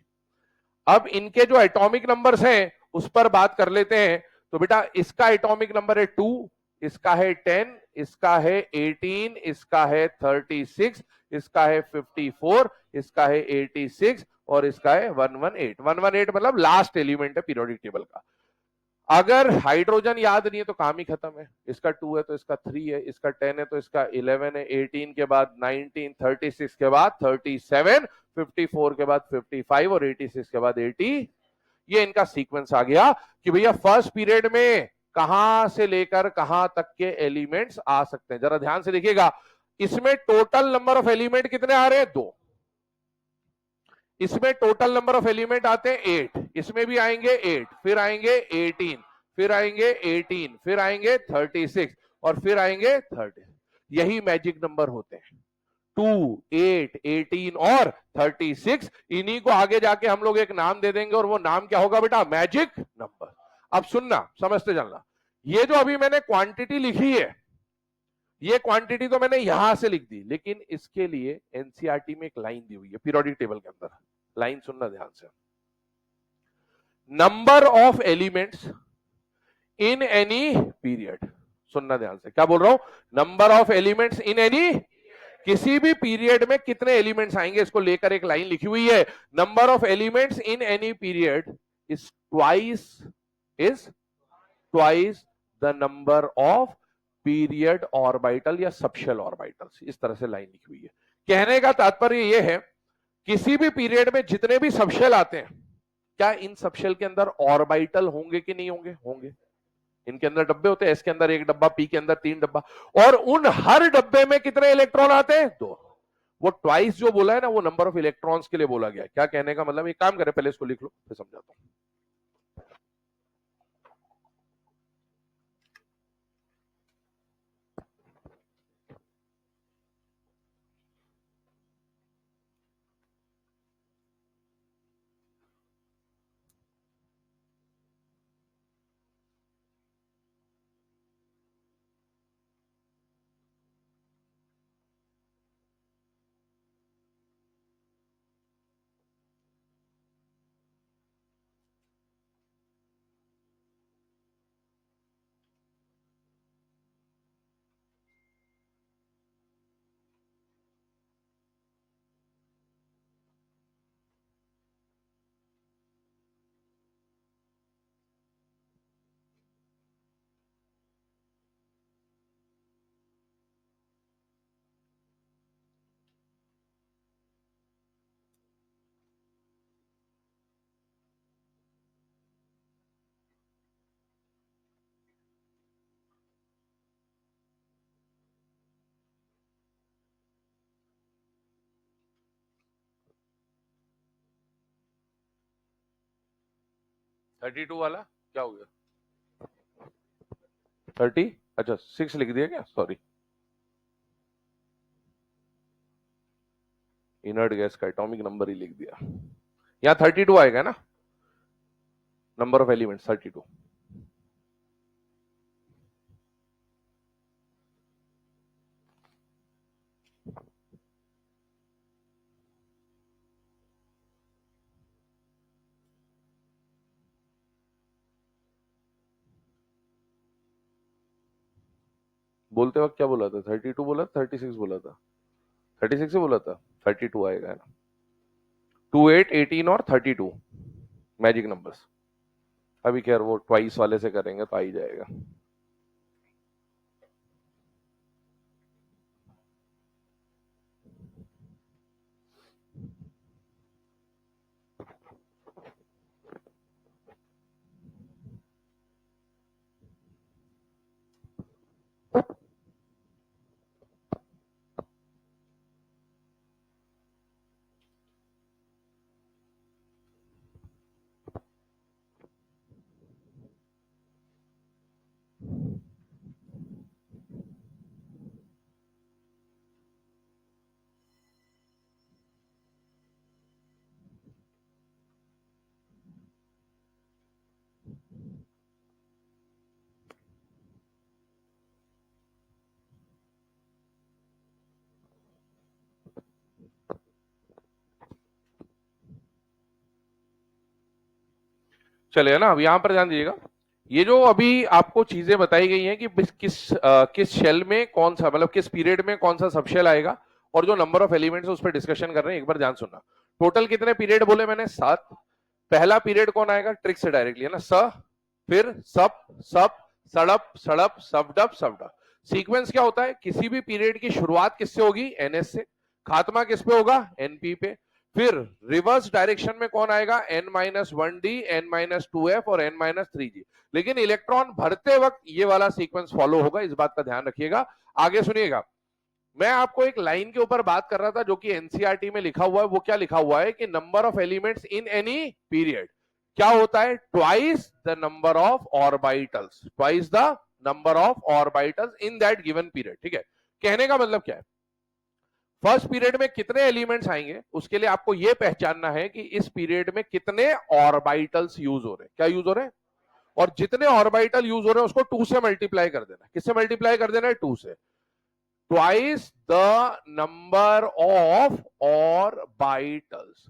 Speaker 1: अब इनके जो एटॉमिक नंबर्स हैं उस पर बात कर लेते हैं। तो बेटा इसका एटॉमिक नंबर है 2, इसका है 10, इसका है 18, इसका है 36, इसका है 54, इसका है 86 और इसका है 118। 118 मतलब लास्ट एलिमेंट है पीरियोडिक टेबल का। अगर हाइड्रोजन याद नहीं है तो काम ही खत्म है। इसका 2 है तो इसका 3 है, इसका 10 है तो इसका 11 है, 18 के बाद 19, 36 के बाद 37, 54 के बाद 55 और 86 के बाद 80। ये इनका सीक्वेंस आ गया कि भैया फर्स्ट पीरियड में कहां से लेकर कहां तक के एलिमेंट्स आ सकते हैं। जरा ध्यान से देखिएगा, इसमें टोटल नंबर ऑफ एलिमेंट कितने आ रहे हैं? 2। इसमें टोटल नंबर ऑफ एलिमेंट आते हैं 8, इसमें भी आएंगे 8, फिर आएंगे 18, फिर आएंगे 18, फिर आएंगे 36 और फिर आएंगे 30। यही मैजिक नंबर होते हैं, 2, 8, 18 और 36। इन्हीं को आगे जाके हम लोग एक नाम दे देंगे और वो नाम क्या होगा बेटा? Magic number. अब सुनना, समझते चलना। ये जो अभी मैंने क्वांटिटी लिखी है, ये क्वांटिटी तो मैंने यहां से लिख दी, लेकिन इसके लिए एनसीईआरटी में एक लाइन दी हुई है पीरियोडिक टेबल के अंदर। लाइन सुनना ध्यान से। Number of elements in any period. सुनना ध्यान से, क्या बोल रहा हूं? Number of elements in any, किसी भी पीरियड में कितने एलिमेंट्स आएंगे, इसको लेकर एक लाइन लिखी हुई है। Number of elements in any period is twice the number of period orbital या सबशेल ऑर्बिटल्स। इस तरह से लाइन लिखी हुई है। कहने का तात्पर्य यह है, किसी भी पीरियड में जितने भी सबशेल आते हैं, क्या इन सबशेल के अंदर ऑर्बिटल होंगे कि नहीं होंगे? होंगे। इनके अंदर डब्बे होते हैं, एस के अंदर 1 डब्बा, पी के अंदर 3 डब्बा, और उन हर डब्बे में कितने इलेक्ट्रॉन आते हैं? 2। वो ट्वाइस जो बोला है ना, वो नंबर ऑफ इलेक्ट्रॉन्स के लिए बोला गया है। क्या कहने का मतलब? एक काम करें, पहले इसको लिख लो फिर समझाता हूं। थर्टी टू वाला क्या हो गया? 30, अच्छा 6 लिख दिया क्या? सॉरी, इनर्ट गैस का एटॉमिक नंबर ही लिख दिया। यहां 32 आएगा ना, नंबर ऑफ एलिमेंट्स 32। बोलते वक्त क्या बोला था? 32 बोला, 36 बोला था? 36 से बोला था, 32 आएगा, है ना? 2, 8, 18 और 32 मैजिक नंबर्स। अभी खैर वो ट्वाइस वाले से करेंगे तो आ ही जाएगा। चलिए ना, अब यहां पर ध्यान दीजिएगा, ये जो अभी आपको चीजें बताई गई हैं कि किस शेल में कौन सा, मतलब किस पीरियड में कौन सा सब शेल आएगा, और जो नंबर ऑफ एलिमेंट्स है उस पर डिस्कशन कर रहे हैं। एक बार ध्यान सुनना। टोटल कितने पीरियड बोले मैंने? 7। पहला पीरियड कौन आएगा? ट्रिक से डायरेक्टली, है ना? स, फिर सप, सप, सड़प, सड़प, सबडप, सबडप। सीक्वेंस क्या होता है? किसी भी पीरियड की शुरुआत किससे होगी? एनएस से। खात्मा किस पे होगा? एनपी पे। फिर रिवर्स डायरेक्शन में कौन आएगा? n-1d, n-2f और n-3g। लेकिन इलेक्ट्रॉन भरते वक्त ये वाला सीक्वेंस फॉलो होगा, इस बात का ध्यान रखिएगा। आगे सुनिएगा, मैं आपको एक लाइन के ऊपर बात कर रहा था जो कि एनसीईआरटी में लिखा हुआ है। वो क्या लिखा हुआ है कि number of elements in any period क्या होता है? Twice the number of orbitals, twice the number of orbitals in that given period. ठीक है, कहने का मतलब क्या है? फर्स्ट पीरियड में कितने एलिमेंट्स आएंगे, उसके लिए आपको यह पहचानना है कि इस पीरियड में कितने ऑर्बिटल्स यूज हो रहे हैं। क्या यूज हो रहे हैं? और जितने ऑर्बिटल यूज हो रहे हैं उसको 2 से मल्टीप्लाई कर देना। किससे मल्टीप्लाई कर देना है? 2 से। Twice the number of orbitals.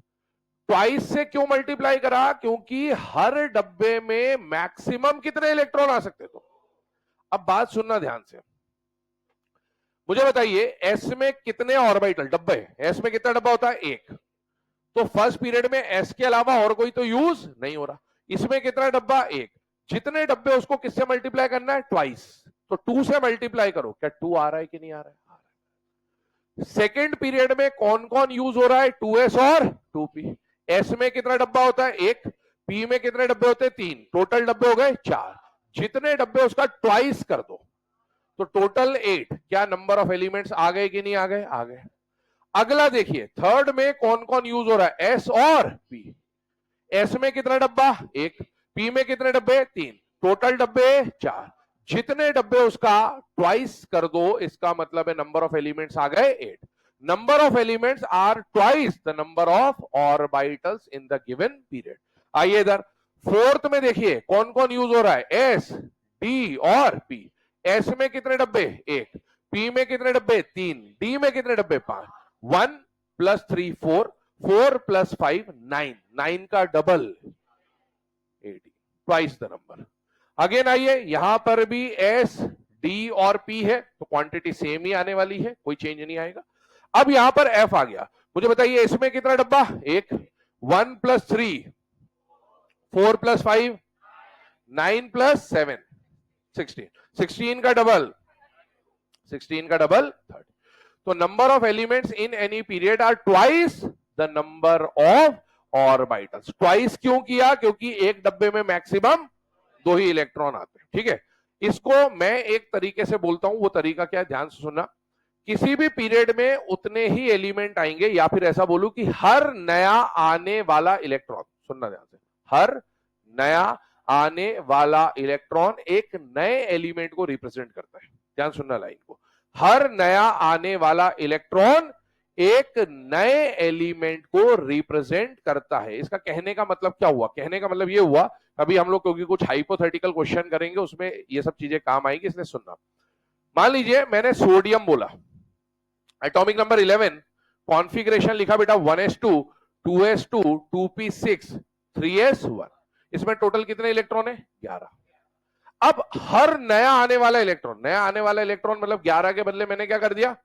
Speaker 1: Twice से क्यों मल्टीप्लाई करा? क्योंकि हर डब्बे में मैक्सिमम कितने इलेक्ट्रॉन आ सकते? तो अब बात सुनना ध्यान से, मुझे बताइए एस में कितने ऑर्बिटल डब्बे? एस में कितना डब्बा होता है? 1। तो फर्स्ट पीरियड में एस के अलावा और कोई तो यूज नहीं हो रहा। इसमें कितना डब्बा? 1। जितने डब्बे उसको किससे मल्टीप्लाई करना है? ट्वाइस। तो 2 से मल्टीप्लाई करो। क्या 2 आ रहा है कि नहीं आ रहा है? आ रहा है। सेकेंड पीरियड में कौन कौन यूज हो रहा है? 2s और 2p। एस में कितना डब्बा होता है? 1। पी में कितने डब्बे होते हैं? 3। टोटल डब्बे हो गए 4। जितने डब्बे उसका ट्वाइस कर दो तो टोटल 8। क्या नंबर ऑफ एलिमेंट्स आ गए कि नहीं आ गए? आ गए। अगला देखिए, थर्ड में कौन कौन यूज हो रहा है? एस और पी। एस में कितना डब्बा? 1। पी में कितने डब्बे? 3। टोटल डब्बे 4। जितने डब्बे उसका ट्वाइस कर दो, इसका मतलब है नंबर ऑफ एलिमेंट्स आ गए 8। Number of elements are twice the number of orbitals in the given period. आइए इधर फोर्थ में देखिए कौन कौन यूज हो रहा है? एस, डी और पी। एस में कितने डब्बे? 1। पी में कितने डब्बे? 3। डी में कितने डब्बे? 5। 1 + 3 4, 4 + 5 9, 9 का double 80, twice the number. Again आइए, यहां पर भी एस, डी और पी है तो क्वांटिटी सेम ही आने वाली है, कोई चेंज नहीं आएगा। अब यहां पर एफ आ गया। मुझे बताइए इसमें कितना डब्बा? 1। 1 + 3, 4 + 5 9 + 7 16, 16 का डबल 16 का डबल 30। तो number of elements in any period are twice the number of orbitals. Twice क्यों किया? क्योंकि एक डब्बे में मैक्सिमम 2 ही इलेक्ट्रॉन आते हैं। ठीक है, इसको मैं एक तरीके से बोलता हूं, वो तरीका क्या है ध्यान से सुनना। किसी भी पीरियड में उतने ही एलिमेंट आएंगे, या फिर ऐसा बोलूं कि हर नया आने वाला इलेक्ट्रॉन, सुनना ध्यान से, हर नया आने वाला इलेक्ट्रॉन एक नए एलिमेंट को रिप्रेजेंट करता है। ध्यान सुनना लाइन को, हर नया आने वाला इलेक्ट्रॉन एक नए एलिमेंट को रिप्रेजेंट करता है। इसका कहने का मतलब क्या हुआ? कहने का मतलब ये हुआ, अभी हम लोग क्योंकि कुछ हाइपोथेटिकल क्वेश्चन करेंगे उसमें ये सब चीजें काम आएंगी, इसलिए सुनना। मान लीजिए मैंने सोडियम बोला, एटॉमिक नंबर 11, कॉन्फ़िगरेशन लिखा बेटा 1s2, 2s2, 2p6, 3s1। इसमें टोटल कितने इलेक्ट्रॉन है? 11। अब हर नया आने वाला इलेक्ट्रॉन मतलब 11 के बदले मैंने क्या कर दिया,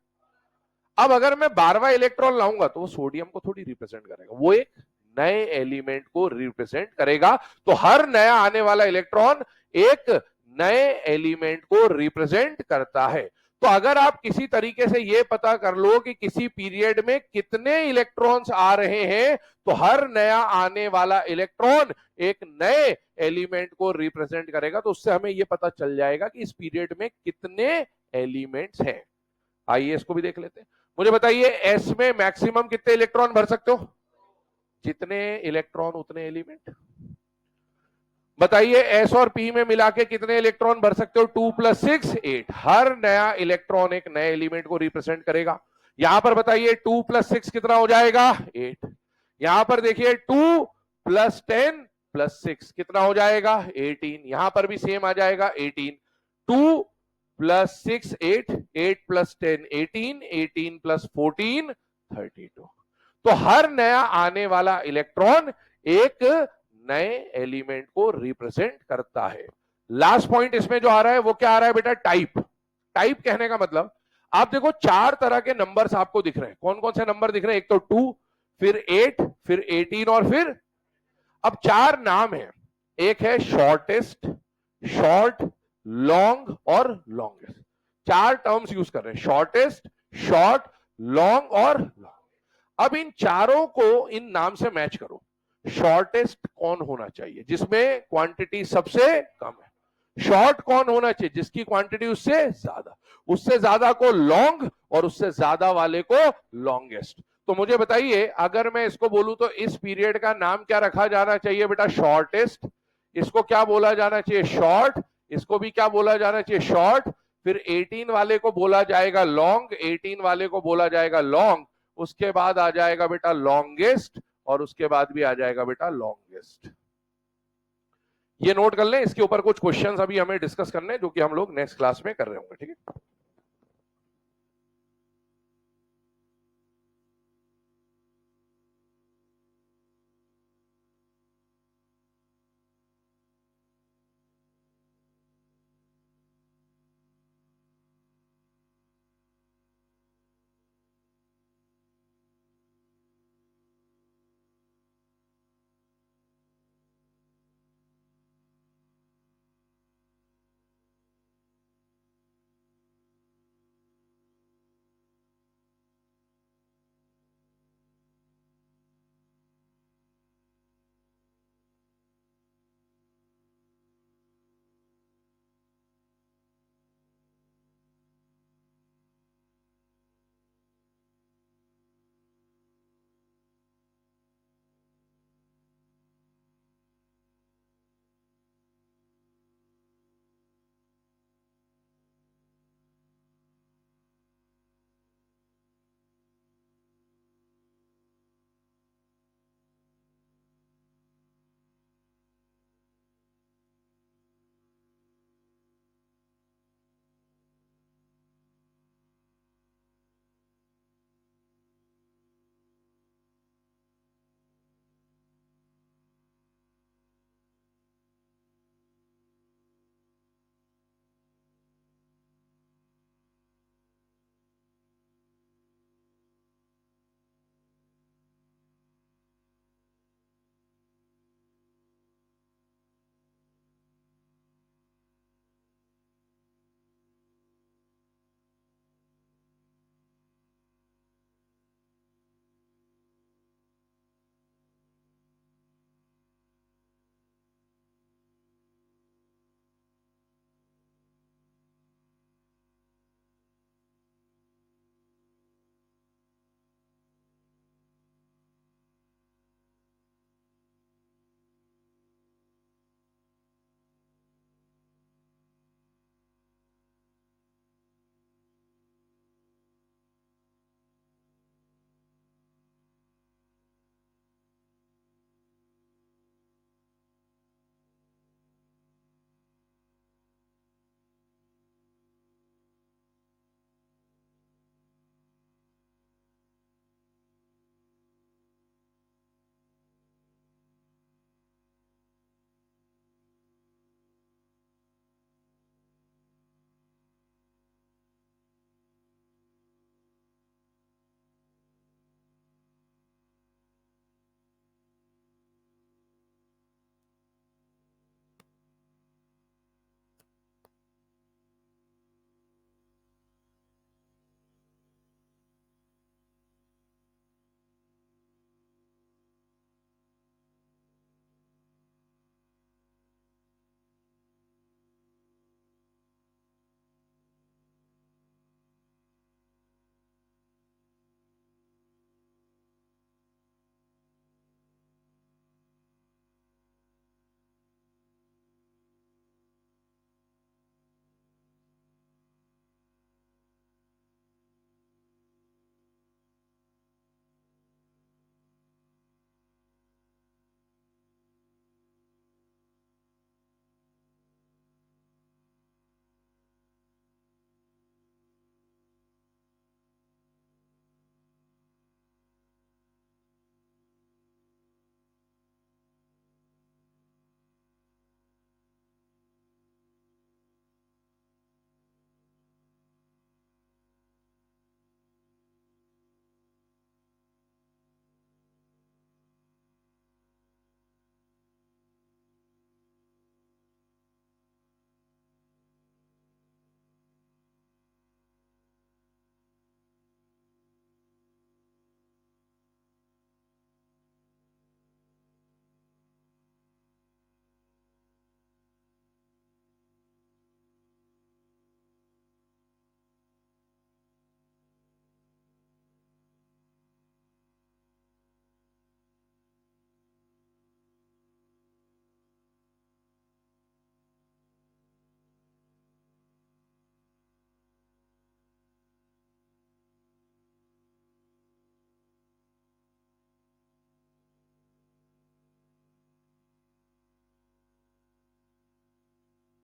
Speaker 1: अब अगर मैं 12वां इलेक्ट्रॉन लाऊंगा तो वो सोडियम को थोड़ी रिप्रेजेंट करेगा, वो एक नए एलिमेंट को रिप्रेजेंट करेगा। तो हर नया आने वाला इलेक्ट्रॉन एक नए एलिमेंट को रिप्रेजेंट करता है। तो अगर आप किसी तरीके से यह पता कर लो कि किसी पीरियड में कितने इलेक्ट्रॉन्स आ रहे हैं, तो हर नया आने वाला इलेक्ट्रॉन एक नए एलिमेंट को रिप्रेजेंट करेगा, तो उससे हमें यह पता चल जाएगा कि इस पीरियड में कितने एलिमेंट्स हैं। आइए इसको भी देख लेते हैं। मुझे बताइए एस में मैक्सिमम कितने इलेक्ट्रॉन भर सकते हो? जितने इलेक्ट्रॉन उतने एलिमेंट। बताइए एस और पी में मिला के कितने इलेक्ट्रॉन भर सकते हो? 2 + 6 8। हर नया इलेक्ट्रॉन एक नए एलिमेंट को रिप्रेजेंट करेगा। यहां पर बताइए 2 + 6 कितना हो जाएगा? 8। यहां पर देखिए 2 + 10 + 6 कितना हो जाएगा? 18। यहां पर भी सेम आ जाएगा 18। 2 + 6 8, 8 + 10 18, 18 + 14 32। तो हर नया आने वाला इलेक्ट्रॉन एक नए एलिमेंट को रिप्रेजेंट करता है। लास्ट पॉइंट इसमें जो आ रहा है वो क्या आ रहा है बेटा? टाइप। टाइप कहने का मतलब आप देखो 4 तरह के नंबर्स आपको दिख रहे हैं। कौन कौन से नंबर दिख रहे हैं? एक तो 2, फिर 8, फिर 18 और फिर, अब 4 नाम है। एक है शॉर्टेस्ट, शॉर्ट, लॉन्ग और लॉन्गेस्ट। 4 टर्म्स यूज कर रहे हैं, शॉर्टेस्ट, शॉर्ट, लॉन्ग और लॉन्ग। अब इन चारों को इन नाम से मैच करो। शॉर्टेस्ट कौन होना चाहिए? जिसमें क्वांटिटी सबसे कम है। शॉर्ट कौन होना चाहिए? जिसकी क्वांटिटी उससे ज्यादा को लॉन्ग और उससे ज्यादा वाले को लॉन्गेस्ट। तो मुझे बताइए अगर मैं इसको बोलूं तो इस पीरियड का नाम क्या रखा जाना चाहिए बेटा? शॉर्टेस्ट। इसको क्या बोला जाना चाहिए? शॉर्ट। इसको भी क्या बोला जाना चाहिए? शॉर्ट। फिर 18 वाले को बोला जाएगा लॉन्ग, 18 वाले को बोला जाएगा लॉन्ग। उसके बाद आ जाएगा बेटा लॉन्गेस्ट और उसके बाद भी आ जाएगा बेटा लॉन्गेस्ट। ये नोट कर लें। इसके ऊपर कुछ क्वेश्चंस अभी हमें डिस्कस करने हैं जो कि हम लोग नेक्स्ट क्लास में कर रहे होंगे। ठीक है।